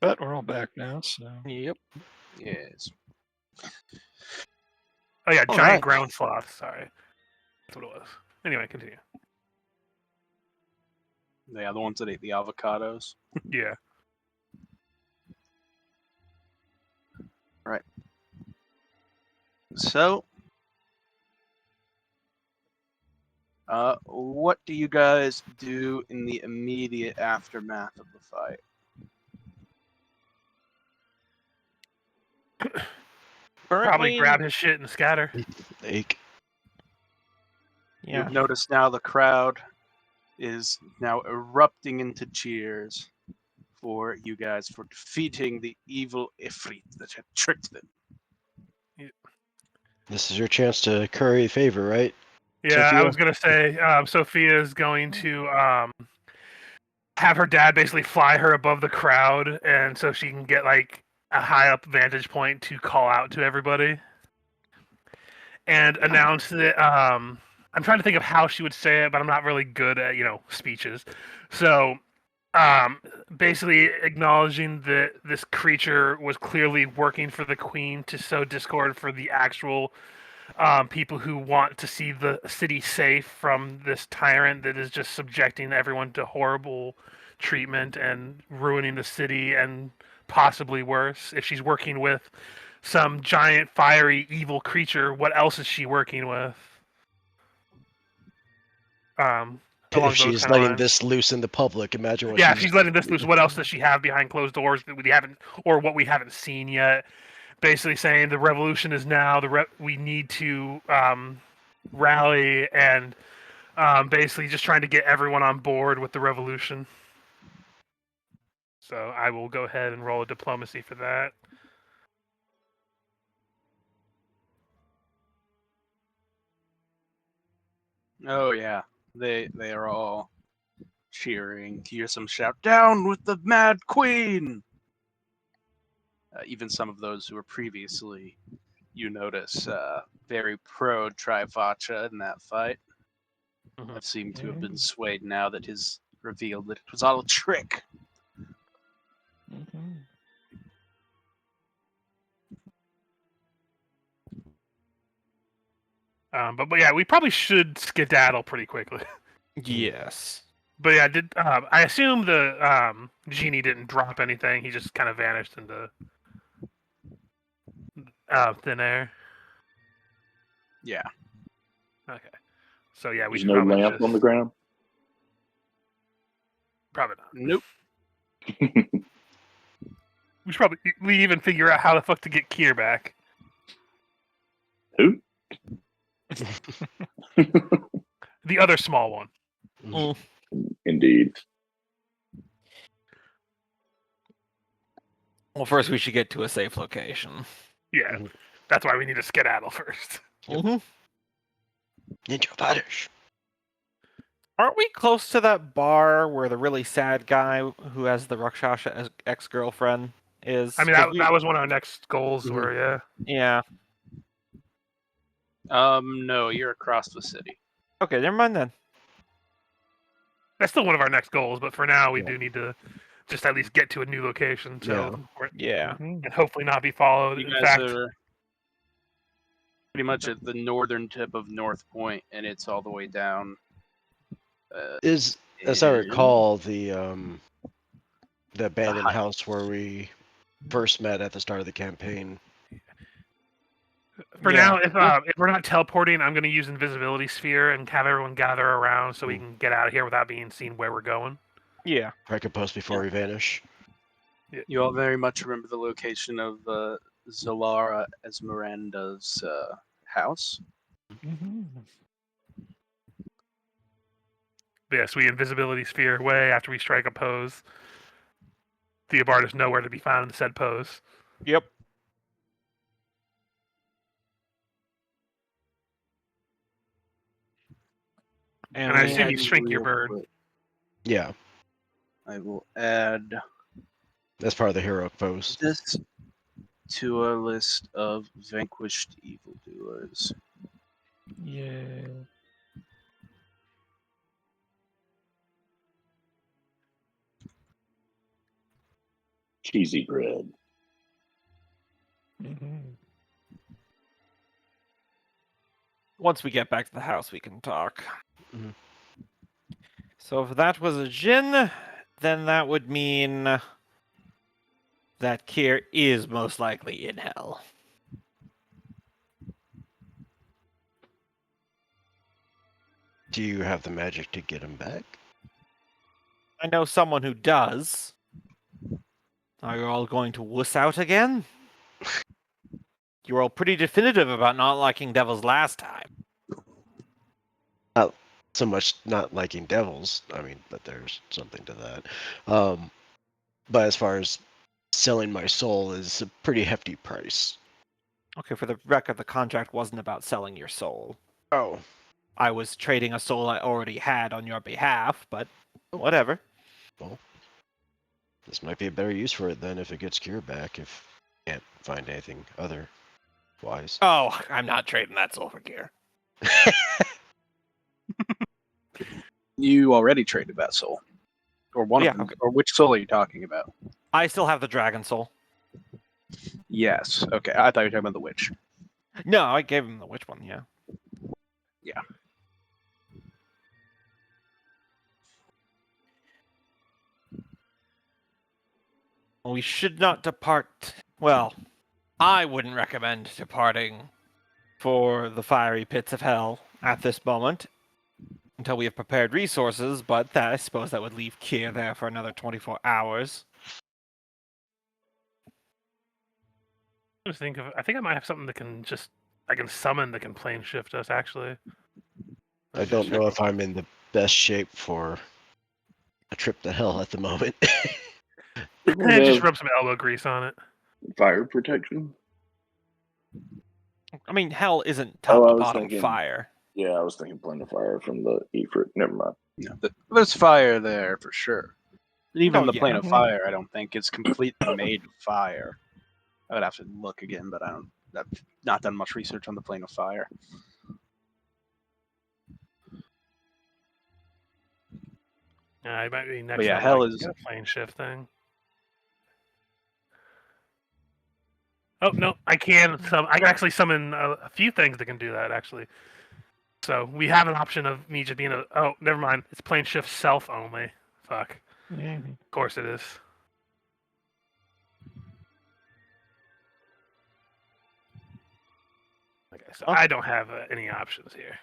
But we're all back now, so Yep. Yes. Oh yeah, All giant right. ground sloth. Sorry, that's what it was. Anyway, continue. Yeah, the ones that ate the avocados. Yeah. So, what do you guys do in the immediate aftermath of the fight? Probably Currently, grab his shit and scatter. Ache. yeah. You've noticed now the crowd is now erupting into cheers for you guys for defeating the evil Ifrit that had tricked them. This is your chance to curry favor, right? Yeah, I Sophia? was gonna say Sophia's going to have her dad basically fly her above the crowd, and so she can get like a high up vantage point to call out to everybody, and announce that. I'm trying to think of how she would say it, but I'm not really good at speeches. So um, basically acknowledging that this creature was clearly working for the queen to sow discord for the actual people who want to see the city safe from this tyrant that is just subjecting everyone to horrible treatment and ruining the city and possibly worse. If she's working with some giant fiery evil creature, what else is she working with? along If those she's kind of letting lines. this loose in the public, imagine what Yeah, if she's. she's letting this loose, what else does she have behind closed doors that we haven't, or what we haven't seen yet? Basically saying the revolution is now. We need to rally and basically just trying to get everyone on board with the revolution. So I will go ahead and roll a diplomacy for that. Oh yeah, they are all cheering. You hear some shout, "Down with the Mad Queen!" Even some of those who were previously, you notice, very pro Trifacha in that fight, have seemed to have been swayed now that his revealed that it was all a trick. But yeah, we probably should skedaddle pretty quickly. Yes. But yeah, I assume the genie didn't drop anything. He just kind of vanished into thin air. Yeah. Okay. So yeah, we There's should no probably lamp just on the ground. probably not. Nope. We should probably even figure out how the fuck to get Kier back. Who? The other small one. Mm. Indeed. Well, first we should get to a safe location. Yeah, that's why we need to skedaddle first. Mm-hmm. Ninja fighters. Aren't we close to that bar where the really sad guy who has the Rakshasa ex-girlfriend is? I mean, 'Cause that was one of our next goals. Mhm. Were yeah. Yeah. No, you're across the city. Okay, never mind then. That's still one of our next goals, but for now we Yeah. do need to just at least get to a new location, so Yeah. and hopefully not be followed. You In guys fact, are pretty much at the northern tip of North Point, and it's all the way down. Is, as I in recall, the abandoned heights. house where we first met at the start of the campaign. for Yeah. now, if we're not teleporting, I'm going to use invisibility sphere and have everyone gather around so we can get out of here without being seen where we're going. Yeah. I could post before we vanish. You all very much remember the location of Zolara Esmeranda's house. But yes, we invisibility sphere away after we strike a pose. Theobald is nowhere to be found in said pose. Yep. And I we assume had- you shrink your bird. Yeah, I will add that's part of the heroic post. this to our list of vanquished evildoers. Yeah. Cheesy bread. Once we get back to the house, we can talk. Mhm. So if that was a Jinn, then that would mean that Kier is most likely in hell. Do you have the magic to get him back? I know someone who does. Are you all going to wuss out again? You were all pretty definitive about not liking devils last time. Not so much not liking devils. I mean, but there's something to that. But as far as selling my soul is a pretty hefty price. Okay, for the record, the contract wasn't about selling your soul. Oh, I was trading a soul I already had on your behalf, but whatever. this might be a better use for it then if it gets Cure back. If can't find anything otherwise. Oh, I'm not trading that soul for gear. You already traded that soul, or one Yeah, of them. okay. Or which soul are you talking about? I still have the dragon soul. Yes. Okay, I thought you were talking about the witch. No, I gave him the witch one, yeah. Yeah. We should not depart. Well, I wouldn't recommend departing for the fiery pits of hell at this moment. until we have prepared resources, but that I suppose that would leave Kier there for another 24 hours. Just think of. I think I might have something that can just. I can summon that can plane shift us. Actually. I don't know if I'm in the best shape for a trip to hell at the moment. Didn't Just it have rub some elbow grease on it. fire protection? I mean, hell isn't Oh, top I to was bottom thinking- fire. Yeah, I was thinking plane of fire from the Ifrit. Never mind. Yeah, there's fire there for sure. But even Oh, the yeah. plane of fire, I don't think it's completely made of fire. I would have to look again, but I've not done much research on the plane of fire. Yeah, it might be next. But yeah, time, hell like, is- get a plane shift thing. Oh no, I can. I can actually summon a few things that can do that. Actually, so we have an option of me just being a. Oh, never mind. It's plane shift self only. Fuck. Of course it is. Okay, so I don't have any options here.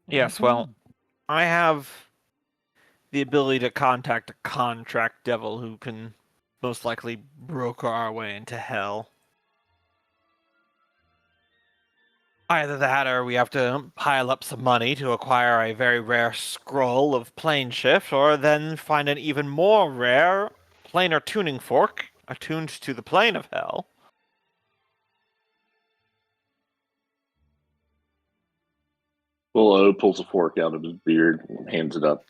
Yes, well, I have the ability to contact a contract devil who can most likely broker our way into hell. Either that or we have to pile up some money to acquire a very rare scroll of plane shift, or then find an even more rare planar tuning fork attuned to the plane of hell. Willow pulls a fork out of his beard and hands it up.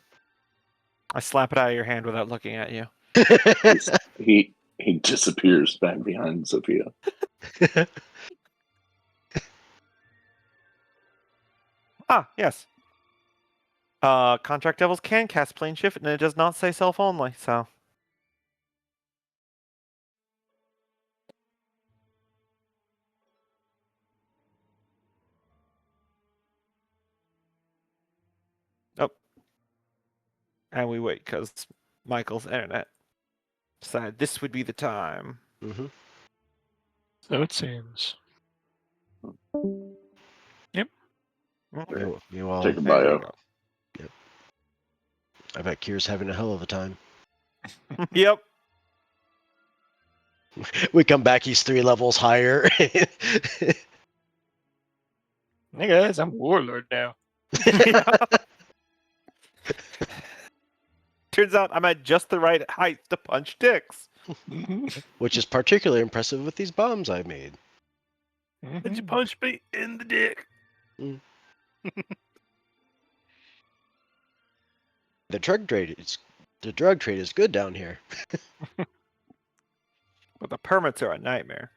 I slap it out of your hand without looking at you. He disappears back behind Sophia. Ah, yes. Contract devils can cast plane shift, and it does not say self only, so. Oh. And we wait, because Michael's internet decided this would be the time. Mm-hmm. So it seems. Okay. Meanwhile, Take a There you bio. go. I bet Kier's having a hell of a time. Yep. We come back, he's 3 levels higher. Hey guys, I'm warlord now. Turns out I'm at just the right height to punch dicks. Which is particularly impressive with these bombs I made. Did you punch me in the dick? The drug trade is good down here. But the permits are a nightmare.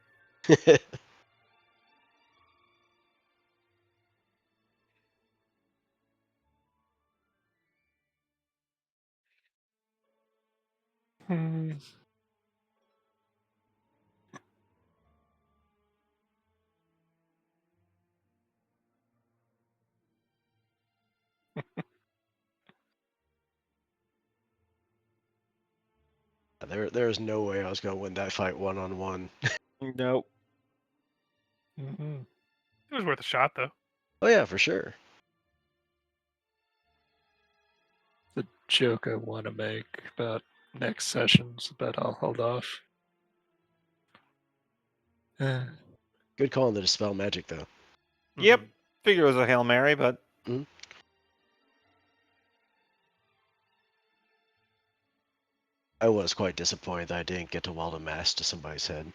There's no way I was gonna win that fight 1-on-1. Nope. It was worth a shot, though. Oh yeah, for sure. The joke I want to make about next sessions, but I'll hold off. Good call on the dispel magic though. Yep. Figure it was a Hail Mary, but I was quite disappointed that I didn't get to weld a mask to somebody's head.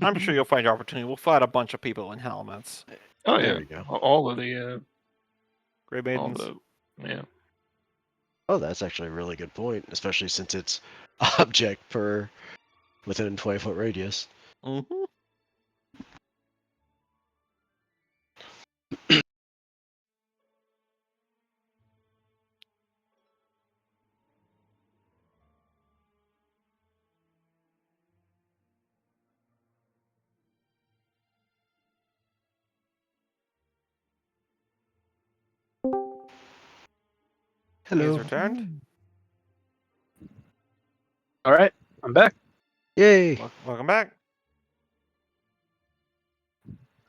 I'm sure you'll find your opportunity. We'll fight a bunch of people in helmets. Oh There yeah, we go. all of the Grey all Maidens. the Oh, that's actually a really good point, especially since it's object per within a 20-foot radius. Mm-hmm. He has Hello. returned. All right, I'm back. Yay. Welcome back.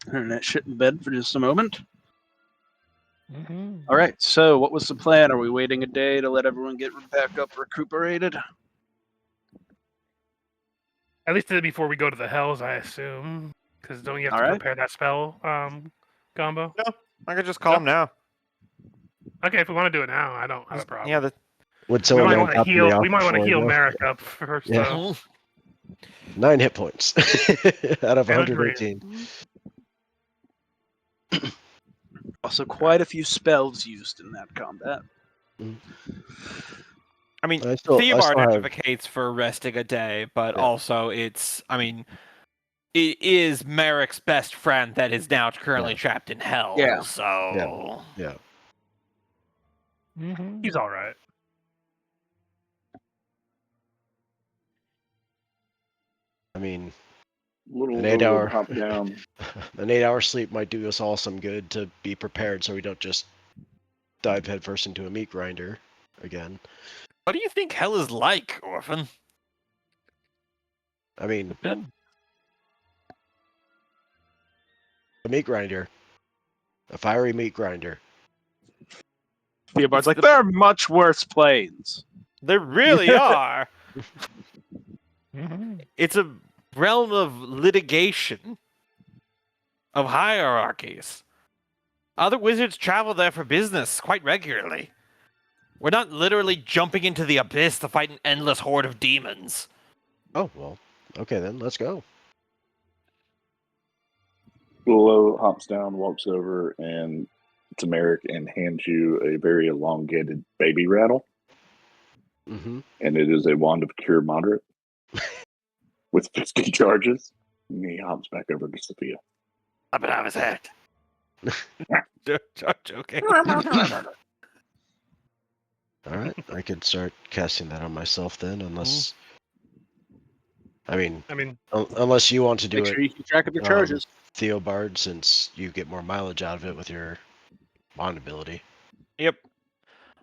Internet shit in bed for just a moment. Mm-hmm. All right, so what was the plan? Are we waiting a day to let everyone get back up recuperated? At least before we go to the Hells, I assume. Because don't you have All to right. prepare that spell combo? No, I could just call No. him now. Okay, if we want to do it now, I don't have a Just- problem. Yeah, the, Would we someone might mind want to topping me heal. off We might want to before I heal go? Merrick up first, Yeah. though. 9 hit points out of And a drain. 118. Also, quite a few spells used in that combat. I mean, I still Theobald have- advocates for resting a day, but Yeah. also it is Merrick's best friend that is now currently trapped in hell. Yeah. So Yeah. Mm-hmm. He's all right. I mean, Little An 8 little hour- hop down. an 8-hour sleep might do us all some good to be prepared so we don't just dive headfirst into a meat grinder again. what do you think hell is like, Orphan? I mean, Depend- a meat grinder. A fiery meat grinder. Theobald's It's like, the- there are much worse planes. There really are. Mhm. It's a realm of litigation, of hierarchies. Other wizards travel there for business quite regularly. We're not literally jumping into the abyss to fight an endless horde of demons. Oh, well. Okay, then. Let's go. Willow hops down, walks over, and to Merrick and hands you a very elongated baby rattle, Mm-hmm. and it is a wand of cure moderate with 50 charges. And he hops back over to Sophia. Up and out of his head. Joking. All right. I could start casting that on myself then, unless... I mean, I mean, unless you want to do Make it, sure you keep track of your um, charges. Theobard, since you get more mileage out of it with your bond ability. Yep.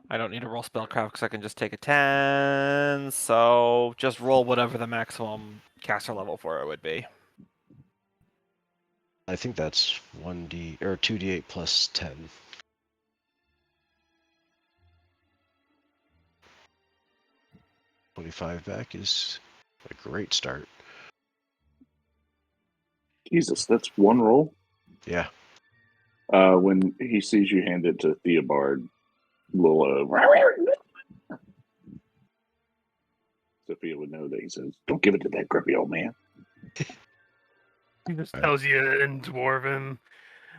I don't need to roll spellcraft because I can just take a 10. So just roll whatever the maximum caster level for it would be. I think that's 1d or 2d8 plus 10. $25 back is a great start. Jesus, that's one roll. Yeah. When he sees you hand it to Theobard, Willow, Sophia would know that he says, "Don't give it to that grumpy old man." he just Right. tells you in Dwarven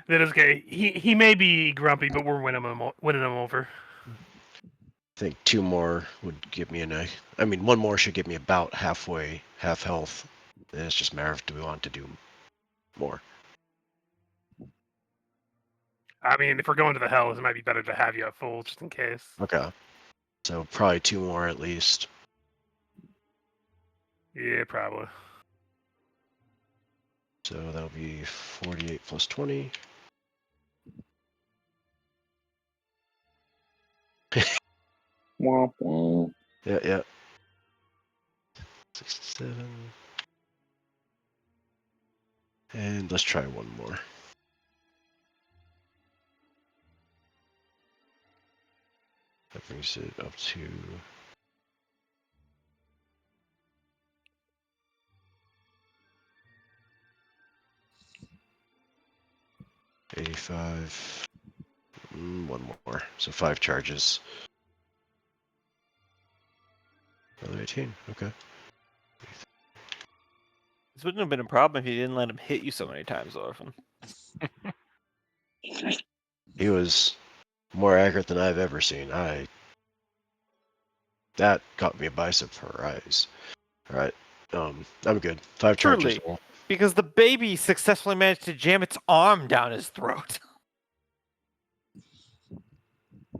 that it's okay. He may be grumpy, but we're winning him over. I think 2 more would give me I mean, 1 more should give me about half health. And it's just a matter of do we want to do more. I mean, if we're going to the Hells, it might be better to have you at full just in case. Okay. So probably 2 more at least. Yeah, probably. So that'll be 48 plus 20. Womp womp. Yeah. 67. And let's try 1 more. That brings it up to 85. 1 more. So 5 charges. Another 18. Okay. This wouldn't have been a problem if you didn't let him hit you so many times, Orphan. He was more accurate than I've ever seen. That caught me by surprise. All right. I'm good. 5 charges. Truly. Because the baby successfully managed to jam its arm down his throat.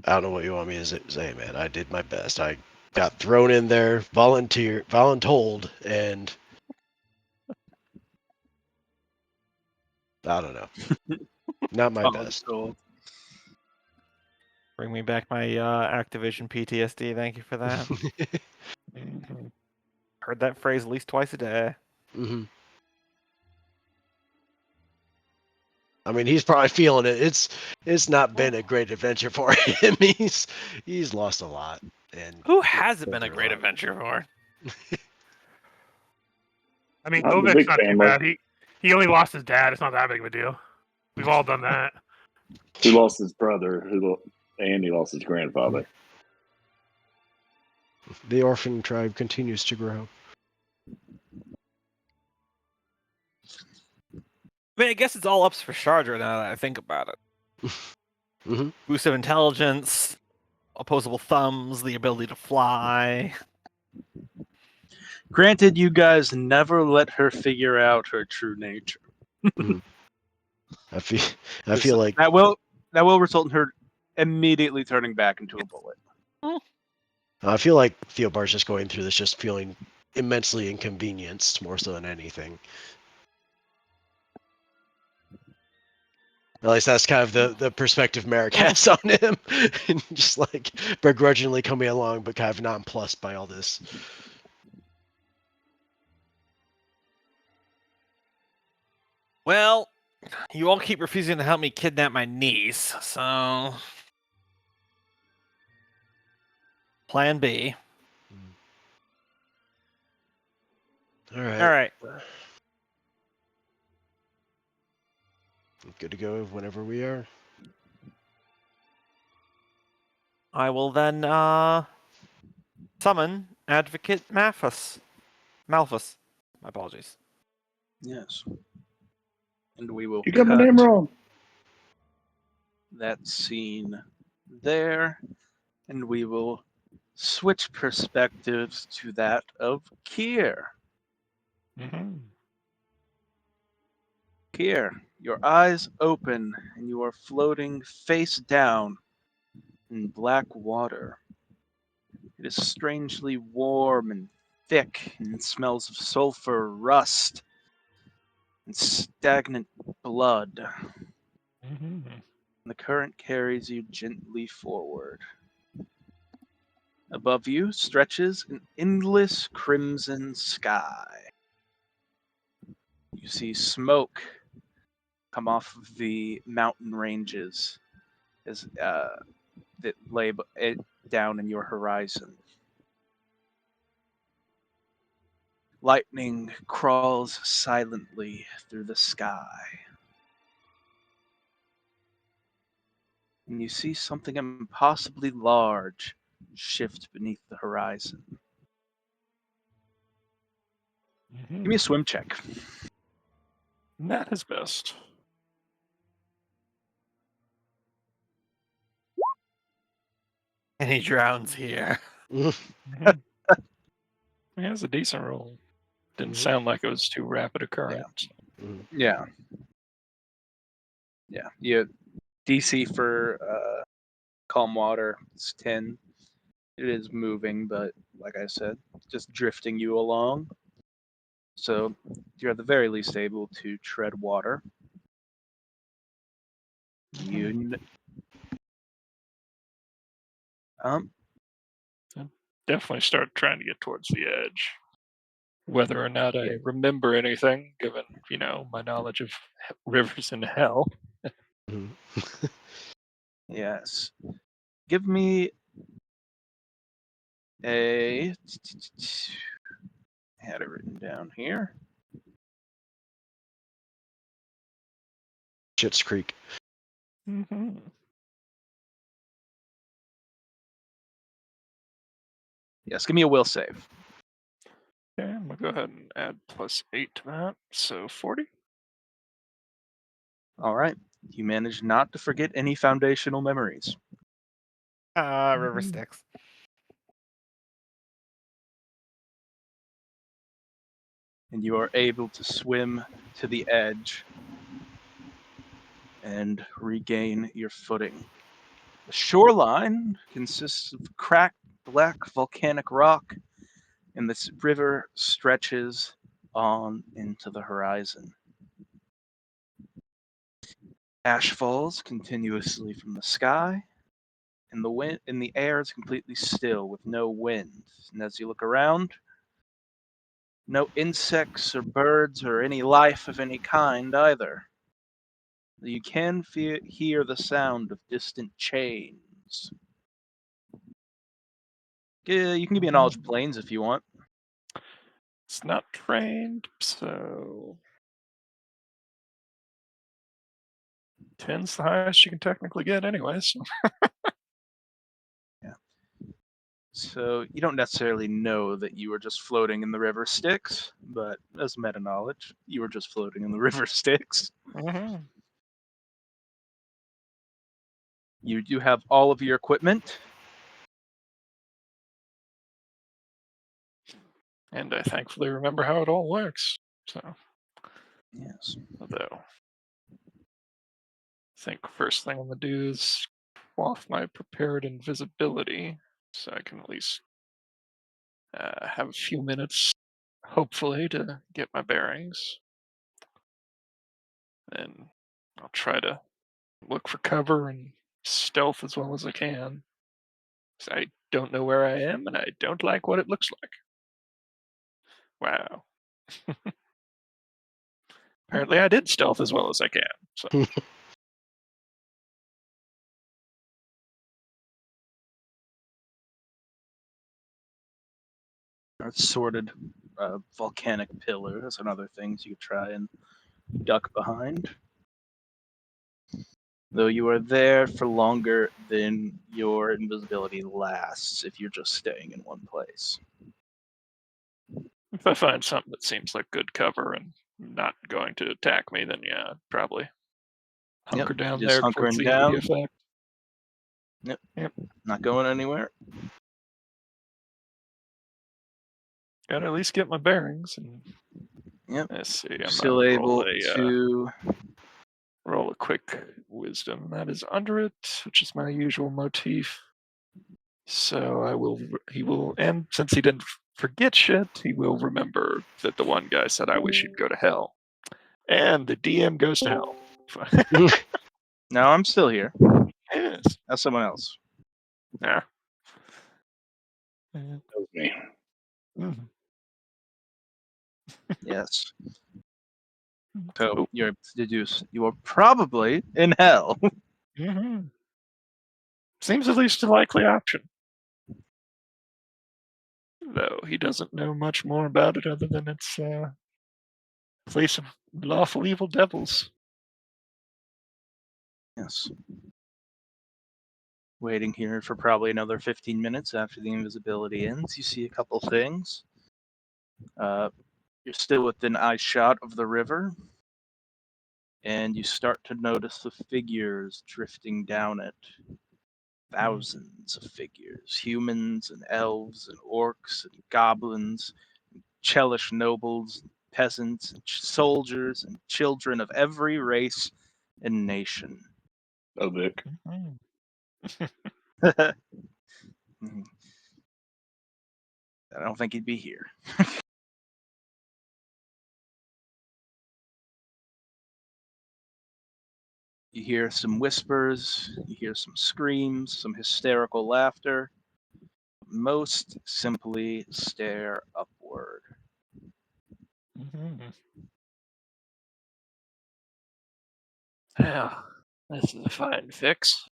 I don't know what you want me to say, man. I did my best. I got thrown in there, voluntold, and I don't know. Not my best. Voluntold. Bring me back my Activision PTSD. Thank you for that. Mhm. Heard that phrase at least twice a day. Hmm. I mean, he's probably feeling it. It's not been a great adventure for him. He's lost a lot, and Who hasn't been a through a great lot. adventure for? I mean, Not the Ovek's big not too family. bad. He only lost his dad. It's not that big of a deal. We've all done that. He lost his brother, and he lost his grandfather. The orphan tribe continues to grow. I mean, I guess it's all ups for Charger now that I think about it. Hmm. Boost of intelligence, opposable thumbs, the ability to fly. Granted, you guys never let her figure out her true nature. I feel like that will result in her immediately turning back into a bullet. Theobar's just going through this, just feeling immensely inconvenienced more so than anything. At least that's kind of the perspective Merrick has on him. Just like begrudgingly coming along, but kind of nonplussed by all this. Well, you all keep refusing to help me kidnap my niece, so. Plan B. All right. All right. Good to go whenever we are. I will then summon Advocate Malphus. Malphus. My apologies. Yes. And we will You got my cut name wrong. that scene there, and we will switch perspectives to that of Kier. Mhm. Kier, your eyes open and you are floating face down in black water. It is strangely warm and thick and smells of sulfur, rust, and stagnant blood. Mhm. The current carries you gently forward. Above you stretches an endless crimson sky. You see smoke come off of the mountain ranges as that lay down in your horizon. Lightning crawls silently through the sky. And you see something impossibly large shift beneath the horizon. Give me a swim check. Not his best. And he drowns here. Mhm. He has a decent roll. Didn't Mhm. sound like it was too rapid a current. Yeah. Yeah. You DC for calm water is 10. It is moving, but like I said, just drifting you along. So you're at the very least able to tread water. You Definitely start trying to get towards the edge. Whether or not I Yeah. remember anything, given, my knowledge of rivers in hell. Mhm. Yes. Give me a. I had it written down here. Schitt's Creek. Mm-hmm. Yes, give me a will save. Okay, I'm going to go ahead and add +8 to that. So 40. All right. You managed not to forget any foundational memories. River Mhm. Styx. And you are able to swim to the edge and regain your footing. The shoreline consists of cracked black volcanic rock, and this river stretches on into the horizon. Ash falls continuously from the sky, and the air is completely still with no wind. And as you look around, no insects or birds or any life of any kind either. You can hear the sound of distant chains. You can give me a knowledge planes if you want. It's not trained, so 10's the highest you can technically get, anyways. Yeah. So you don't necessarily know that you were just floating in the river Styx, but as meta knowledge, you were just floating in the river Styx. Mm-hmm. You do have all of your equipment. And I thankfully remember how it all works. So, Yes. although I think first thing I'm gonna do is off my prepared invisibility, so I can at least have a few minutes, hopefully, to get my bearings. Then I'll try to look for cover and stealth as well as I can. 'Cause I don't know where I am, and I don't like what it looks like. Wow. Apparently, I did stealth as well as I can. So. Sorted volcanic pillar. That's another thing you could try and duck behind. Though you are there for longer than your invisibility lasts if you're just staying in one place. If I find something that seems like good cover and not going to attack me, then yeah, I'd probably hunker down just there towards hunkering the down. immediate effect. Yep. Not going anywhere. Gotta at least get my bearings. And Yep. let's see, I'm Still gonna able to. roll a quick wisdom. That is under it, which is my usual motif. So he will, and since he didn't forget shit, he will remember that the one guy said, I wish you'd go to hell. And the DM goes to hell. No, I'm still here. Yes. That's someone else. Yeah. That was me. Mhm. Yes. Oh. So you're able to deduce you are probably in hell. Mhm. Seems at least a likely option. Though he doesn't know much more about it other than it's a place of lawful evil devils. Yes. Waiting here for probably another 15 minutes after the invisibility ends. You see a couple things. You're still within eye shot of the river, and you start to notice the figures drifting down it. Thousands of figures, humans and elves and orcs and goblins, Chelish nobles, peasants, and soldiers, and children of every race and nation. Oh, Vic. Mhm. I don't think he'd be here. You hear some whispers, you hear some screams, some hysterical laughter. Most simply stare upward. Mhm. Yeah, this is a fine fix.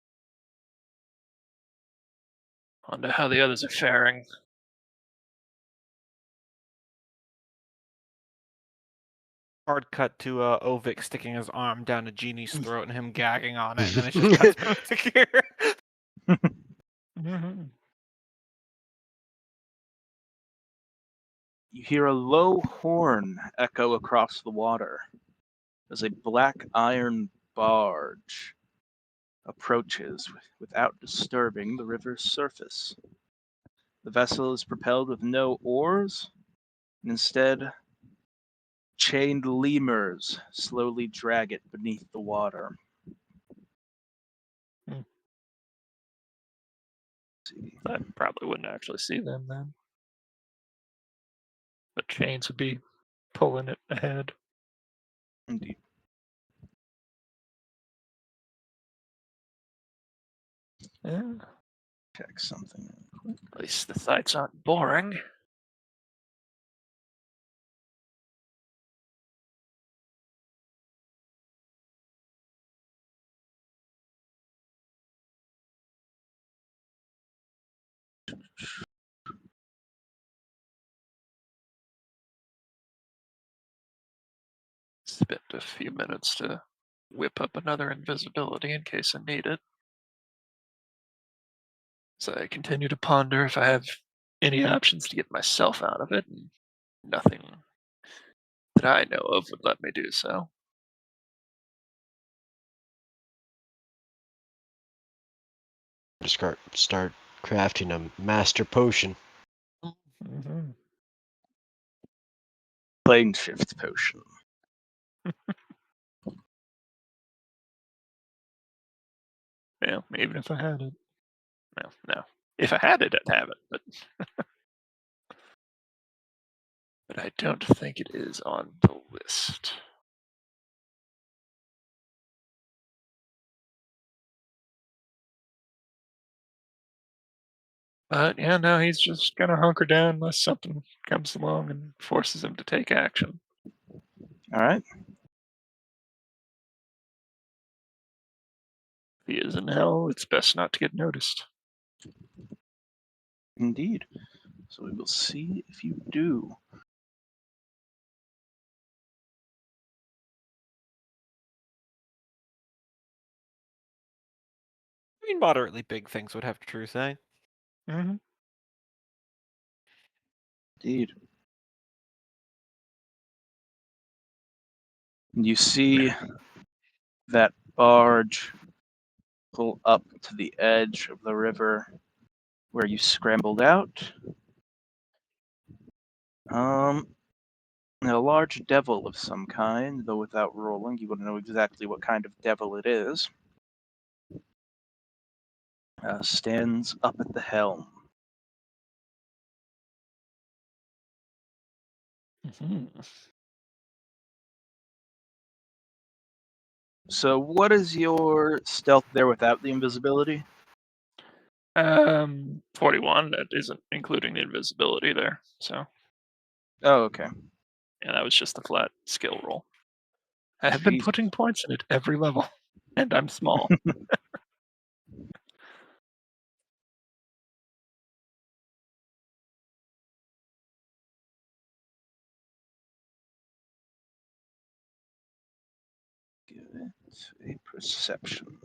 Wonder how the others are faring. Hard cut to Ovik sticking his arm down a genie's throat and him gagging on it, and then it just cuts back to Kier. Mhm. You hear a low horn echo across the water as a black iron barge approaches without disturbing the river's surface. The vessel is propelled with no oars, and instead, chained lemurs slowly drag it beneath the water. Hmm. I probably wouldn't actually see them then. The chains would be pulling it ahead. Indeed. Yeah. Check something. At least the sights aren't boring. Spent a few minutes to whip up another invisibility in case I need it. So I continue to ponder if I have any options to get myself out of it, and nothing that I know of would let me do so. Start crafting a master potion. Mm-hmm. Plane shift potion. Yeah, even if I had it. Well, no. If I had it, I'd have it, but I don't think it is on the list. But yeah, no, he's just gonna hunker down unless something comes along and forces him to take action. All right. If he is in hell, it's best not to get noticed. Indeed. So we will see if you do. I mean, moderately big things would have true say. Mm-hmm. Indeed. You see that barge pull up to the edge of the river where you scrambled out. A large devil of some kind, though without rolling, you wouldn't know exactly what kind of devil it is, stands up at the helm. Mm-hmm. So, what is your stealth there without the invisibility? 41. That isn't including the invisibility there. So, Oh, okay. yeah, that was just a flat skill roll. I have been Jesus. putting points in it every level, and I'm small. Give it a perception.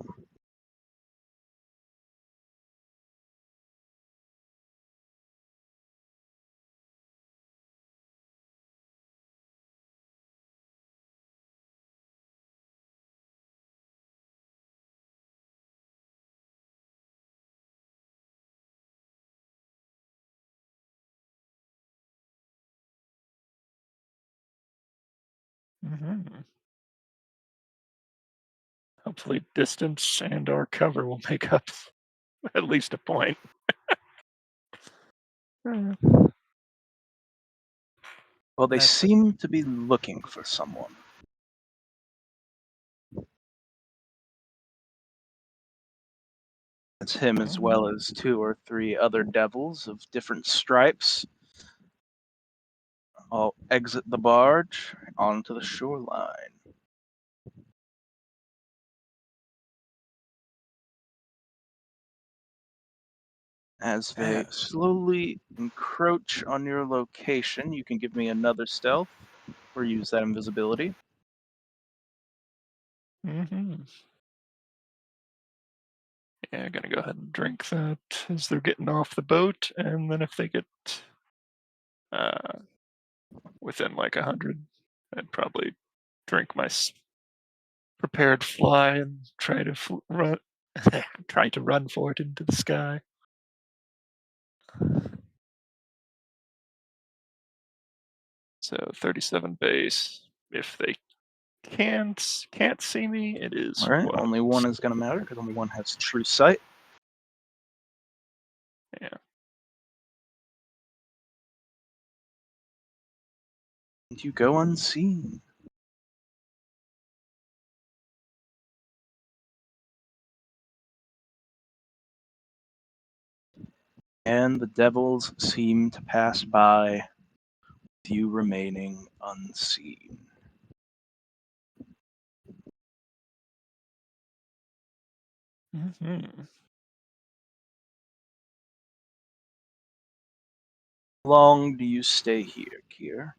Mm-hmm. Hopefully, distance and or cover will make up at least a point. Well, they That's seem to be looking for someone. It's him as well as 2 or 3 other devils of different stripes. All exit the barge onto the shoreline. As they slowly encroach on your location, you can give me another stealth or use that invisibility. Mm-hmm. Yeah, gonna go ahead and drink that as they're getting off the boat, and then if they get uh, within like 100, I'd probably drink my prepared fly and try to run, try to run for it into the sky. So 37 base. If they can't see me, it is All right, what? only one is going to matter because only one has true sight. Yeah. And you go unseen. And the devils seem to pass by, with you remaining unseen. Mm-hmm. How long do you stay here, Kier?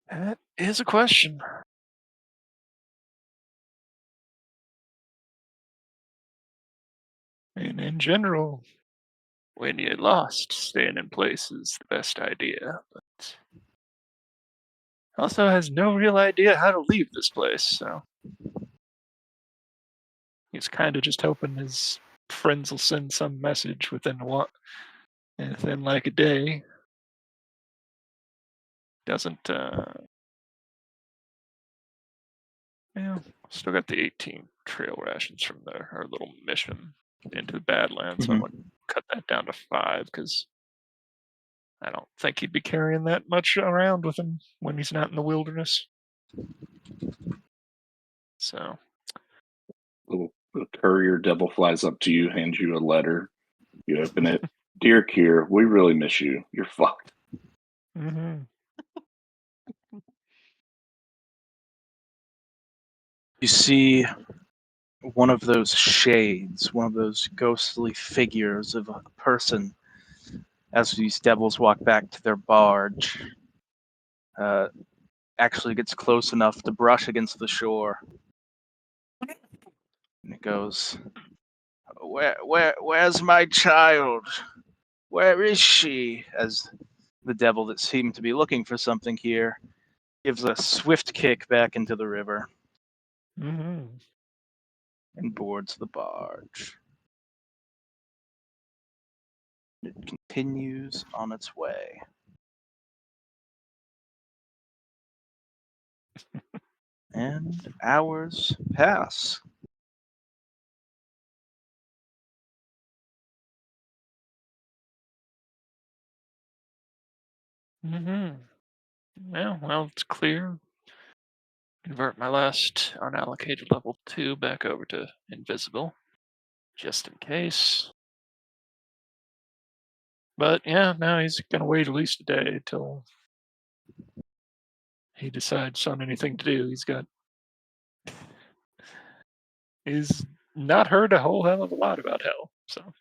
That is a question. And in general, when you're lost, staying in place is the best idea. But also has no real idea how to leave this place, so he's kind of just hoping his friends will send some message within like a day. Doesn't yeah, still got the 18 trail rations from our little mission into the Badlands. So I'm gonna cut that down to 5 because I don't think he'd be carrying that much around with him when he's not in the wilderness. So Little courier devil flies up to you, hands you a letter. You open it. Dear Kier, we really miss you. You're fucked. mm-hmm. You see one of those shades, one of those ghostly figures of a person as these devils walk back to their barge. Actually gets close enough to brush against the shore. And it goes, where's my child? Where is she? As the devil that seemed to be looking for something here gives a swift kick back into the river Mm-hmm. and boards the barge. It continues on its way. And hours pass. Mm-hmm. Yeah, well, it's clear. Convert my last unallocated level 2 back over to invisible, just in case. But yeah, now he's gonna wait at least a day till he decides on anything to do. He's not heard a whole hell of a lot about hell, so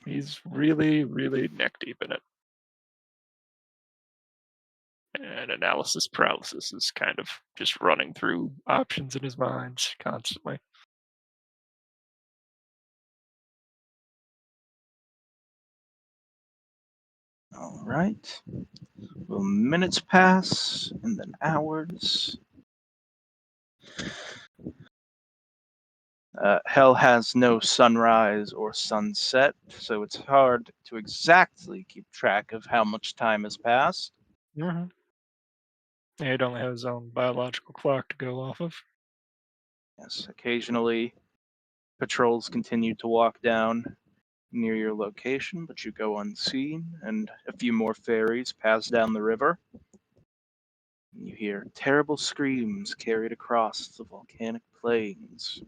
he's really, really neck deep in it. And analysis paralysis is kind of just running through options in his mind constantly. All right. Will minutes pass and then hours? Hell has no sunrise or sunset, so it's hard to exactly keep track of how much time has passed. Mm-hmm. Yeah, he'd only have his own biological clock to go off of. Yes, occasionally patrols continue to walk down near your location, but you go unseen, and a few more ferries pass down the river. You hear terrible screams carried across the volcanic plains.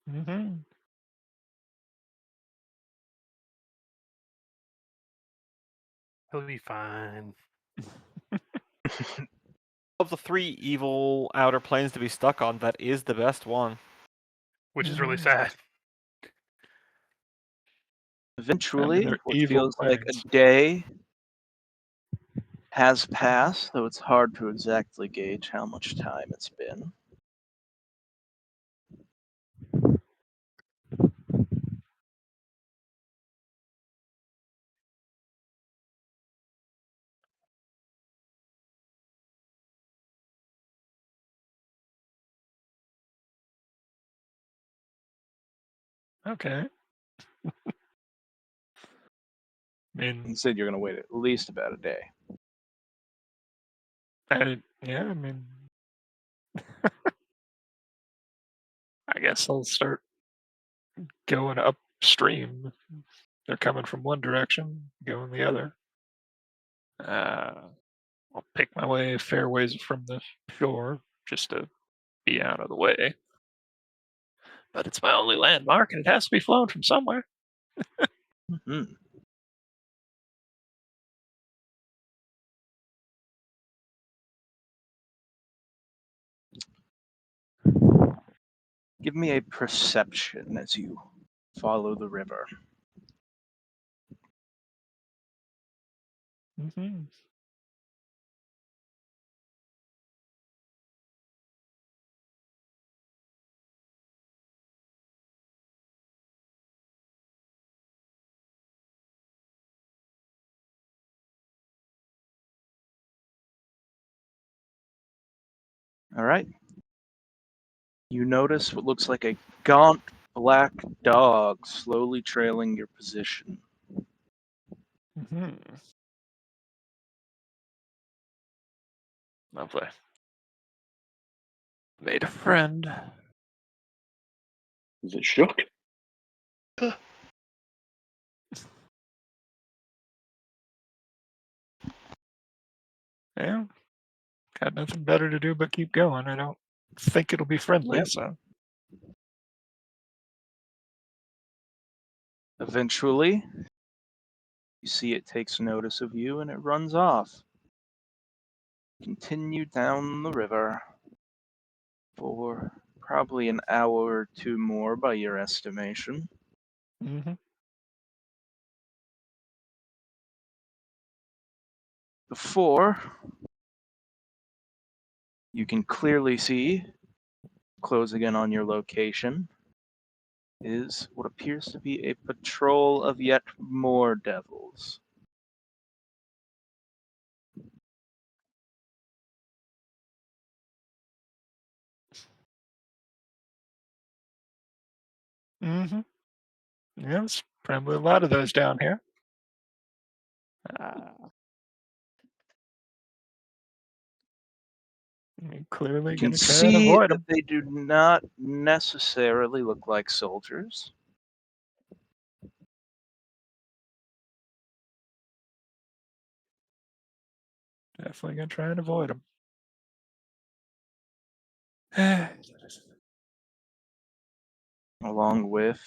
Mm-hmm. He'll be fine. Of the 3 evil outer planes to be stuck on, that is the best one. Which is really Mhm. sad. Eventually, they're what evil feels like a planes. day has passed, though it's hard to exactly gauge how much time it's been. Okay. I You mean, said you're going to wait at least about a day. yeah, I mean, I guess I'll start going up stream. They're coming from one direction, going the other. I'll pick my way a fair ways from the shore just to be out of the way. But it's my only landmark, and it has to be flown from somewhere. Mhm. Give me a perception as you follow the river. Mm-hmm. All right. You notice what looks like a gaunt black dog slowly trailing your position. Mm-hmm. Lovely. Made a friend. Is it shook? Yeah. Got nothing better to do but keep going. I don't think it'll be friendly, Yep. so. Eventually, you see it takes notice of you and it runs off. Continue down the river for probably an hour or two more by your estimation. Mm-hmm. Before you can clearly see, closing in on your location, is what appears to be a patrol of yet more devils. Mm-hmm. Yeah, there's probably a lot of those down here. You're clearly You can going to try and see avoid that them. they do not necessarily look like soldiers. Definitely going to try and avoid them. Along with,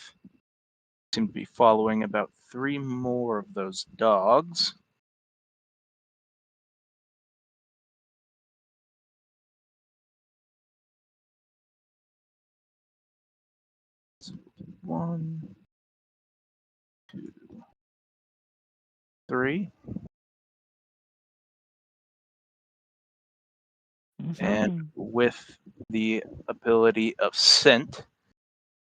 seem to be following about 3 more of those dogs. One, two, three. And Mm-hmm. with the ability of scent,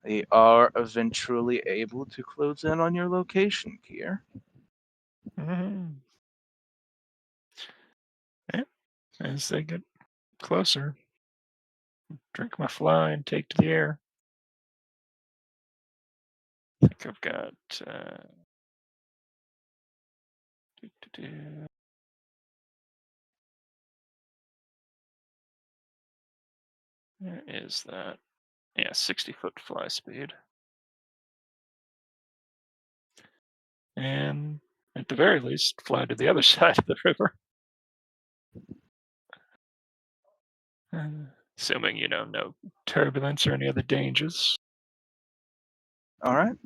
they are eventually able to close in on your location, Kier. Mm-hmm. Yeah. As they get closer, drink my fly and take to the air. I think I've got. Doo-doo-doo. Where is that? Yeah, 60-foot fly speed. And at the very least, fly to the other side of the river. Assuming, no turbulence or any other dangers. All right.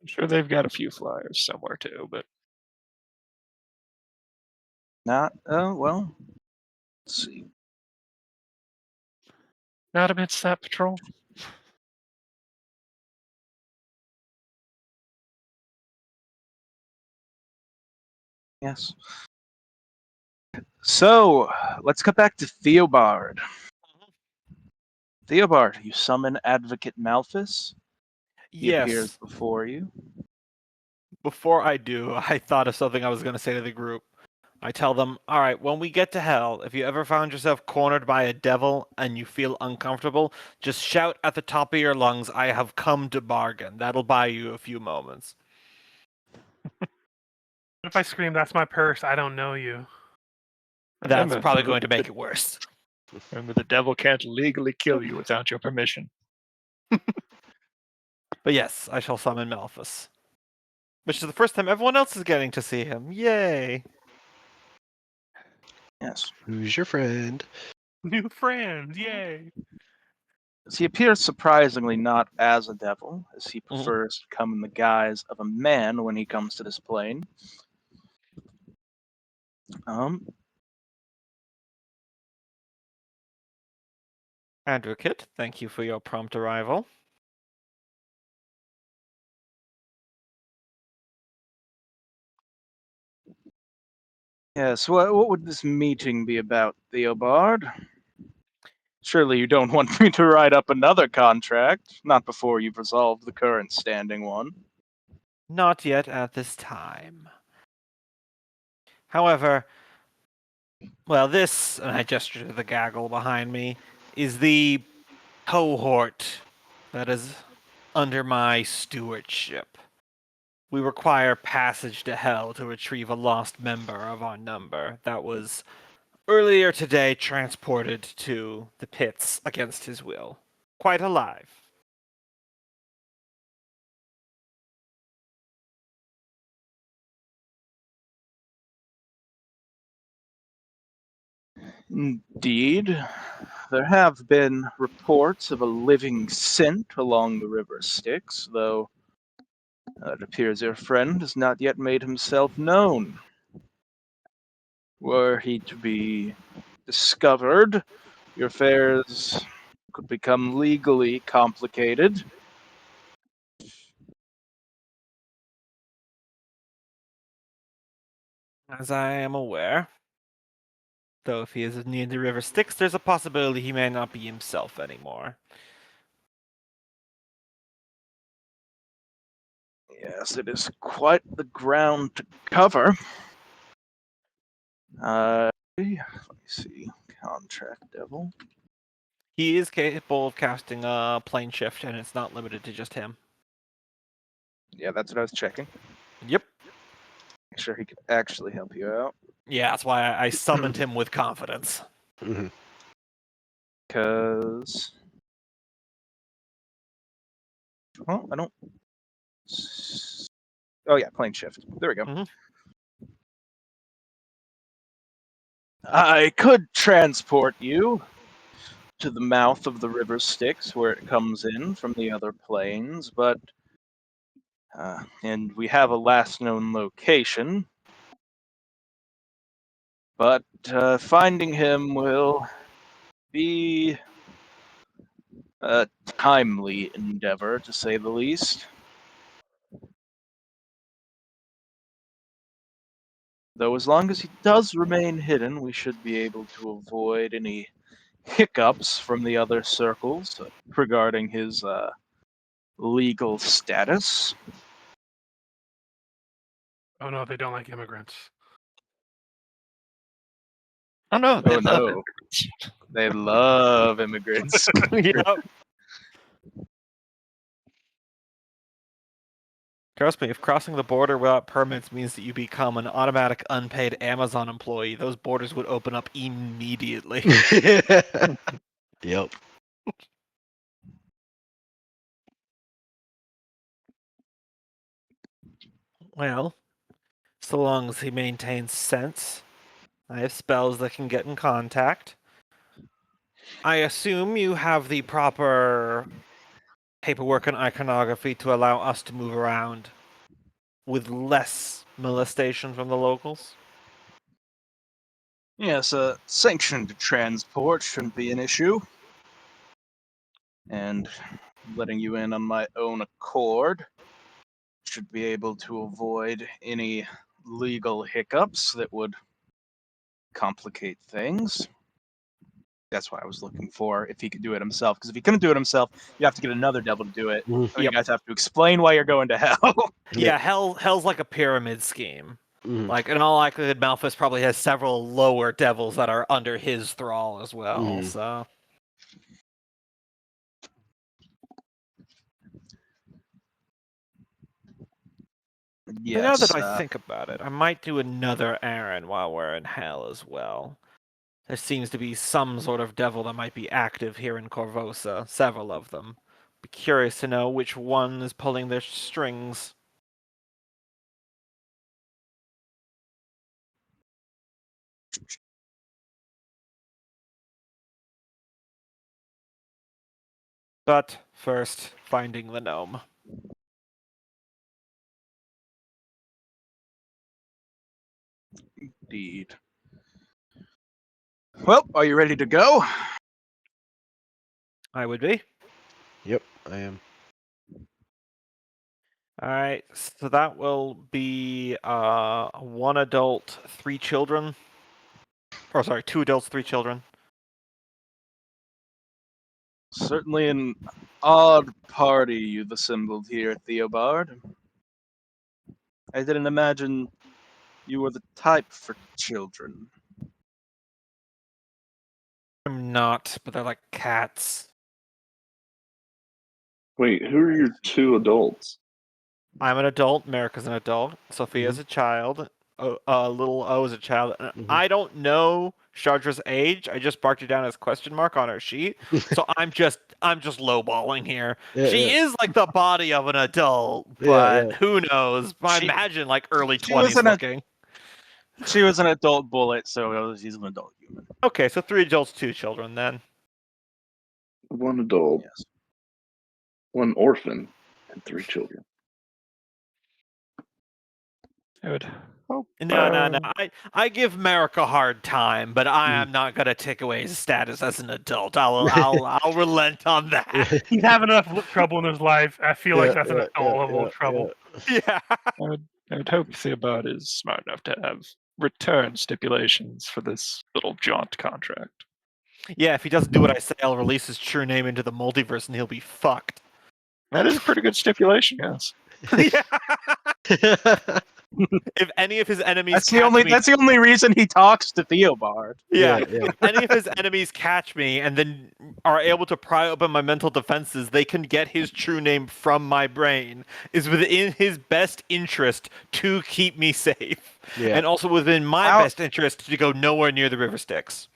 I'm sure they've got a few flyers somewhere too, but Not, well, let's see. not amidst that patrol. Yes. So, let's cut back to Theobald. Theobald, you summon Advocate Malthus. He appears Yes. before you. Before I do, I thought of something I was going to say to the group. I tell them, all right, when we get to hell, if you ever found yourself cornered by a devil and you feel uncomfortable, just shout at the top of your lungs, I have come to bargain. That'll buy you a few moments. What if I scream, "That's my purse, I don't know you"? That's Remember, probably going to make it worse. Remember, the devil can't legally kill you without your permission. But yes, I shall summon Malphus. Which is the first time everyone else is getting to see him. Yay! Yes. Who's your friend? New friends, yay! As he appears surprisingly not as a devil, as he Mhm. prefers to come in the guise of a man when he comes to this plane. Advocate, thank you for your prompt arrival. Yes, what would this meeting be about, Theobard? Surely you don't want me to write up another contract, not before you've resolved the current standing one. Not yet at this time. However, well, this, and I gesture to the gaggle behind me, is the cohort that is under my stewardship. We require passage to hell to retrieve a lost member of our number that was earlier today transported to the pits against his will. Quite alive. Indeed, there have been reports of a living scent along the river Styx, though it appears your friend has not yet made himself known. Were he to be discovered, your affairs could become legally complicated. As I am aware. Though if he is near the river Styx, there's a possibility he may not be himself anymore. Yes, it is quite the ground to cover. Let me see. Contract Devil. He is capable of casting a plane shift, and it's not limited to just him. Yeah, that's what I was checking. Yep. Make sure he could actually help you out. Yeah, that's why I summoned him with confidence. Mm-hmm. Because. Oh, I don't. Oh, yeah, plane shift. There we go. Mhm. I could transport you to the mouth of the river Styx where it comes in from the other planes, but. And we have a last known location. But finding him will be a timely endeavor, to say the least. Though as long as he does remain hidden, we should be able to avoid any hiccups from the other circles regarding his legal status. Oh no, they don't like immigrants. Oh no, they Oh love no, they love immigrants. Yep. Trust me, if crossing the border without permits means that you become an automatic unpaid Amazon employee, those borders would open up immediately. Yep. Well, so long as he maintains sense, I have spells that can get in contact. I assume you have the proper paperwork and iconography to allow us to move around with less molestation from the locals? Yes, sanctioned transport shouldn't be an issue. And letting you in on my own accord should be able to avoid any legal hiccups that would complicate things. That's what I was looking for, if he could do it himself. Because if he couldn't do it himself, you have to get another devil to do it. Mhm. And you Yep. guys have to explain why you're going to hell. Yeah, hell's like a pyramid scheme. Mhm. Like, in all likelihood, Malphus probably has several lower devils that are under his thrall as well, Mhm. so... But now Yes. that I think about it, I might do another errand while we're in hell as well. There seems to be some sort of devil that might be active here in Corvosa, several of them. Be curious to know which one is pulling their strings. But first, finding the gnome. Indeed. Well, are you ready to go? I would be. Yep, I am. Alright, so that will be 1 adult, 3 children. Or sorry, 2 adults, 3 children. Certainly an odd party you've assembled here, Theobard. I didn't imagine you were the type for children. I'm not, but they're like cats. Wait, who are your 2 adults? I'm an adult, America's an adult, Sophia's a child, little O is a child. I don't know Chardra's age. I just marked it down as question mark on her sheet. So I'm just lowballing here. Yeah, She is like the body of an adult, but yeah. who knows? I She- imagine like early she was 20s an ad- looking. She was an adult bullet, so she's an adult human. Okay, so 3 adults, 2 children then. 1 adult, Yes. 1 orphan, and 3 children. I would hope. No. I give Merrick a hard time, but I am not gonna take away his status as an adult. I'll relent on that. He's having enough trouble in his life. I feel like that's an adult level of trouble. Yeah. I would hope Theobald is smart enough to have return stipulations for this little jaunt contract. Yeah, if he doesn't do what I say, I'll release his true name into the multiverse and he'll be fucked. That is a pretty good stipulation, yes. Yeah. If any of his enemies That's catch me, the only reason he talks to Theobard. yeah, Yeah. if any of his enemies catch me and then are able to pry open my mental defenses, they can get his true name from my brain. Is within his best interest to keep me safe, Yeah. and also within my How- best interest to go nowhere near the river Styx.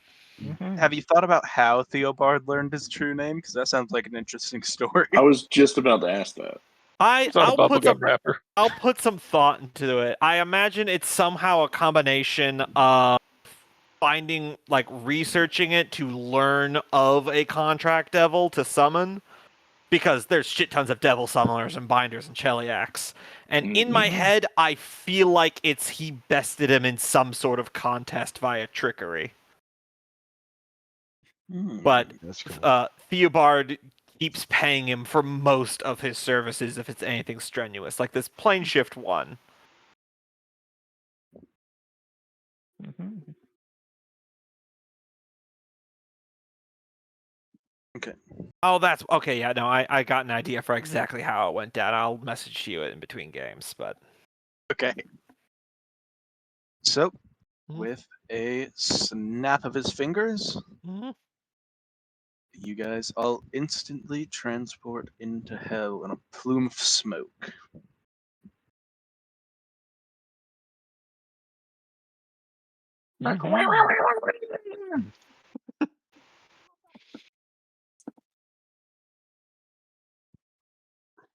Have you thought about how Theobard learned his true name? Because that sounds like an interesting story. I was just about to ask that. It's on a bubblegum wrapper. I'll put some thought into it. I imagine it's somehow a combination of researching it to learn of a contract devil to summon, because there's shit tons of devil summoners and binders and cheliacs. And in my head, I feel like he bested him in some sort of contest via trickery. But That's cool. Theobard keeps paying him for most of his services if it's anything strenuous, like this plane shift one. Okay. Oh, that's okay. Yeah, no, I got an idea for exactly how it went down. I'll message you in between games, but Okay. So, Mhm. with a snap of his fingers, Mhm. you guys all instantly transport into hell in a plume of smoke.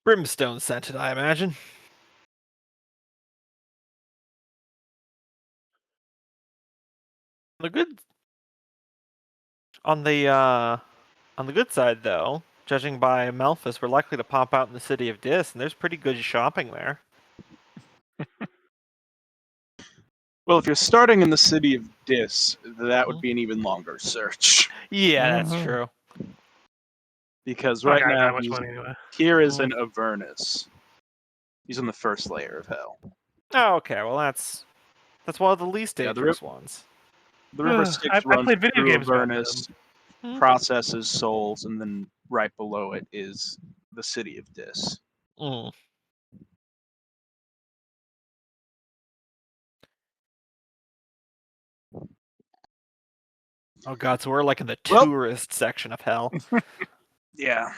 Brimstone sent it, I imagine. The good on the good side, though, judging by Malphus, we're likely to pop out in the city of Dis, and there's pretty good shopping there. Well, if you're starting in the city of Dis, that would be an even longer search. Yeah, that's true. Because I right got that now, much money anyway. here is in Avernus. He's in the first layer of hell. Oh, okay. Well, that's one of the least Yeah, the dangerous ones. The river I Styx runs played video through games about Avernus, them. processes souls, and then right below it is the city of Dis. Mm. Oh god, so we're like in the Well- tourist section of hell. Yeah.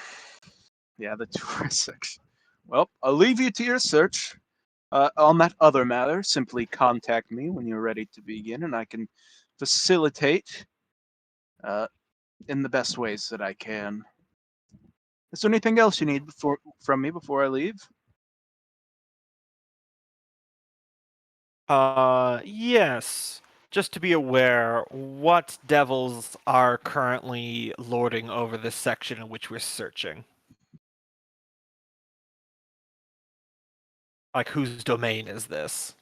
Yeah, the tourist section. Well, I'll leave you to your search. On that other matter, simply contact me when you're ready to begin, and I can facilitate in the best ways that I can. Is there anything else you need from me before I leave? Yes. Just to be aware, what devils are currently lording over this section in which we're searching? Like, whose domain is this?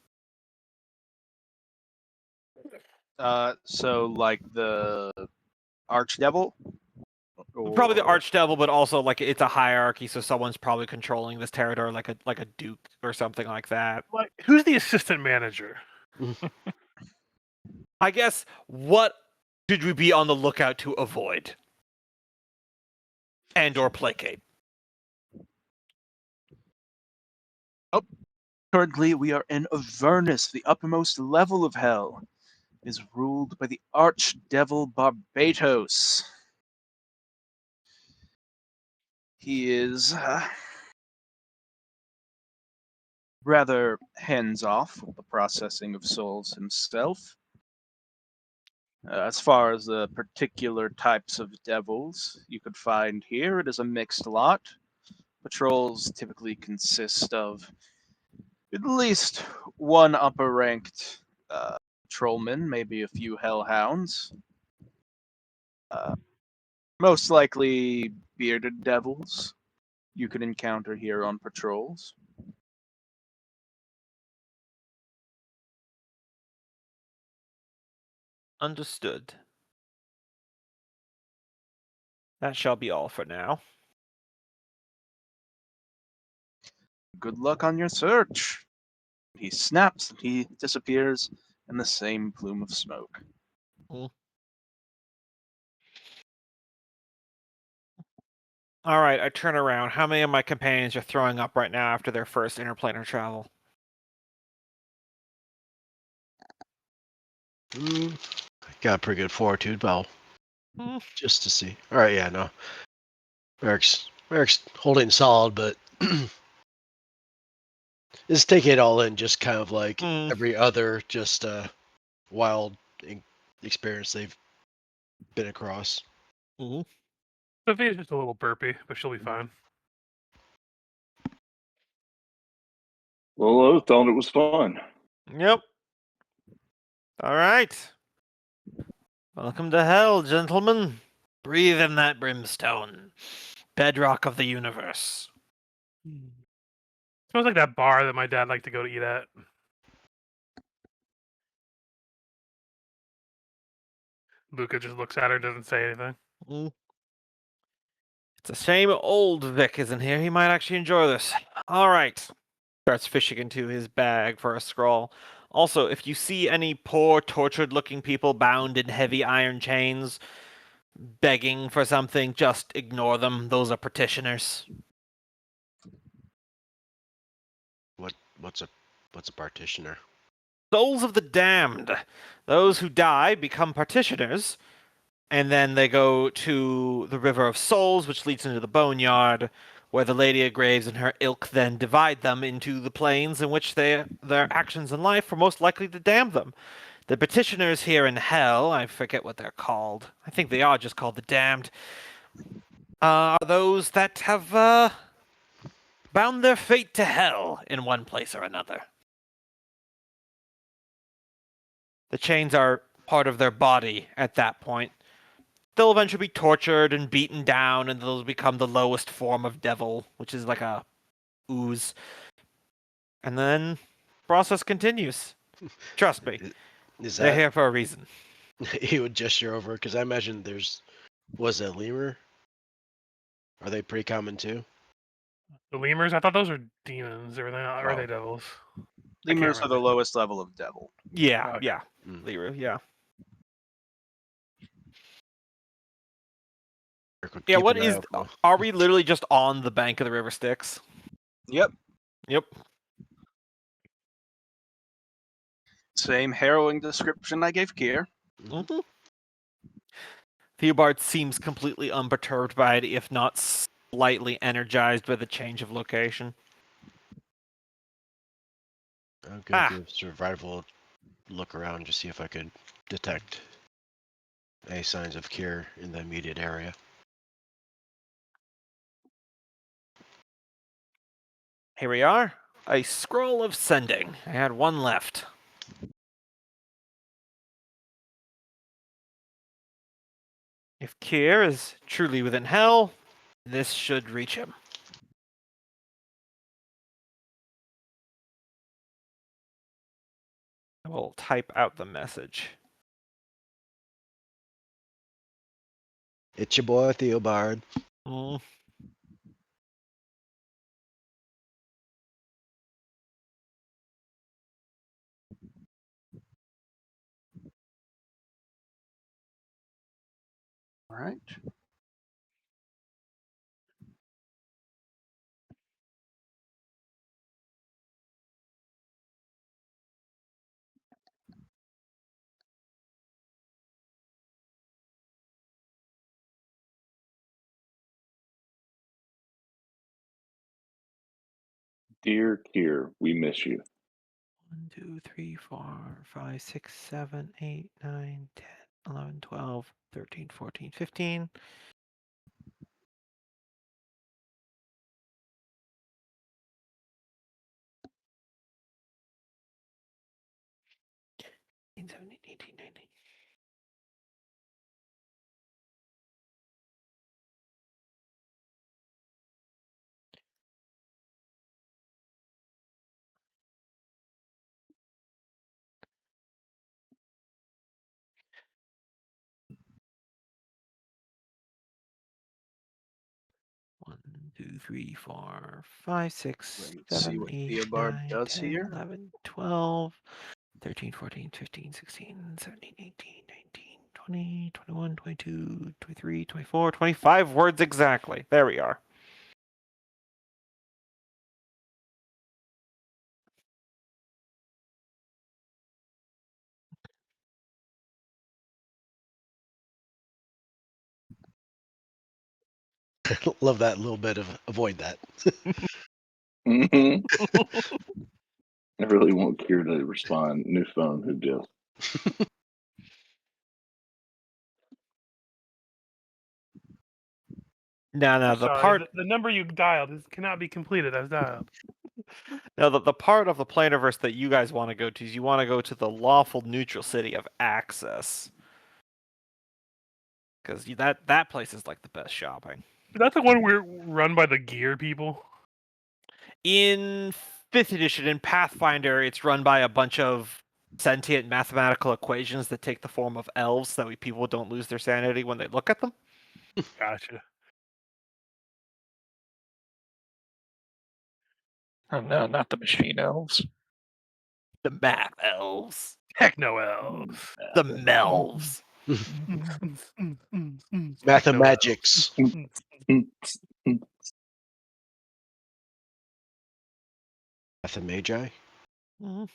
So like the Archdevil? Probably the Or Archdevil, but also like it's a hierarchy, so someone's probably controlling this territory, like a duke or something like that. Like, who's the assistant manager? I guess what should we be on the lookout to avoid and or placate? currently we are in Avernus, the uppermost level of hell. It is ruled by the Archdevil Barbatos. He is rather hands off with the processing of souls himself. As far as the particular types of devils you could find here, it is a mixed lot. Patrols typically consist of at least one upper ranked patrolman, maybe a few hellhounds. Most likely bearded devils you could encounter here on patrols. Understood. That shall be all for now. Good luck on your search. He snaps and he disappears in the same plume of smoke. All right, I turn around. How many of my companions are throwing up right now after their first interplanar travel? Got a pretty good fortitude, but just to see. All right, yeah, no. Merrick's holding solid, but is taking it all in, just kind of like every other just wild experience they've been across. Sophia's just a little burpy, but she'll be fine. Well, I thought it was fun. Yep. All right. Welcome to hell, gentlemen. Breathe in that brimstone, bedrock of the universe. Smells like that bar that my dad liked to go to eat at. Luca just looks at her, doesn't say anything. It's a shame old Vic isn't here. He might actually enjoy this. All right. Starts fishing into his bag for a scroll. Also, if you see any poor, tortured-looking people bound in heavy iron chains, begging for something, just ignore them. Those are petitioners. What's a partitioner? Souls of the damned. Those who die become partitioners, and then they go to the River of Souls, which leads into the Boneyard, where the Lady of Graves and her ilk then divide them into the planes in which their actions in life were most likely to damn them. The petitioners here in hell, I forget what they're called. I think they are just called the damned. Are those that have bound their fate to hell in one place or another. The chains are part of their body at that point. They'll eventually be tortured and beaten down, and they'll become the lowest form of devil, which is like a ooze. And then process continues. Trust me, Is they're that here for a reason. he would gesture over? Because I imagine was a lemur. Are they pretty common too? The lemurs, I thought those were demons, or are they Oh. devils? Lemurs are the remember. lowest level of devil. Yeah, Okay. yeah. Mm. Liru, yeah. Could Yeah, keep what an eye is... out for- Are we literally just on the bank of the river Styx? Yep. Yep. Same harrowing description I gave Kier. Mm-hmm. Theobald seems completely unperturbed by it, if not slightly energized by the change of location. I'm gonna give survival a look around to see if I could detect any signs of cure in the immediate area. Here we are. A scroll of sending. I had one left. If Kier is truly within hell, this should reach him. I will type out the message. It's your boy Theobard. Mm. All right. Dear Kier, we miss you. 1, 2, 3, 4, 5, 6, 7, 8, 9, 10, 11, 12, 13, 14, 15. Eighteen, 17, 18, 19. One, 2, 3, 4, 5, 6, Let's see 7, what 8, Theobard 9, does 10, here. 11, 12, 13, 14, 15, 16, 17, 18, 19, 20, 21, 22, 23, 24, 25 words exactly. There we are. Love that little bit of avoid that. hmm I really want Kier to respond. New phone, who just? No, I'm the sorry, part the number you dialed cannot be completed as dialed. no, the part of the planiverse that you guys want to go to is you want to go to the lawful neutral city of Axis. Because that place is like the best shopping. Is that the one we're run by the gear people? In 5th edition, in Pathfinder, it's run by a bunch of sentient mathematical equations that take the form of elves, so that people don't lose their sanity when they look at them. Gotcha. Oh, no, not the machine elves. The math elves. Techno elves. The melves. Mathemagics. Mathemagi? Mhm.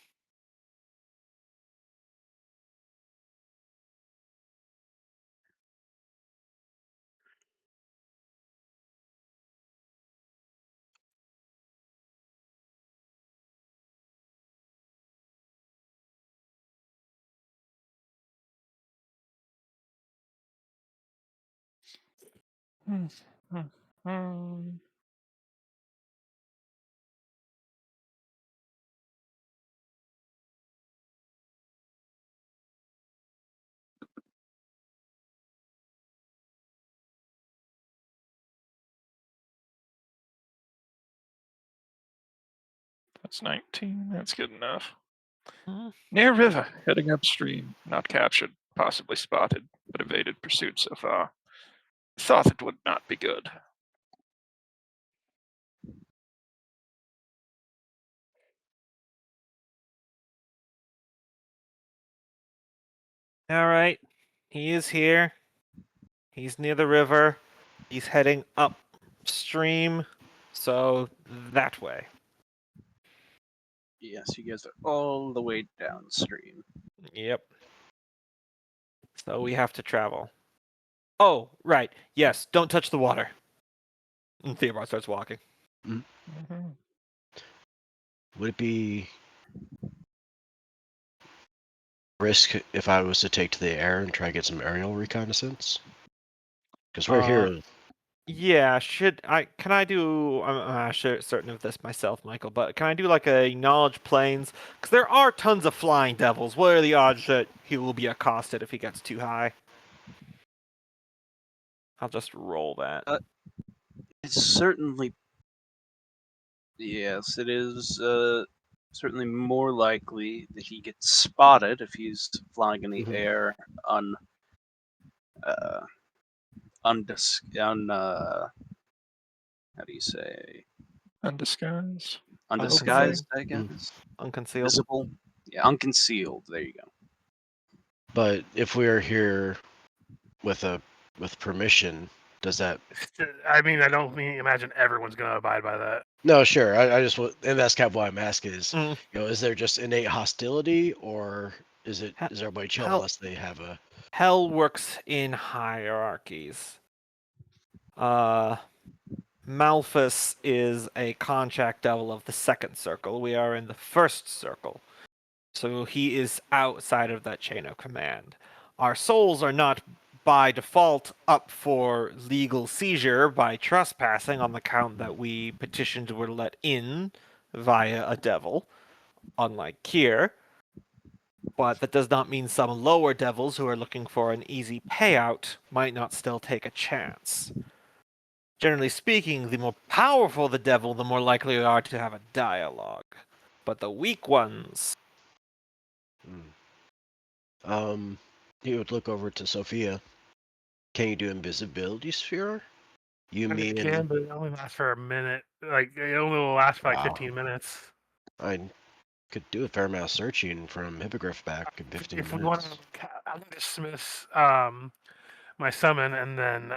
That's 19. That's good enough. Mhm. Near river, heading upstream. Not captured, possibly spotted, but evaded pursuit so far. Thought it would not be good. All right. He is here. He's near the river. He's heading upstream. So that way. Yes, you guys are all the way downstream. Yep. So we have to travel. Oh, right. Yes, don't touch the water. And Theobald starts walking. Mm-hmm. Would it be risk if I was to take to the air and try to get some aerial reconnaissance? Because we're here. Yeah, should I? Can I do? I'm certain of this myself, Michael. But can I do like a knowledge planes? Because there are tons of flying devils. What are the odds that he will be accosted if he gets too high? I'll just roll that. It's certainly, yes, it is certainly more likely that he gets spotted if he's flying in the Mhm. air uh, how do you say, Undisguised. undisguised, I Mm. guess. Unconcealed. Visible. Yeah, unconcealed. There you go. But if we're here with permission, does that? I mean, I don't imagine everyone's going to abide by that. No, sure. I just and that's kind of why I'm asking is, Mm. is there just innate hostility, or is Ha- everybody chill hell- unless they have a? Hell works in hierarchies. Malphus is a contract devil of the second circle. We are in the first circle. So he is outside of that chain of command. Our souls are not by default up for legal seizure by trespassing on the count that we petitioned were let in via a devil, unlike Kier. But that does not mean some lower devils who are looking for an easy payout might not still take a chance. Generally speaking, the more powerful the devil, the more likely we are to have a dialogue. But the weak ones. You would look over to Sophia. Can you do invisibility sphere? You I mean, mean it can, but it only lasts for a minute. Like, it only will last for like Wow. 15 minutes. I could do a fair amount of searching from Hippogriff back in 15 If we minutes. want to, I can dismiss my summon and then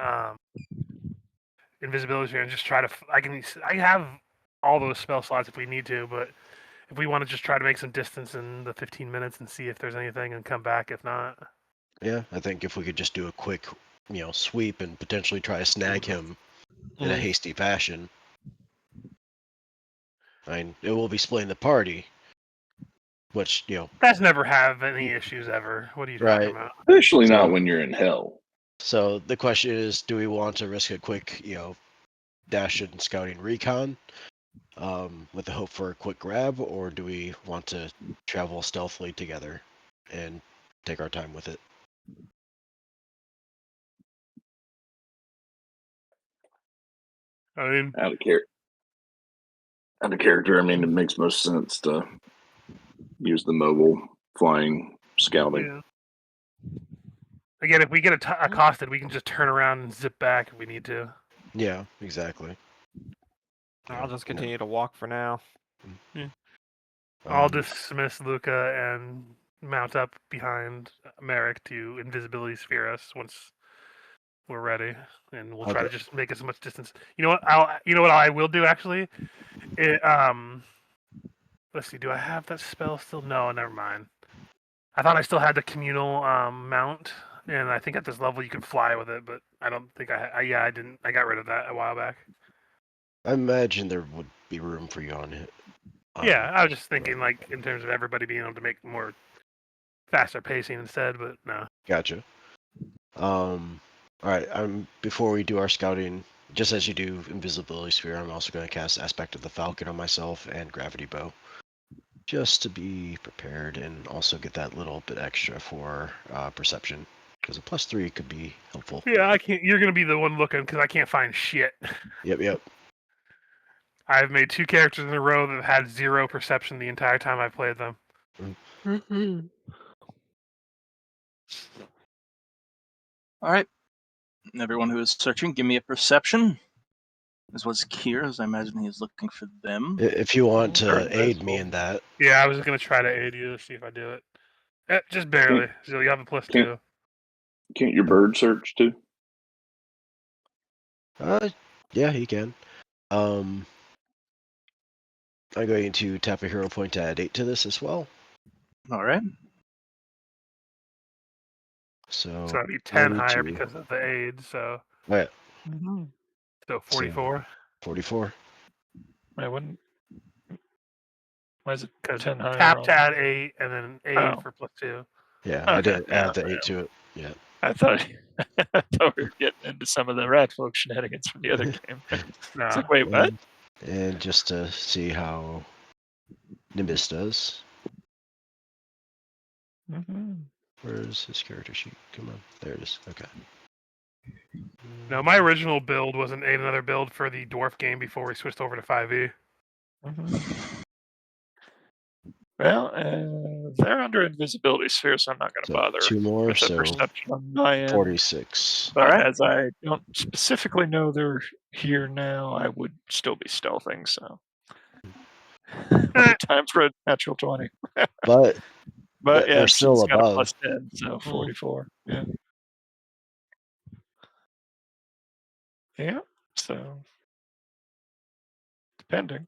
invisibility sphere and just try to. I have all those spell slots if we need to, but if we want to just try to make some distance in the 15 minutes and see if there's anything and come back, if not. Yeah, I think if we could just do a quick, sweep and potentially try to snag him in a hasty fashion. I mean, it will be splitting the party, which, That's never have any issues ever. What are you talking right. about? Especially So- not when you're in hell. So the question is, do we want to risk a quick, dash and scouting recon with the hope for a quick grab, or do we want to travel stealthily together and take our time with it? I mean, Out of character, I mean, it makes most sense to use the mobile flying scouting. yeah. Again, if we get accosted, we can just turn around and zip back if we need to. Yeah, exactly. I'll just continue to walk for now. I'll Um, dismiss Luca and mount up behind Merrick to invisibility sphere us once we're ready, and we'll try Okay. to just make as much distance. You know what? I will do actually. Let's see. Do I have that spell still? No, never mind. I thought I still had the communal mount, and I think at this level you can fly with it, but I don't think I didn't. I got rid of that a while back. I imagine there would be room for you on it. Yeah, I was just thinking like in terms of everybody being able to make more faster pacing instead, but no. Gotcha. All right. Before we do our scouting, just as you do invisibility sphere, I'm also going to cast Aspect of the Falcon on myself and Gravity Bow, just to be prepared and also get that little bit extra for perception, because a +3 could be helpful. Yeah, I can't. You're gonna be the one looking because I can't find shit. Yep. I've made 2 characters in a row that had 0 perception the entire time I've played them. All right. Everyone who is searching, give me a perception. As was Kier, as I imagine he is looking for them. If you want Sure. to aid me in that, Yeah, I was gonna try to aid you to see if I do it. Just barely. So you have a +2. Can't your bird search too? yeah, he can. I'm going to tap a hero point to add 8 to this as well. All right. So So that'd be 10 higher 32. because of the aid. So Oh, yeah, so 44. 44. I wouldn't. Why is it Because 10 higher? tap on- to add 8 and then aid Oh. for +2. Yeah, I Okay, did yeah, add the yeah. 8 to it. Yeah. I thought I thought we were getting into some of the rat folk shenanigans from the other game. It's No. like, wait, what? And just to see how Nimbus does. Mm-hmm. Where's his character sheet? Come on. There it is. Okay. No, my original build was another build for the dwarf game before we switched over to 5e. Mm-hmm. Well, they're under invisibility sphere, so I'm not going to So bother 2 more, with the so perception on my end. 46. But Alright. as I don't specifically know they're here now, I would still be stealthing, so. Time for a natural 20. But But yeah, they're still she's got a above. +10, so 44. Yeah. Yeah, so. Depending.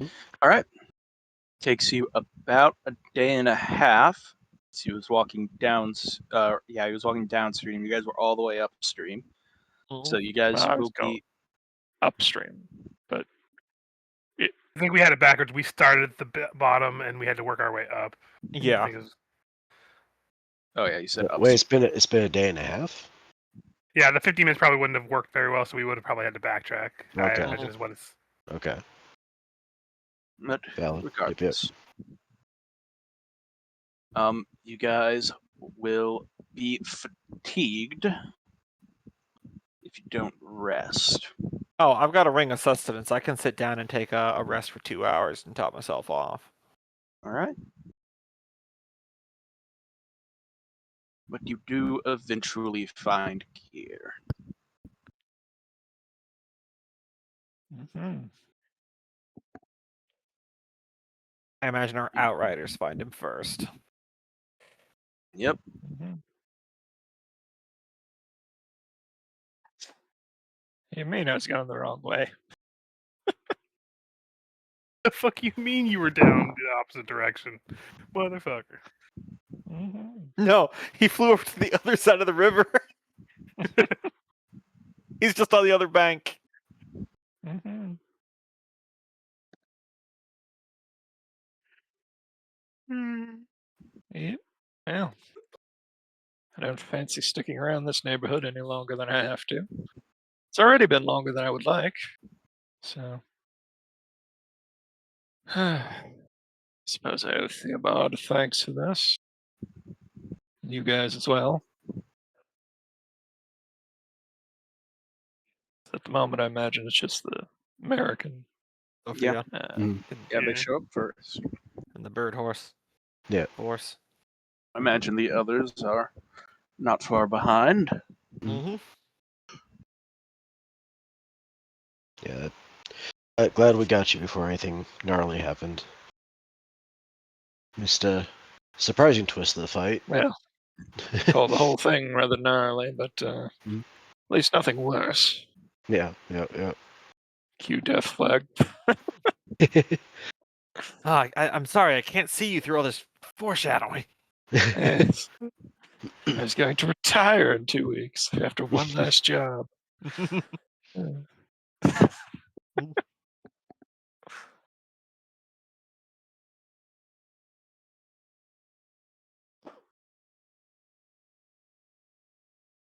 All right. Takes you about a day and a half. So he was walking down. He was walking downstream. You guys were all the way upstream. So you guys I was will going be. upstream, but I think we had it backwards. We started at the bottom and we had to work our way up. I Yeah. think it was- Oh yeah, you said Wait, upstream. it's been a day and a half? yeah, the 50 minutes probably wouldn't have worked very well, so we would have probably had to backtrack. I Okay. imagine is what it's. Okay. But Valid. Yep, yep. regardless, you guys will be fatigued if you don't rest. Oh, I've got a ring of sustenance. I can sit down and take a rest for 2 hours and top myself off. All right. But you do eventually find gear. Mm-hmm. I imagine our outriders find him first. Yep. Mm-hmm. You mean I was going the wrong way? The fuck you mean you were down the opposite direction, motherfucker? Mm-hmm. No, he flew over to the other side of the river. He's just on the other bank. Mm-hmm. Yeah. Well, I don't fancy sticking around this neighborhood any longer than I have to. It's already been longer than I would like, so. Suppose I owe Theobald thanks for this. You guys as well. At the moment, I imagine it's just the American. Sophia Mhm. Yeah, they Yeah. show up first. and the bird horse. Yeah. Force. I imagine the others are not far behind. Mm-hmm. Yeah. Glad we got you before anything gnarly happened. Missed a surprising twist of the fight. Well, call the whole thing rather gnarly, but Mhm. at least nothing worse. Yeah, yeah, Cue death flag. yeah. I'm sorry, I can't see you through all this foreshadowing. Yes. I was going to retire in 2 weeks after one last job.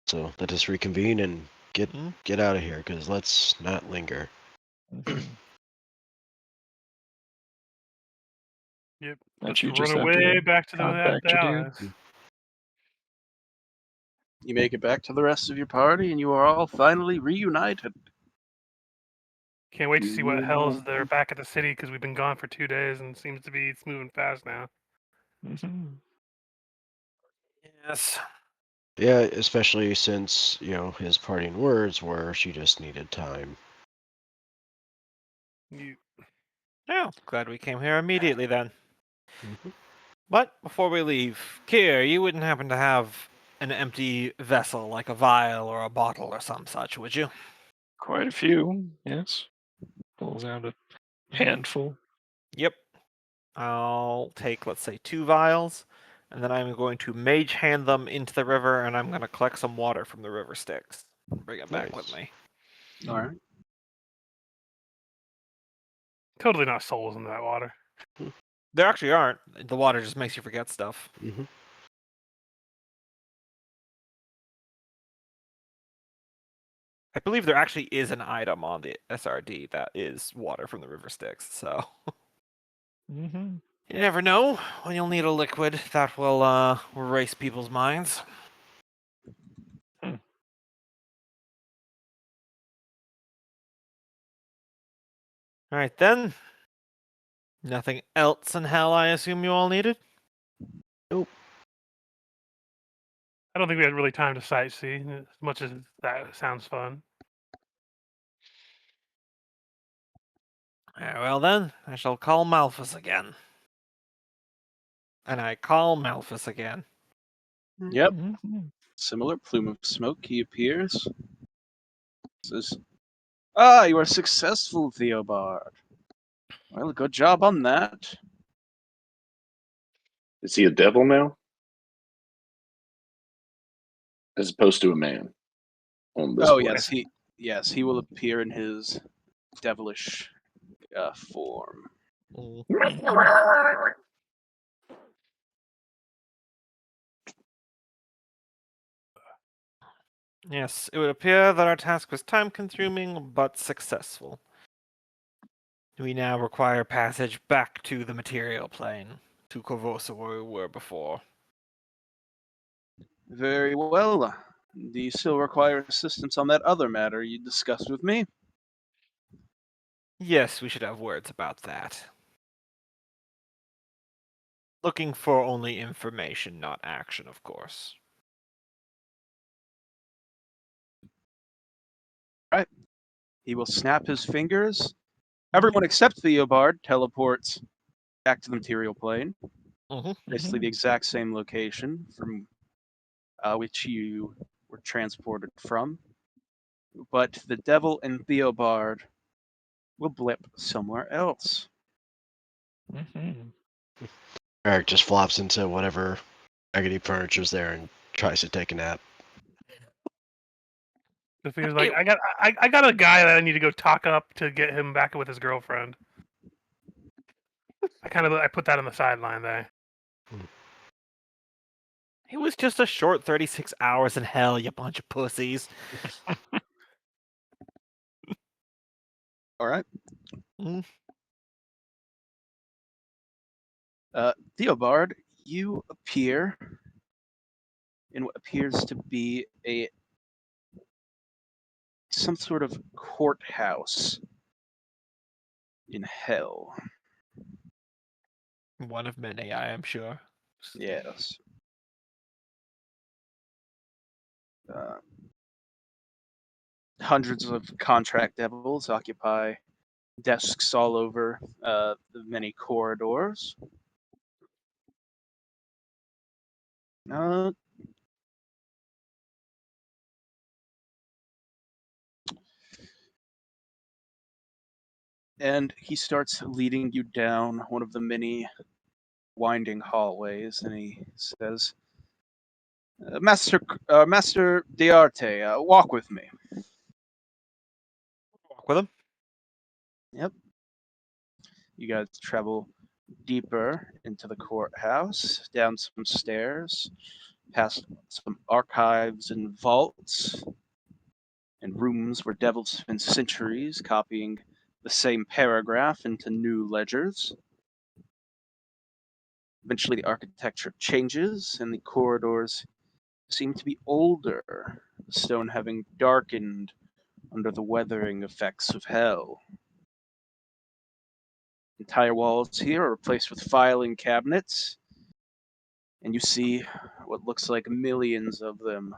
So let us reconvene and get out of here, because let's not linger. Mhm. Yep. Don't Let's you run just have away to back to the compact your dude? allies. You make it back to the rest of your party, and you are all finally reunited. Can't wait to see what hell's there back at the city because we've been gone for 2 days and seems to be it's moving fast now. Mhm. Yes. Yeah, especially since, his parting words were she just needed time. You Yeah, glad we came here immediately then. Mhm. But before we leave, Kier, you wouldn't happen to have an empty vessel like a vial or a bottle or some such, would you? Quite a few, yes. Pulls out a handful. Yep. I'll take, let's say, 2 vials, and then I'm going to mage hand them into the river, and I'm going to collect some water from the river Styx and bring it back with Nice. me. All right. totally not souls in that water. There actually aren't. The water just makes you forget stuff. Mhm. I believe there actually is an item on the SRD that is water from the river Styx, so Mm-hmm. you never know when you'll need a liquid that will erase people's minds. Hmm. Alright then. Nothing else in hell I assume you all needed? I don't think we had really time to sightsee, as much as that sounds fun. Very well then, I shall call Malphus again. And I call Malphus again. Yep. Mm-hmm. Similar plume of smoke. He appears. Says, "Ah, you are successful, Theobard. Well, good job on that." Is he a devil now? As opposed to a man on this Oh play. yes, he will appear in his devilish form. Yes, it would appear that our task was time-consuming, but successful. We now require passage back to the material plane, to Corvosa where we were before. Very well. Do you still require assistance on that other matter you discussed with me? Yes, we should have words about that. Looking for only information, not action, of course. Right. He will snap his fingers. Everyone except Theobard teleports back to the material plane. Basically the exact same location from which you were transported from. But the devil and Theobard will blip somewhere else. Mm-hmm. Eric just flops into whatever raggedy furniture's there and tries to take a nap. Sophia's like, I got a guy that I need to go talk up to get him back with his girlfriend. I put that on the sideline there. It was just a short 36 hours in hell, you bunch of pussies. All right. Mm. Theobard, you appear in what appears to be some sort of courthouse in hell. One of many, I am sure. Yes. Hundreds of contract devils occupy desks all over the many corridors. Uh, and he starts leading you down one of the many winding hallways, and he says, Master Diarte, walk with me." Walk with him. Yep. You guys travel deeper into the courthouse, down some stairs, past some archives and vaults, and rooms where devils spend centuries copying the same paragraph into new ledgers. Eventually, the architecture changes, and the corridors seem to be older, the stone having darkened under the weathering effects of hell. Entire walls here are replaced with filing cabinets, and you see what looks like millions of them.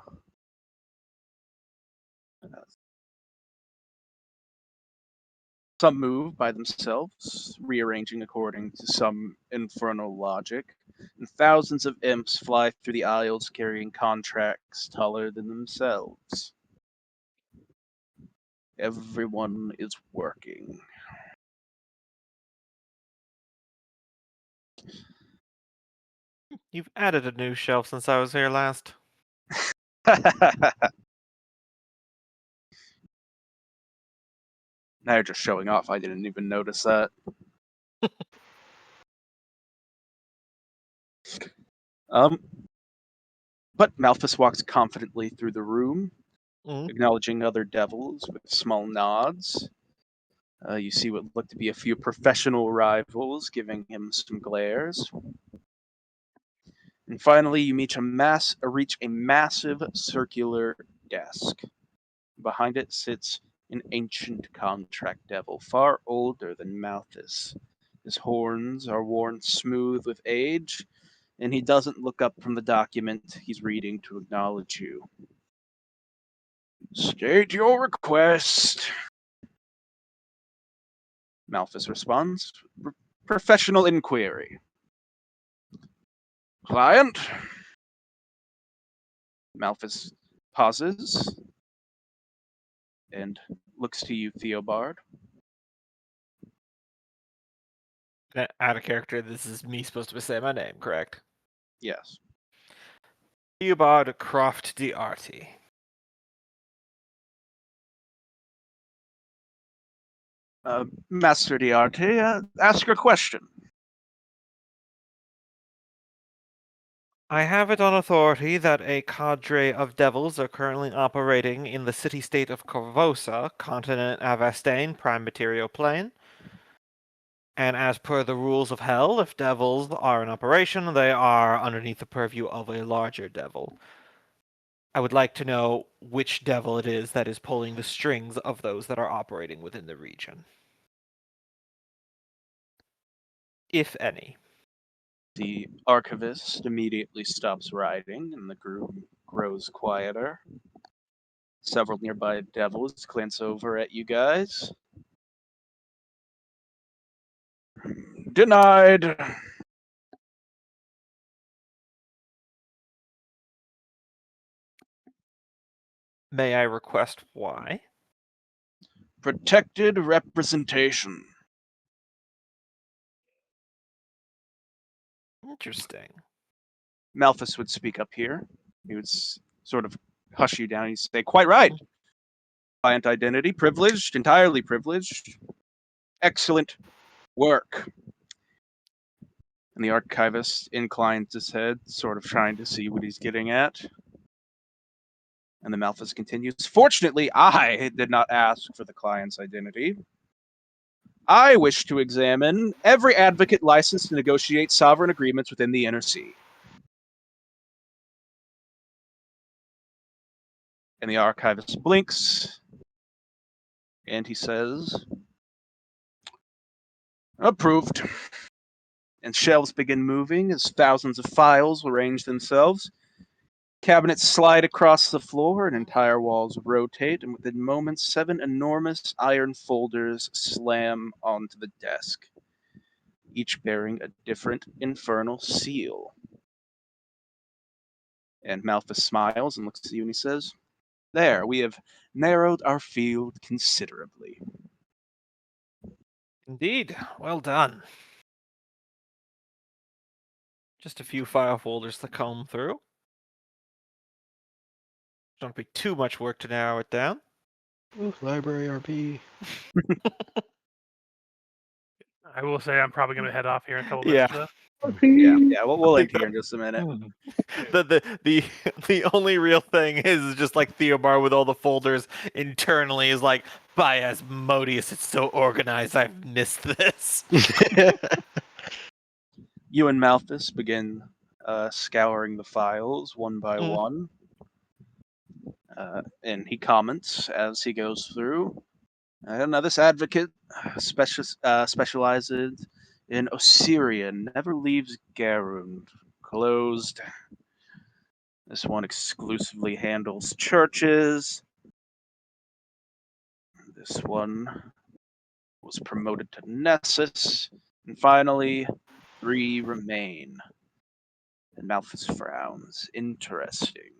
Some move by themselves, rearranging according to some infernal logic, and thousands of imps fly through the aisles carrying contracts taller than themselves. Everyone is working. You've added a new shelf since I was here last. Now you're just showing off. I didn't even notice that. But Malthus walks confidently through the room, acknowledging other devils with small nods. You see what look to be a few professional rivals giving him some glares. And finally, you reach a massive circular desk. Behind it sits an ancient contract devil, far older than Malthus. His horns are worn smooth with age, and he doesn't look up from the document he's reading to acknowledge you. State your request. Malthus responds, professional inquiry. Client? Malthus pauses and looks to you, Theobard. Out of character, this is me supposed to say my name, correct? Yes. Theobald Croft D'Arty. Master D'Arty, ask your question. I have it on authority that a cadre of devils are currently operating in the city-state of Corvosa, continent Avastane, prime material plane. And as per the rules of hell, if devils are in operation, they are underneath the purview of a larger devil. I would like to know which devil it is that is pulling the strings of those that are operating within the region. If any. The archivist immediately stops writing, and the group grows quieter. Several nearby devils glance over at you guys. Denied. May I request why? Protected representation. Interesting. Malthus would speak up here. He would sort of hush you down. He'd say, quite right. Client identity, privileged, entirely privileged. Excellent work. And the archivist inclines his head, sort of trying to see what he's getting at. And the Malthus continues, fortunately, I did not ask for the client's identity. I wish to examine every advocate licensed to negotiate sovereign agreements within the Inner Sea. And the archivist blinks, and he says, approved. And shelves begin moving as thousands of files arrange themselves. Cabinets slide across the floor, and entire walls rotate, and within moments, 7 enormous iron folders slam onto the desk, each bearing a different infernal seal. And Malthus smiles and looks at you and he says, there, we have narrowed our field considerably. Indeed. Well done. Just a few file folders to comb through. Don't be too much work to narrow it down. Ooh, library RP. I will say I'm probably going to head off here in a couple Yeah. minutes. Though. Yeah, we'll end here in just a minute. The only real thing is just like Theobar with all the folders internally is like, by Asmodeus, it's so organized, I've missed this. You and Malthus begin scouring the files one by one. And he comments as he goes through. Now, this advocate specializes in Osirian, never leaves Garund. Closed. This one exclusively handles churches. This one was promoted to Nessus. And finally, 3 remain. And Malthus frowns. Interesting.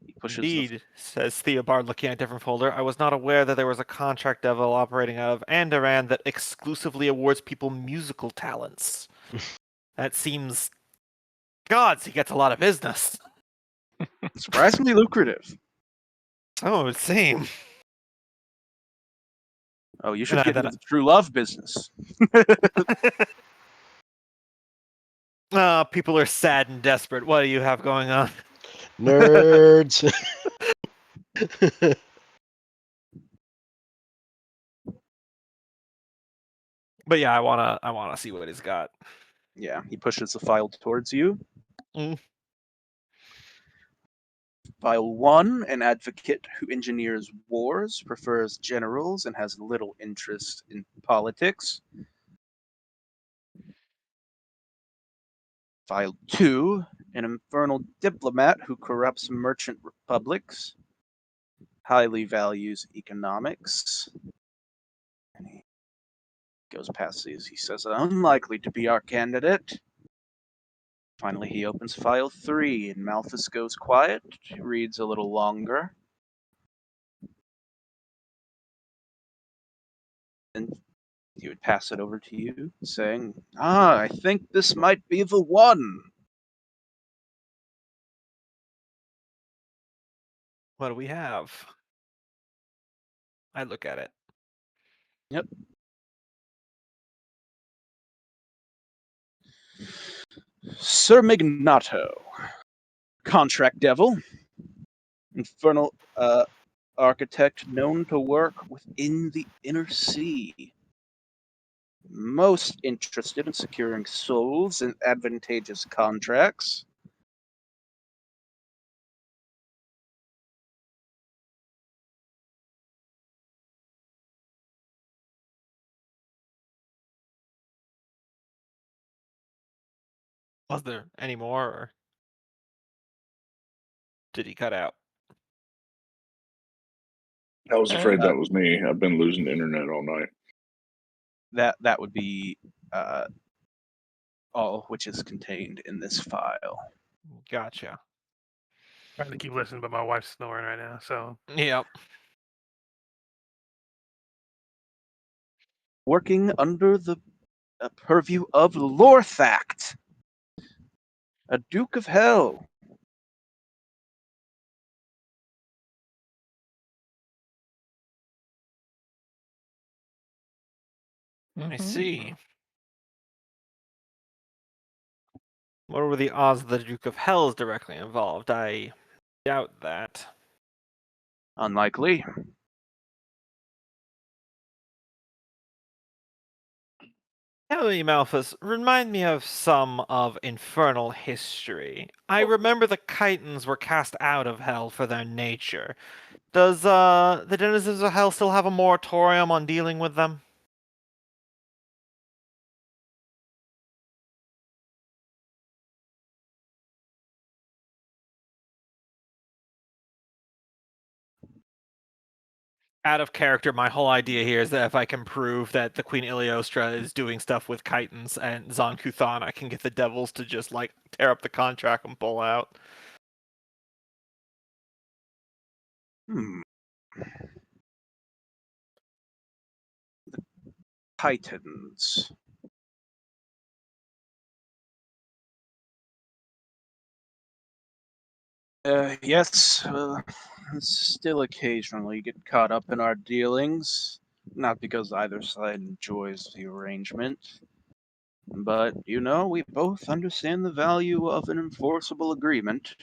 He pushes Indeed, says Theobard, looking at a different folder. I was not aware that there was a contract devil operating out of Andoran that exclusively awards people musical talents. That seems... Gods, he gets a lot of business. surprisingly lucrative. So it would seem. Oh, you should And get then into the true love business. People are sad and desperate. What do you have going on? Nerds. But yeah, I wanna see what he's got. Yeah, he pushes the file towards you. Mm. File 1, an advocate who engineers wars, prefers generals, and has little interest in politics. File 2, an infernal diplomat who corrupts merchant republics, highly values economics. And he goes past these. He says, unlikely to be our candidate. Finally, he opens file 3, and Malthus goes quiet, reads a little longer. And he would pass it over to you, saying, I think this might be the one. What do we have? I look at it. Yep. Sir Mignato, contract devil, infernal architect known to work within the inner sea. Most interested in securing souls and advantageous contracts. Was there any more, or did he cut out? I was afraid Uh, that was me. I've been losing the internet all night. That would be all which is contained in this file. Gotcha. Trying to keep listening, but my wife's snoring right now. So Yep. Working under the purview of Lorthact, a Duke of Hell. I see. What were the odds that the Duke of Hell is directly involved? I doubt that. Unlikely. Tell me, Malthus, remind me of some of infernal history. I remember the Chitons were cast out of Hell for their nature. Does the denizens of Hell still have a moratorium on dealing with them? Out of character, my whole idea here is that if I can prove that the Queen Iliostra is doing stuff with Chitons and Zon Kuthan, I can get the devils to just, like, tear up the contract and pull out. The Titans. Yes, still occasionally get caught up in our dealings. Not because either side enjoys the arrangement, but, we both understand the value of an enforceable agreement.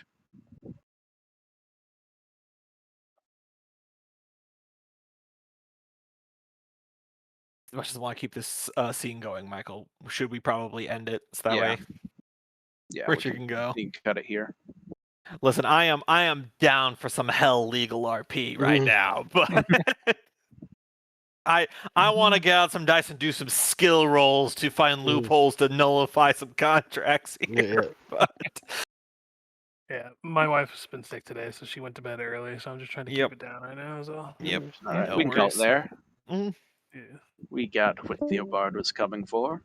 As much as I want to keep this scene going, Michael, should we probably end it so that Yeah. way Yeah, Richard can go? You can cut it here. Listen, I am down for some hell legal RP right now, but I want to get out some dice and do some skill rolls to find loopholes to nullify some contracts here. But yeah, my wife's been sick today, so she went to bed early. So I'm just trying to Yep. keep it down right now. So Yep. All right, No we can call it worries. there. Mm. yeah. We got what Theobard was coming for.